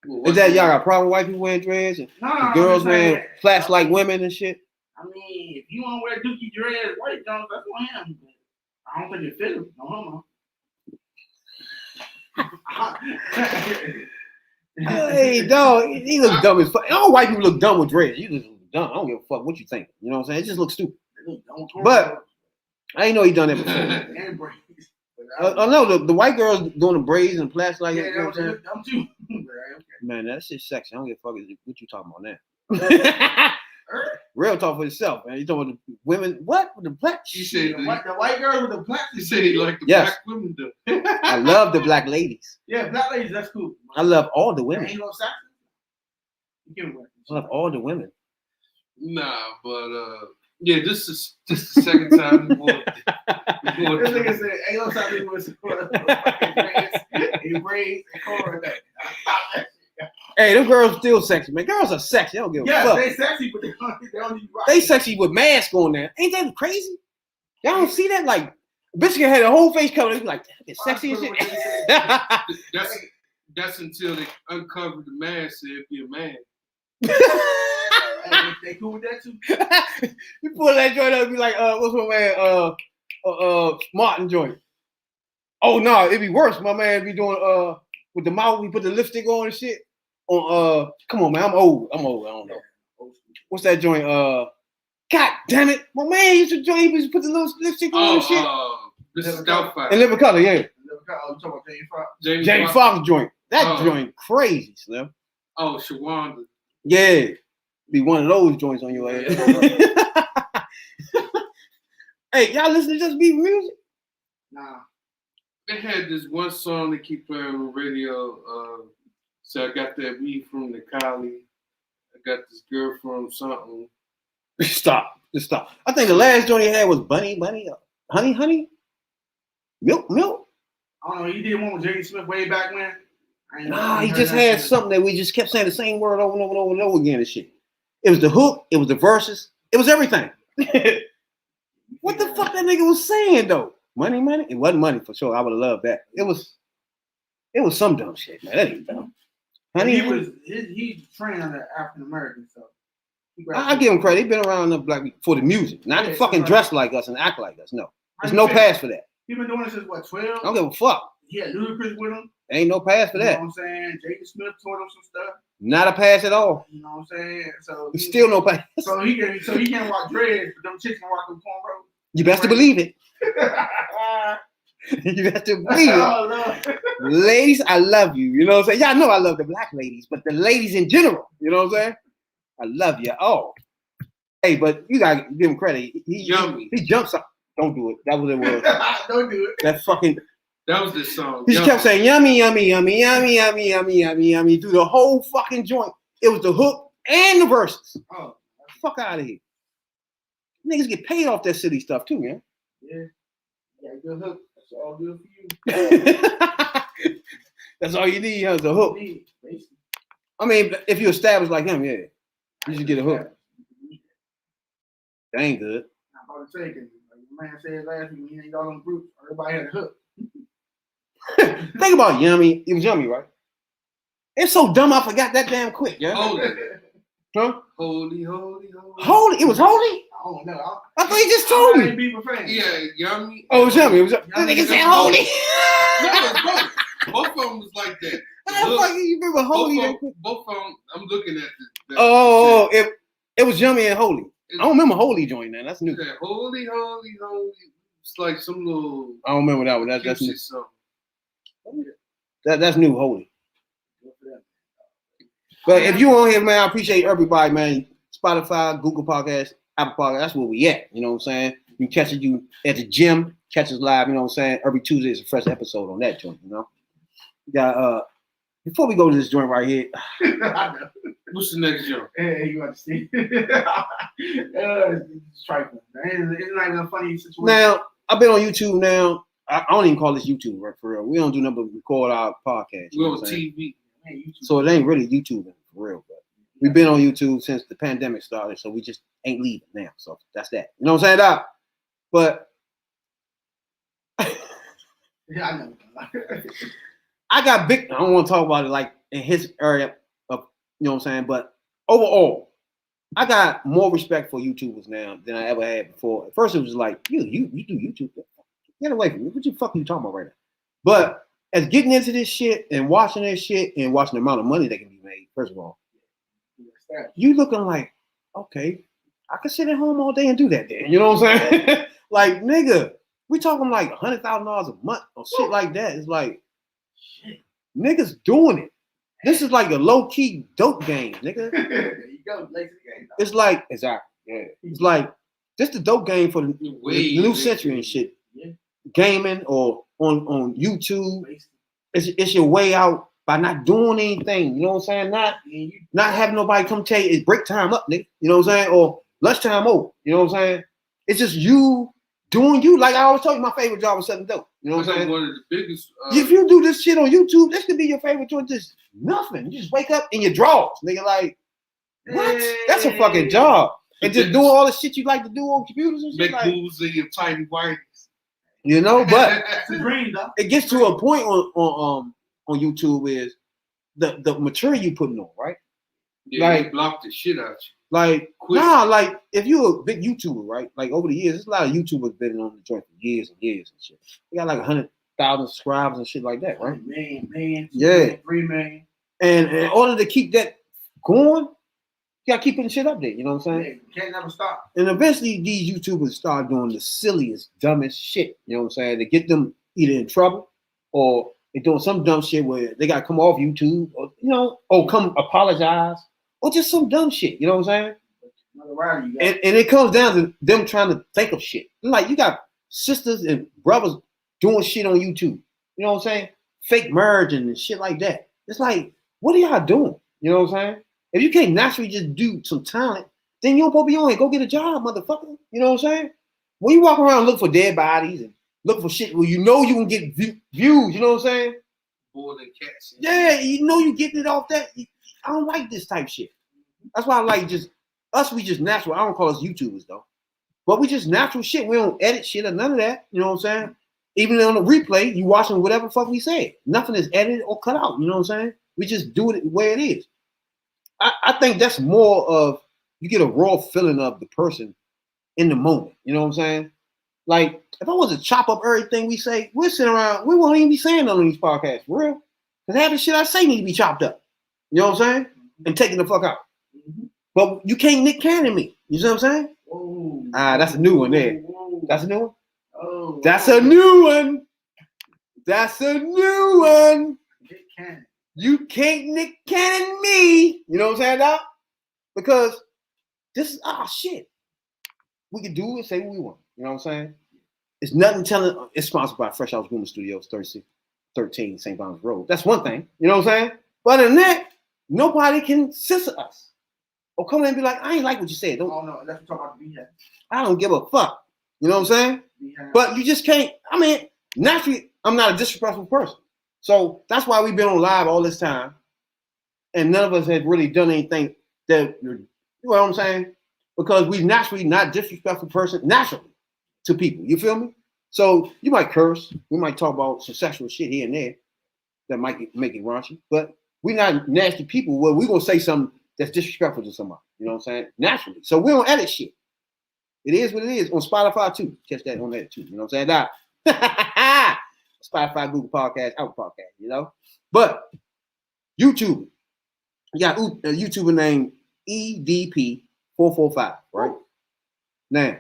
Well, is that y'all got a problem with white people wearing dreads and girls wearing flats like women and shit? I mean, if you want to wear dookie dreads, white Jones, that's on him. I don't think it fits him. No. Hey, dog, he looks dumb as fuck. All white people look dumb with dreads. You just look dumb. I don't give a fuck what you think. You know what I'm saying? It just looks stupid. But I ain't know he done that before. I know the white girls doing the braids and plaits like that. You know what I'm saying? Man, that shit's sexy. I don't give a fuck what you talking about now. Real talk for yourself, man. You talking about the women? What with the black? You said the white girl with the black. You said he like the black women do. I love the black ladies. Yeah, black ladies. That's cool. I love all the women. Ain't no sex. I love all the women. Nah, but yeah, this is the second time we bought this nigga said, "Ain't no sex with braids and color." Hey, them girls still sexy, man. Girls are sexy. I don't give a fuck. Yeah, they sexy, but they don't need rock. They sexy with masks on there. Ain't that crazy? Y'all don't see that? Like, bitch can have a whole face covered. They be like, it's sexy as shit. That's until they uncover the mask and if you're a man. Hey, they cool with that too? You pull that joint up and be like, what's my man, Martin joint. Oh no, it'd be worse. My man be doing with the mouth, we put the lipstick on and shit. On come on, man, I'm old. I don't know. What's that joint? God damn it, my man used to joint. He used to put the little lipstick on and shit. This is Doubtfire. And Liver Color, yeah. Jamie Foxx joint. That joint crazy, Slim. Oh, Shawanda. Yeah, be one of those joints on your ass. Hey, y'all listen to Just Beat music? Nah. They had this one song they keep playing on the radio. So I got that weed from the Cali. I got this girl from something. Stop. Just stop. I think the last joint he had was Bunny, Honey? Milk? I don't know. He did one with J.D. Smith way back when. Nah, he just had something that we just kept saying the same word over and over and over and over again and shit. It was the hook. It was the verses. It was everything. What the fuck that nigga was saying though? Money? It wasn't money for sure. I would have loved that. It was some dumb shit, man. That ain't dumb. Honey, he's trained under African American, so I give him credit. He been around the black for the music, not to fucking dress like us and act like us. No, there's no pass for that. He been doing this since what, 12? I don't give a fuck. He had Ludacris with him. Ain't no pass for that. You know what I'm saying? J.D. Smith taught him some stuff. Not a pass at all. You know what I'm saying? So still no pass. So he can't rock dreads, but them chicks can rock them cornrows. You best to believe it. You best to believe it. Oh, Ladies, I love you. You know what I'm saying? Y'all know I love the black ladies, but the ladies in general, you know what I'm saying? I love you all. Hey, but you gotta give him credit. He jumped up. Don't do it. That was it. Don't do it. That fucking That was the song. He just kept saying yummy, yummy, yummy, yummy, yummy, yummy, yummy, yummy through the whole fucking joint. It was the hook and the verses. Oh, Fuck out of here. Niggas get paid off that city stuff too, man. yeah. Yeah, good hook. That's all good for you. That's all you need, huh? Is a hook. Basically. I mean, if you establish like him, yeah, you should get a hook. That ain't good. I'm about to say, because like the man said last week, he ain't got on group. Everybody had a hook. Think about yummy. It was yummy, right? It's so dumb. I forgot that damn quick. Yeah. Holy. Huh? Holy, holy, holy. Holy. It was holy. I don't know. I thought you just told I me. ain't Bieber fan. Yeah, yummy. Oh, it was yummy. It was. That Yummy. nigga said holy. No, both of them was like that. How the fuck you remember holy? Both of them. I'm looking at the Oh, it was yummy and holy. I don't remember holy joint now. That's new. Yeah, holy, holy, holy. It's like some little. I don't remember that one. That's new. Song. That's new holy. But if you on here, man, I appreciate everybody, man. Spotify, Google Podcasts, Apple Podcasts, that's where we at. You know what I'm saying? You catch it, you at the gym, catch us live, you know what I'm saying? Every Tuesday is a fresh episode on that joint, you know? We got before we go to this joint right here. What's the next joint? Hey, you got to see. It's trifling. It's not even a funny situation. Now, I've been on YouTube now. I don't even call this YouTube, right, for real. We don't do nothing but record our podcast. We're on TV. So it ain't really YouTube for real, but we've been on YouTube since the pandemic started, so we just ain't leaving now. So that's that. You know what I'm saying, Doc? But Yeah, I know. I got big. I don't want to talk about it like in his area of, you know what I'm saying. But overall, I got more respect for YouTubers now than I ever had before. At first, it was like, you do YouTube. Get away from me. What the fuck are you talking about right now? But as getting into this shit and watching this shit and watching the amount of money that can be made, first of all, you looking like, okay, I can sit at home all day and do that then. You know what I'm saying? Like, nigga, we talking like $100,000 a month or shit like that. It's like, shit, niggas doing it. This is like a low-key dope game, nigga. There you go. Lazy game. It's like, exactly, yeah. It's like, this the dope game for the new century and shit. Yeah. Gaming or on YouTube. It's your way out by not doing anything. You know what I'm saying? Not having nobody come tell you it's break time up, nigga. You know what I'm saying? Or lunchtime over. You know what I'm saying? It's just you doing you. Like I always tell you, my favorite job was selling dope. You know what I'm saying? One of the biggest. If you do this shit on YouTube, this could be your favorite job. Just nothing. You just wake up in your drawers, nigga. Like, what? Hey. That's a fucking job. And just doing all the shit you like to do on computers and shit. Make moves in your tiny whities. You know, but It's a dream, though. it gets to a point on YouTube is the material you putting on, right? Yeah, Like- they block the shit out you. Like, Quick. nah, like if you're a big YouTuber, right? Like over the years, there's a lot of YouTubers been on the joint for years and years and shit. They got like 100,000 subscribers and shit like that, right? Man. Yeah. 3 million. And in order to keep that going, you gotta keep putting shit up there, you know what I'm saying? Can't never stop. And eventually these YouTubers start doing the silliest, dumbest shit, you know what I'm saying? To get them either in trouble or they're doing some dumb shit where they gotta come off YouTube or, you know, or come apologize or just some dumb shit, you know what I'm saying? Another rider you got. And it comes down to them trying to think of shit. Like you got sisters and brothers doing shit on YouTube, you know what I'm saying? Fake merging and shit like that. It's like, what are y'all doing? You know what I'm saying? If you can't naturally just do some talent, then you don't supposed to be on it. Go get a job, motherfucker. You know what I'm saying? When you walk around and look for dead bodies and look for shit where you know you can get views, you know what I'm saying? More than cats. Yeah, you know you getting it off that. I don't like this type shit. That's why I like just us. We just natural. I don't call us YouTubers though, but we just natural shit. We don't edit shit or none of that. You know what I'm saying? Even on the replay, you watching whatever fuck we say. Nothing is edited or cut out. You know what I'm saying? We just do it the way it is. I think that's more of you get a raw feeling of the person in the moment. You know what I'm saying? Like if I was to chop up everything we say, we're sitting around, we won't even be saying none of these podcasts for real. Because half the shit I say need to be chopped up. You know what I'm saying? And taken the fuck out. But you can't Nick Cannon me. You see what I'm saying? Whoa. That's a new one there. Whoa. That's a new one? Oh, That's a new one. That's a new one. Nick Cannon. You can't Nick Cannon me. You know what I'm saying, Doc? Because this is shit. We can do and say what we want. You know what I'm saying? it's nothing telling. It's sponsored by Fresh House Grooming Studios, 3613 St. Barnes Road. That's one thing. You know what I'm saying? But other than that, nobody can censor us or come in and be like, I ain't like what you said. Don't. Oh no, let's talk about the BS. I don't give a fuck. You know what I'm saying? But you just can't. I mean, naturally, I'm not a disrespectful person. So that's why we've been on live all this time. And none of us have really done anything that, you know what I'm saying? Because we naturally not disrespectful person naturally to people. You feel me? So you might curse. We might talk about some sexual shit here and there that might make it raunchy. But we're not nasty people where we're going to say something that's disrespectful to somebody. You know what I'm saying? Naturally. So we don't edit shit. It is what it is. On Spotify too. Catch that on there too. You know what I'm saying? Now, Spotify, Google Podcast, Apple Podcast, you know? But YouTube. You got a YouTuber named EDP445, right? Now,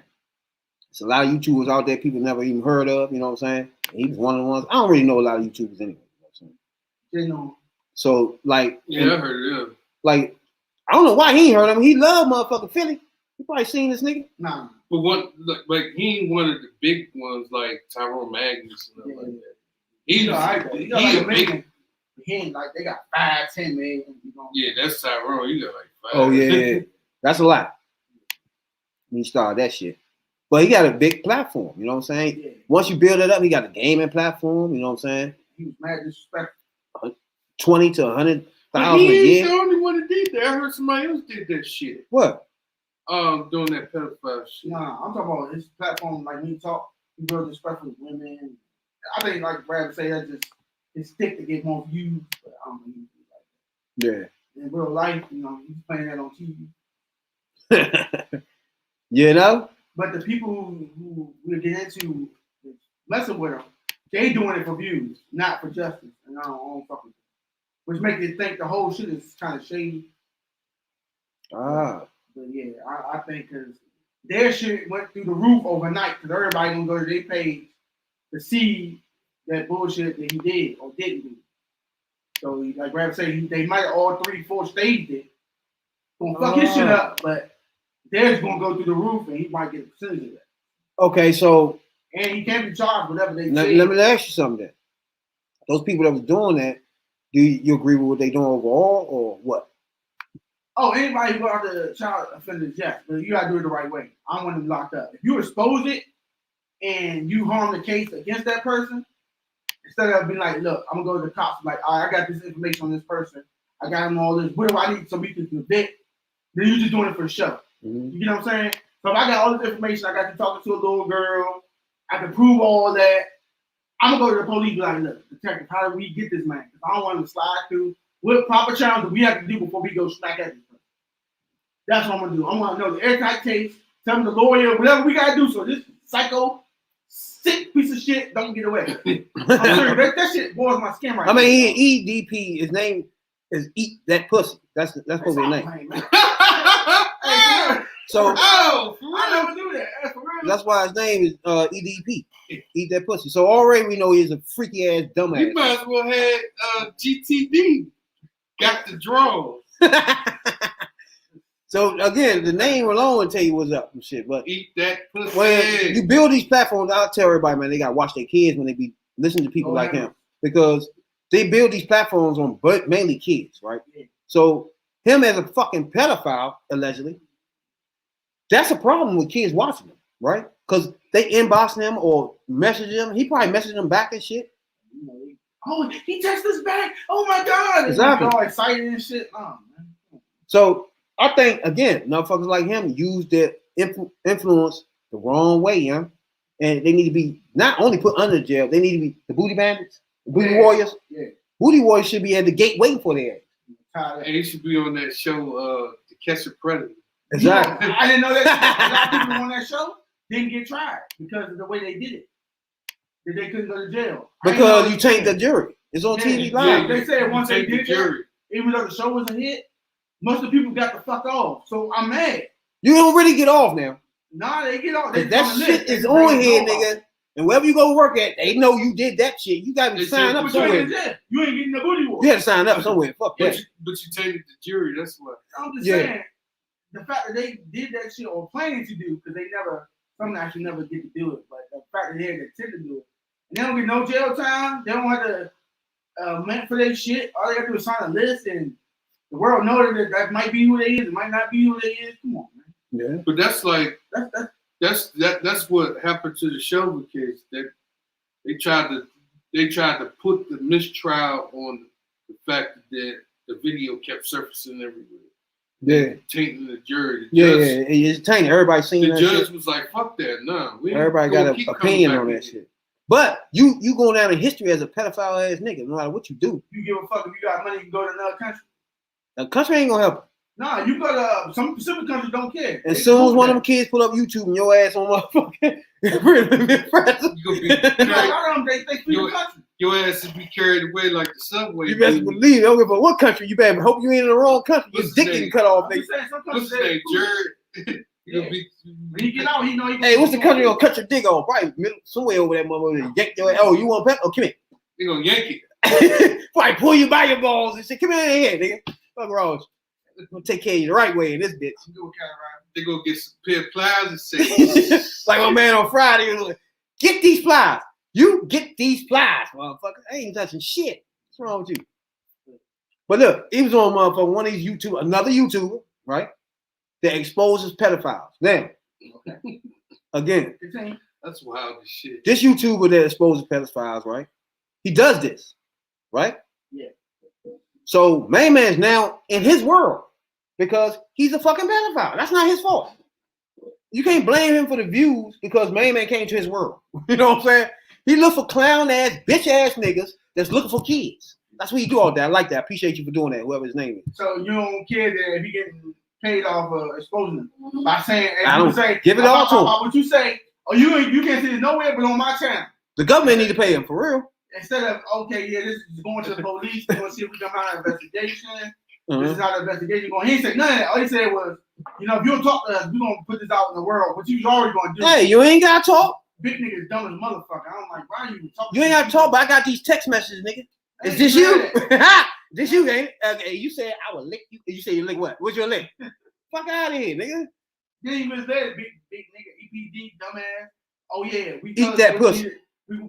there's a lot of YouTubers out there people never even heard of, you know what I'm saying? And he was one of the ones. I don't really know a lot of YouTubers anyway. You know what I'm saying? You know. So, like, Yeah, I heard of him. Like, I don't know why he ain't heard of him. He love motherfucking Philly. You probably seen this nigga. Nah. But like he ain't one of the big ones like Tyrone Magnus and stuff like that. He's a big. He ain't like they got 5, 10 million. You know? Yeah, that's Tyrone. He got like 5. Oh yeah. That's a lot. He started that shit. But he got a big platform, you know what I'm saying? Yeah. Once you build it up, he got a gaming platform, you know what I'm saying? He was mad disrespectful. 20 to 100,000 a He ain't year. the only one that did that. I heard somebody else did that shit. What? Doing that pedophile shit. Nah, I'm talking about his platform. Like when he talk, he real disrespectful to women. I think, like Brad say, that's just his stick to get more views. But I don't think he's like that. Yeah. In real life, you know, he's playing that on TV. You know? But the people who we get into messing with him, they doing it for views, not for justice. And I don't fuck with them. Which makes you think the whole shit is kind of shady. Ah. But yeah, I think because their shit went through the roof overnight because everybody gonna go to their page to see that bullshit that he did or didn't do. So, like Brad said, they might have all 3, 4 staged it. Gonna fuck his shit up, but theirs gonna go through the roof and he might get a percentage of that. Okay, so And he can't be charged whatever they let say. me ask you something then. Those people that was doing that, do you agree with what they doing overall or what? Oh, anybody who go out to child offenders, yes, but you gotta do it the right way. I don't want them locked up. If you expose it and you harm the case against that person, instead of being like, look, I'm gonna go to the cops, like, all right, I got this information on this person, I got him all this, what do I need so we can convict? Then you just doing it for the show. Mm-hmm. You know what I'm saying? So if I got all this information, I got you talking to a little girl, I can prove all that. I'm gonna go to the police and be like, look, detective, how do we get this man? Because I don't want him to slide through. What proper challenge do we have to do before we go smack at this person? That's what I'm gonna do. I want to know the airtight case, tell them the lawyer, whatever we gotta do so this psycho, sick piece of shit don't get away. I'm serious, that shit boils my skin right now. I mean, EDP, his name is Eat That Pussy. That's supposed to be his name. So I never do that. That's for real. that's why his name is EDP. Eat That Pussy. So already we know he's a freaky ass dumbass. You might as well had GTD. Got the draws. So again, the name alone will tell you what's up and shit. But Eat that pussy. when you build these platforms, I'll tell everybody, man, they gotta watch their kids when they be listening to people like him. Because they build these platforms on mainly kids, right? Yeah. So him as a fucking pedophile, allegedly, that's a problem with kids watching him, right? Because they inboxing him or message him. He probably messaging them back and shit. Oh, he texted us back. Oh my God. Exactly. All excited and shit. Oh, man. So I think, again, motherfuckers like him use their influence the wrong way, yeah? And they need to be not only put under jail, they need to be the booty bandits, the booty warriors. Yeah. Booty warriors should be at the gate waiting for their ass. And he should be on that show, To Catch a Predator. Exactly. I didn't know that. A lot of people on that show didn't get tried because of the way they did it. That they couldn't go to jail. Because you taint the jury. It's on TV live. They said once they did jury. that, even though the show was a hit, most of the people got the fuck off. So I'm mad. You don't really get off now. Nah, they get off. They That shit is on here, nigga. And wherever you go work at, they know you did that shit. You got to sign up somewhere. You ain't getting the booty war. You had to sign up somewhere. Fuck that. But you tainted the jury. That's what. I'm just saying, the fact that they did that shit or planning to do, because they never, some actually never get to do it, but the fact got the head that tend to do it. And they don't get no jail time. They don't have to meant for their shit. All they got to do is sign a list, and the world knows that might be who they is. It might not be who they is. Come on, man. Yeah. But that's like That's what happened to the Shelby case. That they tried to put the mistrial on the fact that the video kept surfacing everywhere. Yeah. Tainting the jury. It's tainted. Everybody seen The that judge shit. was like, "Fuck that, no." Everybody got an opinion on that shit. But you going down in history as a pedophile ass nigga, no matter what you do. You give a fuck if you got money, you can go to another country. The country ain't gonna help. Nah, you go to some Pacific countries don't care. As soon as one of them kids pull up YouTube and your ass on motherfucking You gonna be They free the country. your ass will be carried away like the subway. You best believe. I don't give a what country you better hope you ain't in the wrong country. Your dick getting cut off, I'm nigga. just saying, some What's countries his name, they Jared? Yeah. When he get out, he know he. Hey, what's the country gonna cut your dick off? Probably somewhere over that motherfucker. Yank your ass. Oh, you want pep? Oh, come here. They gonna yank it. Probably pull you by your balls and say, "Come here, nigga. Fuck wrong with you. I'm gonna take care of you the right way in this bitch." They gonna get some pair of pliers and say, Like my man on Friday, he was like, "Get these pliers. You get these pliers, motherfucker. I ain't touching shit. What's wrong with you?" But look, he was on motherfucker, one of these YouTube, another YouTuber, right? That exposes pedophiles. Now, again, "That's wild as shit." this YouTuber that exposes pedophiles, right? He does this, right? Yeah. So main man's now in his world because he's a fucking pedophile. That's not his fault. You can't blame him for the views because main man came to his world. You know what I'm saying? He look for clown ass, bitch ass niggas that's looking for kids. That's what he do all day. I like that. I appreciate you for doing that, whoever his name is. So you don't care that if he getting paid off exposing them by saying, I don't give it all to him. What you say? Oh, you can't see this nowhere but on my channel. The government need to pay him for real. Instead of this is going to the police. We're gonna see if we come out of investigation. This is how the investigation going. He ain't say none of that. All he said was, you know, if you don't talk to us, we're gonna put this out in the world. What you was already gonna do. Hey, you ain't gotta talk. Big niggas dumb as motherfucker. I'm like, why are you talking? You ain't gotta talk, but I got these text messages, nigga. Is this you? This you, ain't it? Okay, you said I would lick you. You say you lick what? What's your lick? Fuck out of here, nigga. Then he was there, big nigga, EPD, dumbass. Oh yeah, we eat that pussy.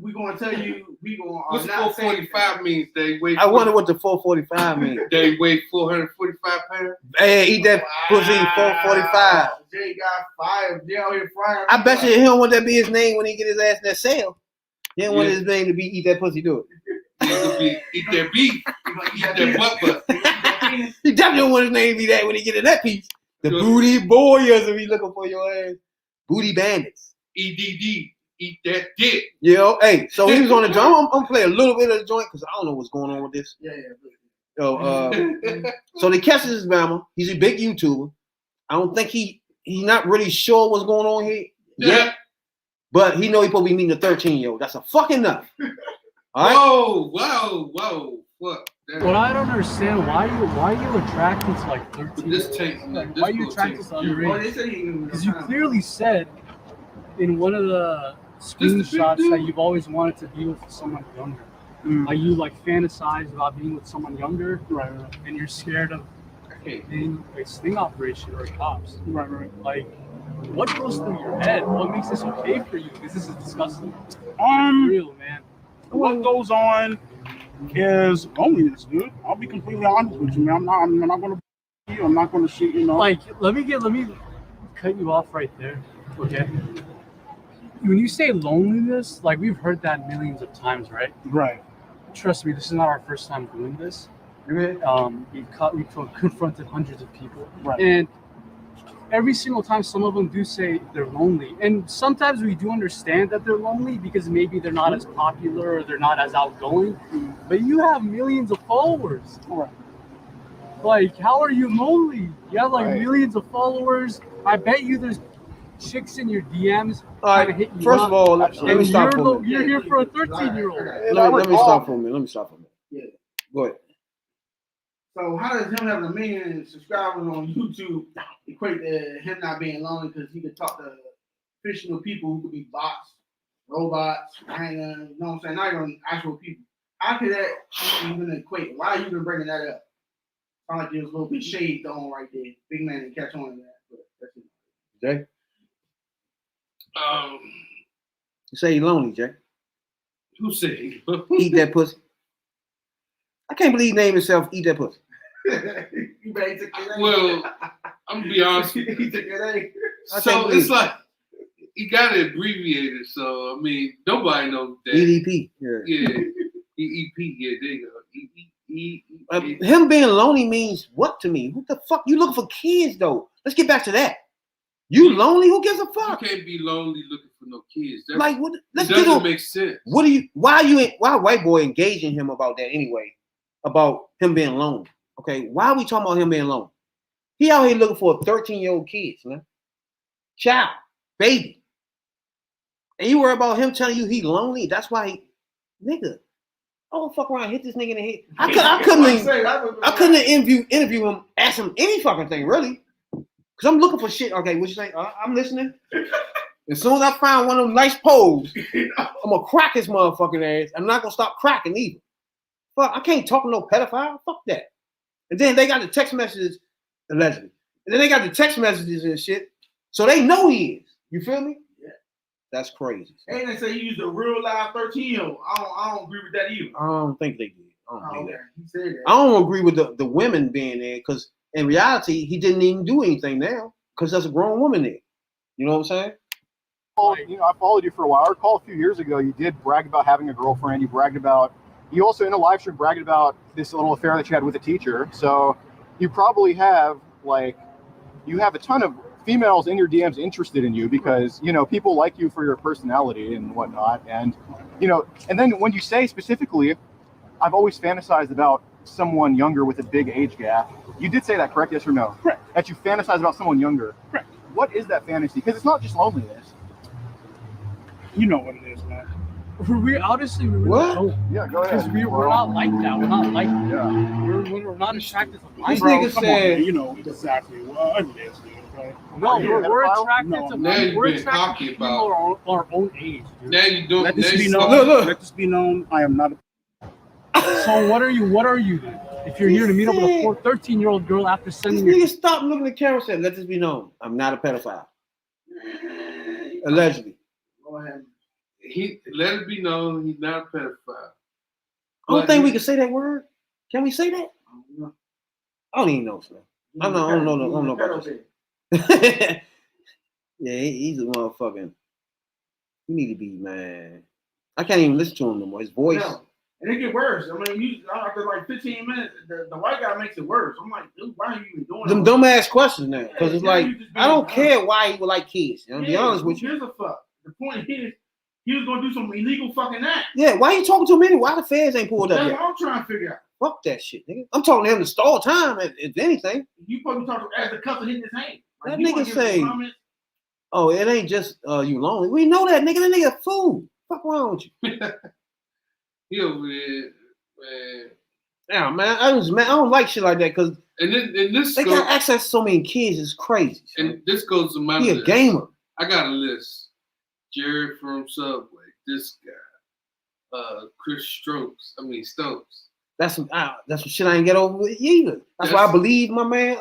We gonna tell you. We gonna. What's 445 means? They weigh. I wonder what the 445 means. They weigh 445 pounds. Hey, eat that pussy 445. Jay got fired. Jay out here frying. I bet you he don't want that to be his name when he get his ass in that cell. He don't want his name to be eat that pussy. Do it. Eat that beef. Eat that butt butt. He definitely don't want his name to be that when he get in that piece. The booty boys will be looking for your ass. Booty bandits. EDD. Eat that dick. You know, hey, so he was on the joint. I'm gonna play a little bit of the joint because I don't know what's going on with this. Yeah. So they catch this Bama. He's a big YouTuber. I don't think he's not really sure what's going on here yet. But he know he probably meeting a 13-year-old. That's a fucking enough. All right? Whoa. What? What I don't understand, why are you attracted to like 13? Why are you attracted to underage? Because you clearly said in one of the screenshots that you've always wanted to be with someone younger. Like you like fantasize about being with someone younger, right? And you're scared of being a sting operation or cops, right? Like, what goes through your head? What makes this okay for you? Because this is disgusting. It's real, man. What goes on is loneliness, dude. I'll be completely honest with you, man. I'm not gonna be you. I'm not gonna shoot, you know. Like, let me cut you off right there, okay? When you say loneliness, like we've heard that millions of times, right? Right. Trust me, this is not our first time doing this. We've confronted hundreds of people, right? And every single time, some of them do say they're lonely, and sometimes we do understand that they're lonely because maybe they're not as popular or they're not as outgoing. But you have millions of followers, right? Like, how are you lonely? You have like millions of followers. I bet you there's chicks in your DMs trying to hit you first up. of all, let me stop for a minute. You're here for a 13-year-old. Let me stop for a minute. Yeah. Go ahead. So how does him having 1 million subscribers on YouTube equate to him not being lonely because he could talk to fictional people who could be bots, robots, hangers, you know what I'm saying? Not even actual people. How could that even equate? Why are you even bringing that up? Sound like there was a little bit shade thrown right there. Big man didn't catch on to that, but that's it. Jay? You say you lonely, Jay. Who said? Eat that pussy. I can't believe he named himself Eat That Pussy. Well, I'm gonna be honest. He took it. So it's like he got it abbreviated. So I mean, nobody knows that. EDP. Yeah. EEP. Yeah, there you go. Him being lonely means what to me? What the fuck? You looking for kids though? Let's get back to that. You lonely? Who gives a fuck? You can't be lonely looking for no kids. That's, like what? Let's it doesn't make sense. What do you? Why white boy engaging him about that anyway? About him being lonely? Okay, why are we talking about him being lonely? He out here looking for 13-year-old kids, man. Child, baby. And you worry about him telling you he lonely? That's why he, nigga. Oh, fuck around, hit this nigga in the head. I couldn't interview him, ask him any fucking thing, really. Because I'm looking for shit. Okay, what you say? I'm listening. As soon as I find one of them nice poles, I'm going to crack his motherfucking ass. I'm not going to stop cracking either. Fuck, I can't talk to no pedophile. Fuck that. And then they got the text messages, allegedly. And then they got the text messages and shit. So they know he is. You feel me? Yeah. That's crazy. And they say he used a real live 13-year-old. I don't agree with that either. I don't think they did. I don't think that. He said that. I don't agree with the women being there because in reality, he didn't even do anything now because there's a grown woman there. You know what I'm saying? I followed you for a while. I recall a few years ago, you did brag about having a girlfriend. You also in a live stream bragged about this little affair that you had with a teacher. So you probably have a ton of females in your DMs interested in you because, people like you for your personality and whatnot. And, and then when you say specifically, I've always fantasized about someone younger with a big age gap. You did say that, correct? Yes or no? Correct. That you fantasize about someone younger. Correct. What is that fantasy? Because it's not just loneliness. You know what it is, man. We honestly, we really What? don't. Yeah, go ahead. Because we're not like that. We're not like that. Yeah. We're not attracted to This life. nigga Come said- on, man. You know exactly what it is, dude. Okay? No, You're a we're pedophile? attracted No. to Now you've we're been attracted to talking people about- our own age. Dude. Now you don't. Let this be now known. you- Look. Let this be known. I am not. So what are you then? If you're here to meet up with a 13-year-old girl after This sending your nigga stopped looking at the camera and said, let this be known. I'm not a pedophile. Allegedly. Go ahead. He let it be known he's not a pedophile. I don't think we can say that word. Can we say that? I don't even know, sir. I don't know about this. Yeah, he's a motherfucking. You need to be, man. I can't even listen to him no more. His voice. No. And it get worse. I mean, after like 15 minutes, the white guy makes it worse. I'm like, dude, why are you even doing Them that? dumbass questions now. Because it's Yeah, like, you just I don't being care why he would like kids. You know, to be honest with you. Here's a fuck. The point is, he was gonna do some illegal fucking act. Yeah, why you talking to him anyway? Why the feds ain't pulled up That's yet? what I'm trying to figure out. Fuck that shit, nigga. I'm talking to him to stall time, if anything. You probably talk as the cuff hitting his hand. That you nigga wanna give say- some comments? Oh, it ain't just you lonely. We know that nigga. That nigga a fool. Fuck wrong with you? He over there, man. Yeah, man. I don't like shit like that because And this they goes, got access to so many kids. It's crazy. son. and this goes to my He a list. gamer. I got a list. Jared from Subway. This guy. Chris Stokes. That's some shit I ain't get over with either. That's why I believe my man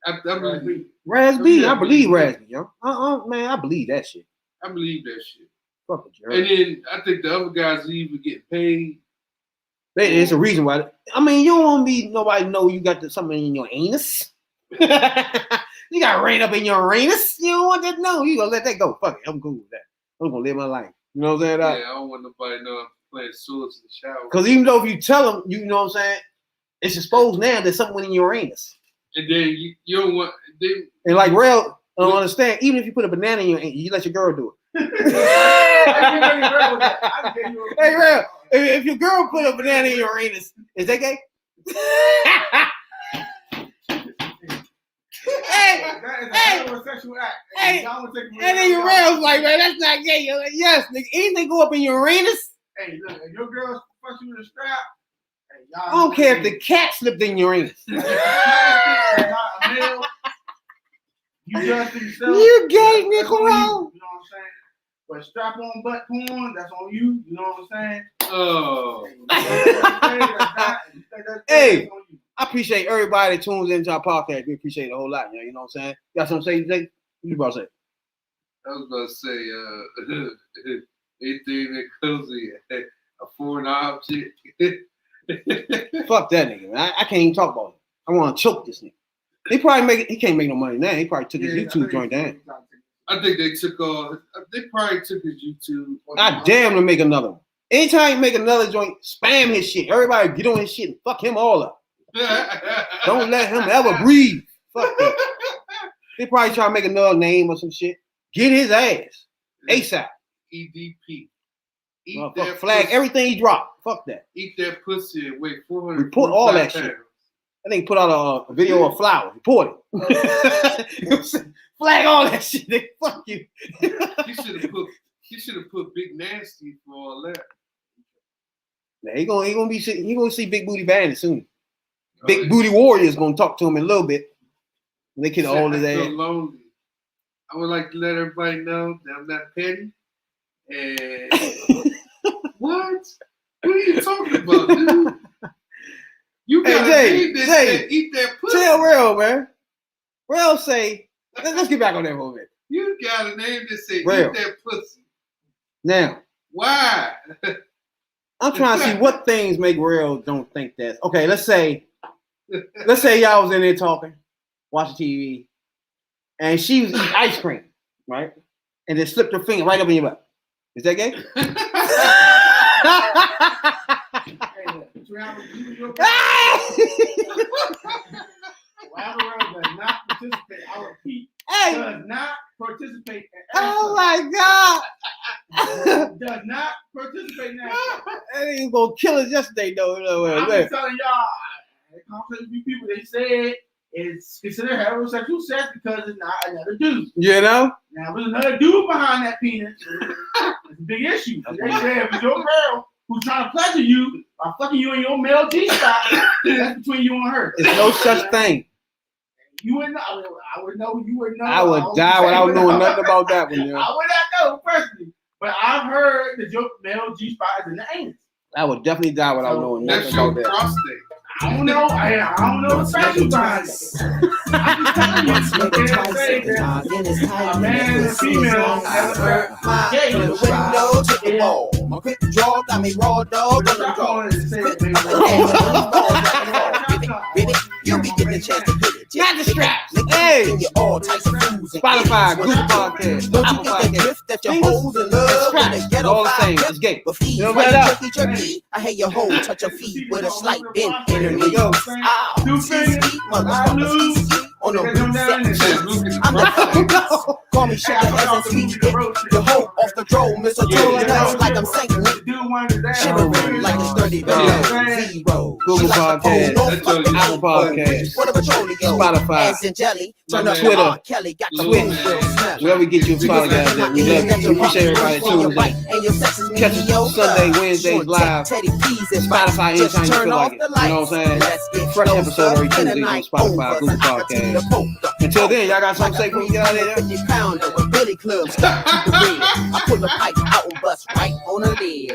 I believe Razby. Yeah, I believe yeah. Razby, yo. Man, I believe that shit. that shit. Fuck it, And Jared. then I think the other guys even get paid. There's a reason why. I mean, you don't want me nobody know you got something in your anus. You got rain up in your anus. You don't want that to know. You gonna let that go. Fuck it. I'm cool with that. I'm gonna live my life. You know what I'm saying? Yeah, I don't want nobody to know I'm playing swords in the shower. Because even though if you tell them, you know what I'm saying, it's exposed now that something went in your anus. And then you don't want. Then And like Rail, I don't understand. Even if you put a banana in your anus, you let your girl do it. Hey, Rail, if your girl put a banana in your anus, is that gay? Hey, Sexual act. hey, Y'all wanna take a and then your Rail's like, man, that's not gay. You're like, yes, nigga, anything go up in your anus? Hey, look, if your girl fucks you with a strap, hey, y'all. I don't care if the cat slipped in your anus. You judge for yourself. You gay, That's on Nicolo. You know what I'm saying? But strap on butt porn, that's on you. You know what I'm saying? oh, Hey. I appreciate everybody that tunes into our podcast. We appreciate it a whole lot. You know what I'm saying? You got something to say, Jay? What you about to say? I was about to say, Anything that comes in a foreign object. Fuck that nigga, man. I can't even talk about it. I want to choke this nigga. He can't make no money now. He probably took his YouTube joint down. I think they probably took his YouTube. I dare him to make another one. Anytime he make another joint, spam his shit. Everybody get on his shit and fuck him all up. Don't let him ever breathe. Fuck that. They probably try to make another name or some shit. Get his ass. ASAP. EDP. Flag everything he dropped. Fuck that. Eat that pussy and wait 400. Report all that shit. I think put out a video of flowers. Report it. Flag all that shit. They fuck you. He should have put Big Nasty for all that. Now, he gonna see Big Booty Bandit soon. Big Booty Warrior's gonna talk to him in a little bit. They can hold his ass. Lonely. I would like to let everybody know that I'm not petty. And what? What are you talking about, dude? You gotta name this and eat that pussy. Tell Real, man. Real say, let's get back on that for a minute. You gotta name this and Real. eat that pussy. Now. Why? I'm trying to see what things make Real don't think that. Okay, let's say y'all was in there talking, watching TV, and she was eating ice cream, right? And then slipped her finger right up in your butt. Is that gay? Does not participate. Oh my God! Does not participate in that. That ain't gonna kill us yesterday, though. I'm just telling y'all, conversation with people, they said it's considered heterosexual sex because it's not another dude. You know? Now, there's another dude behind that penis. It's a big issue. They say if it's your girl who's trying to pleasure you by fucking you in your male G-spot, that's between you and her. There's no such thing. You wouldn't know. I would know. You wouldn't know. I would die without knowing nothing about that one. You know? I would not know personally, but I've heard that your male G-spot is in the anus. I would definitely die without knowing nothing about that. Prostate. I don't know. I don't know the special times. I'm just telling you. You can't say that a man and a female have a gay. Window to the wall. My quick draw got me raw dog on the draw. Baby, you be getting a chance to hit it. Not the straps. Hey, all types of foods. Spotify, Google Podcast, Don't Apple you get the Podcast. drift that your hoes in love when they get All on the same. fire? It's gay. But feet, You know why that you jerky? I hate your hoe touch your feet with a slight bend in Here her we go. knees. Ow, see, motherfuckers, on the roof set. I'm the fucking call me sugar as a sweet dick. Your hoe off the drove, mistletoe nuts like I'm sinking it. Shivering like it's 30 below zero. Google Podcast, Apple Podcast, Spotify, Ass and jelly, turn up Twitter, R. Kelly, got the wind real smell. wherever we get you podcast at. We love you. We appreciate everybody that tunes in. Catch us Sunday, Wednesdays live. Spotify anytime you feel like it. You know what I'm saying? Fresh episode every Tuesday on Spotify, Google Podcast. Until then, y'all got something to say before we get out of there? I pull the pipe out and bust right on the lid.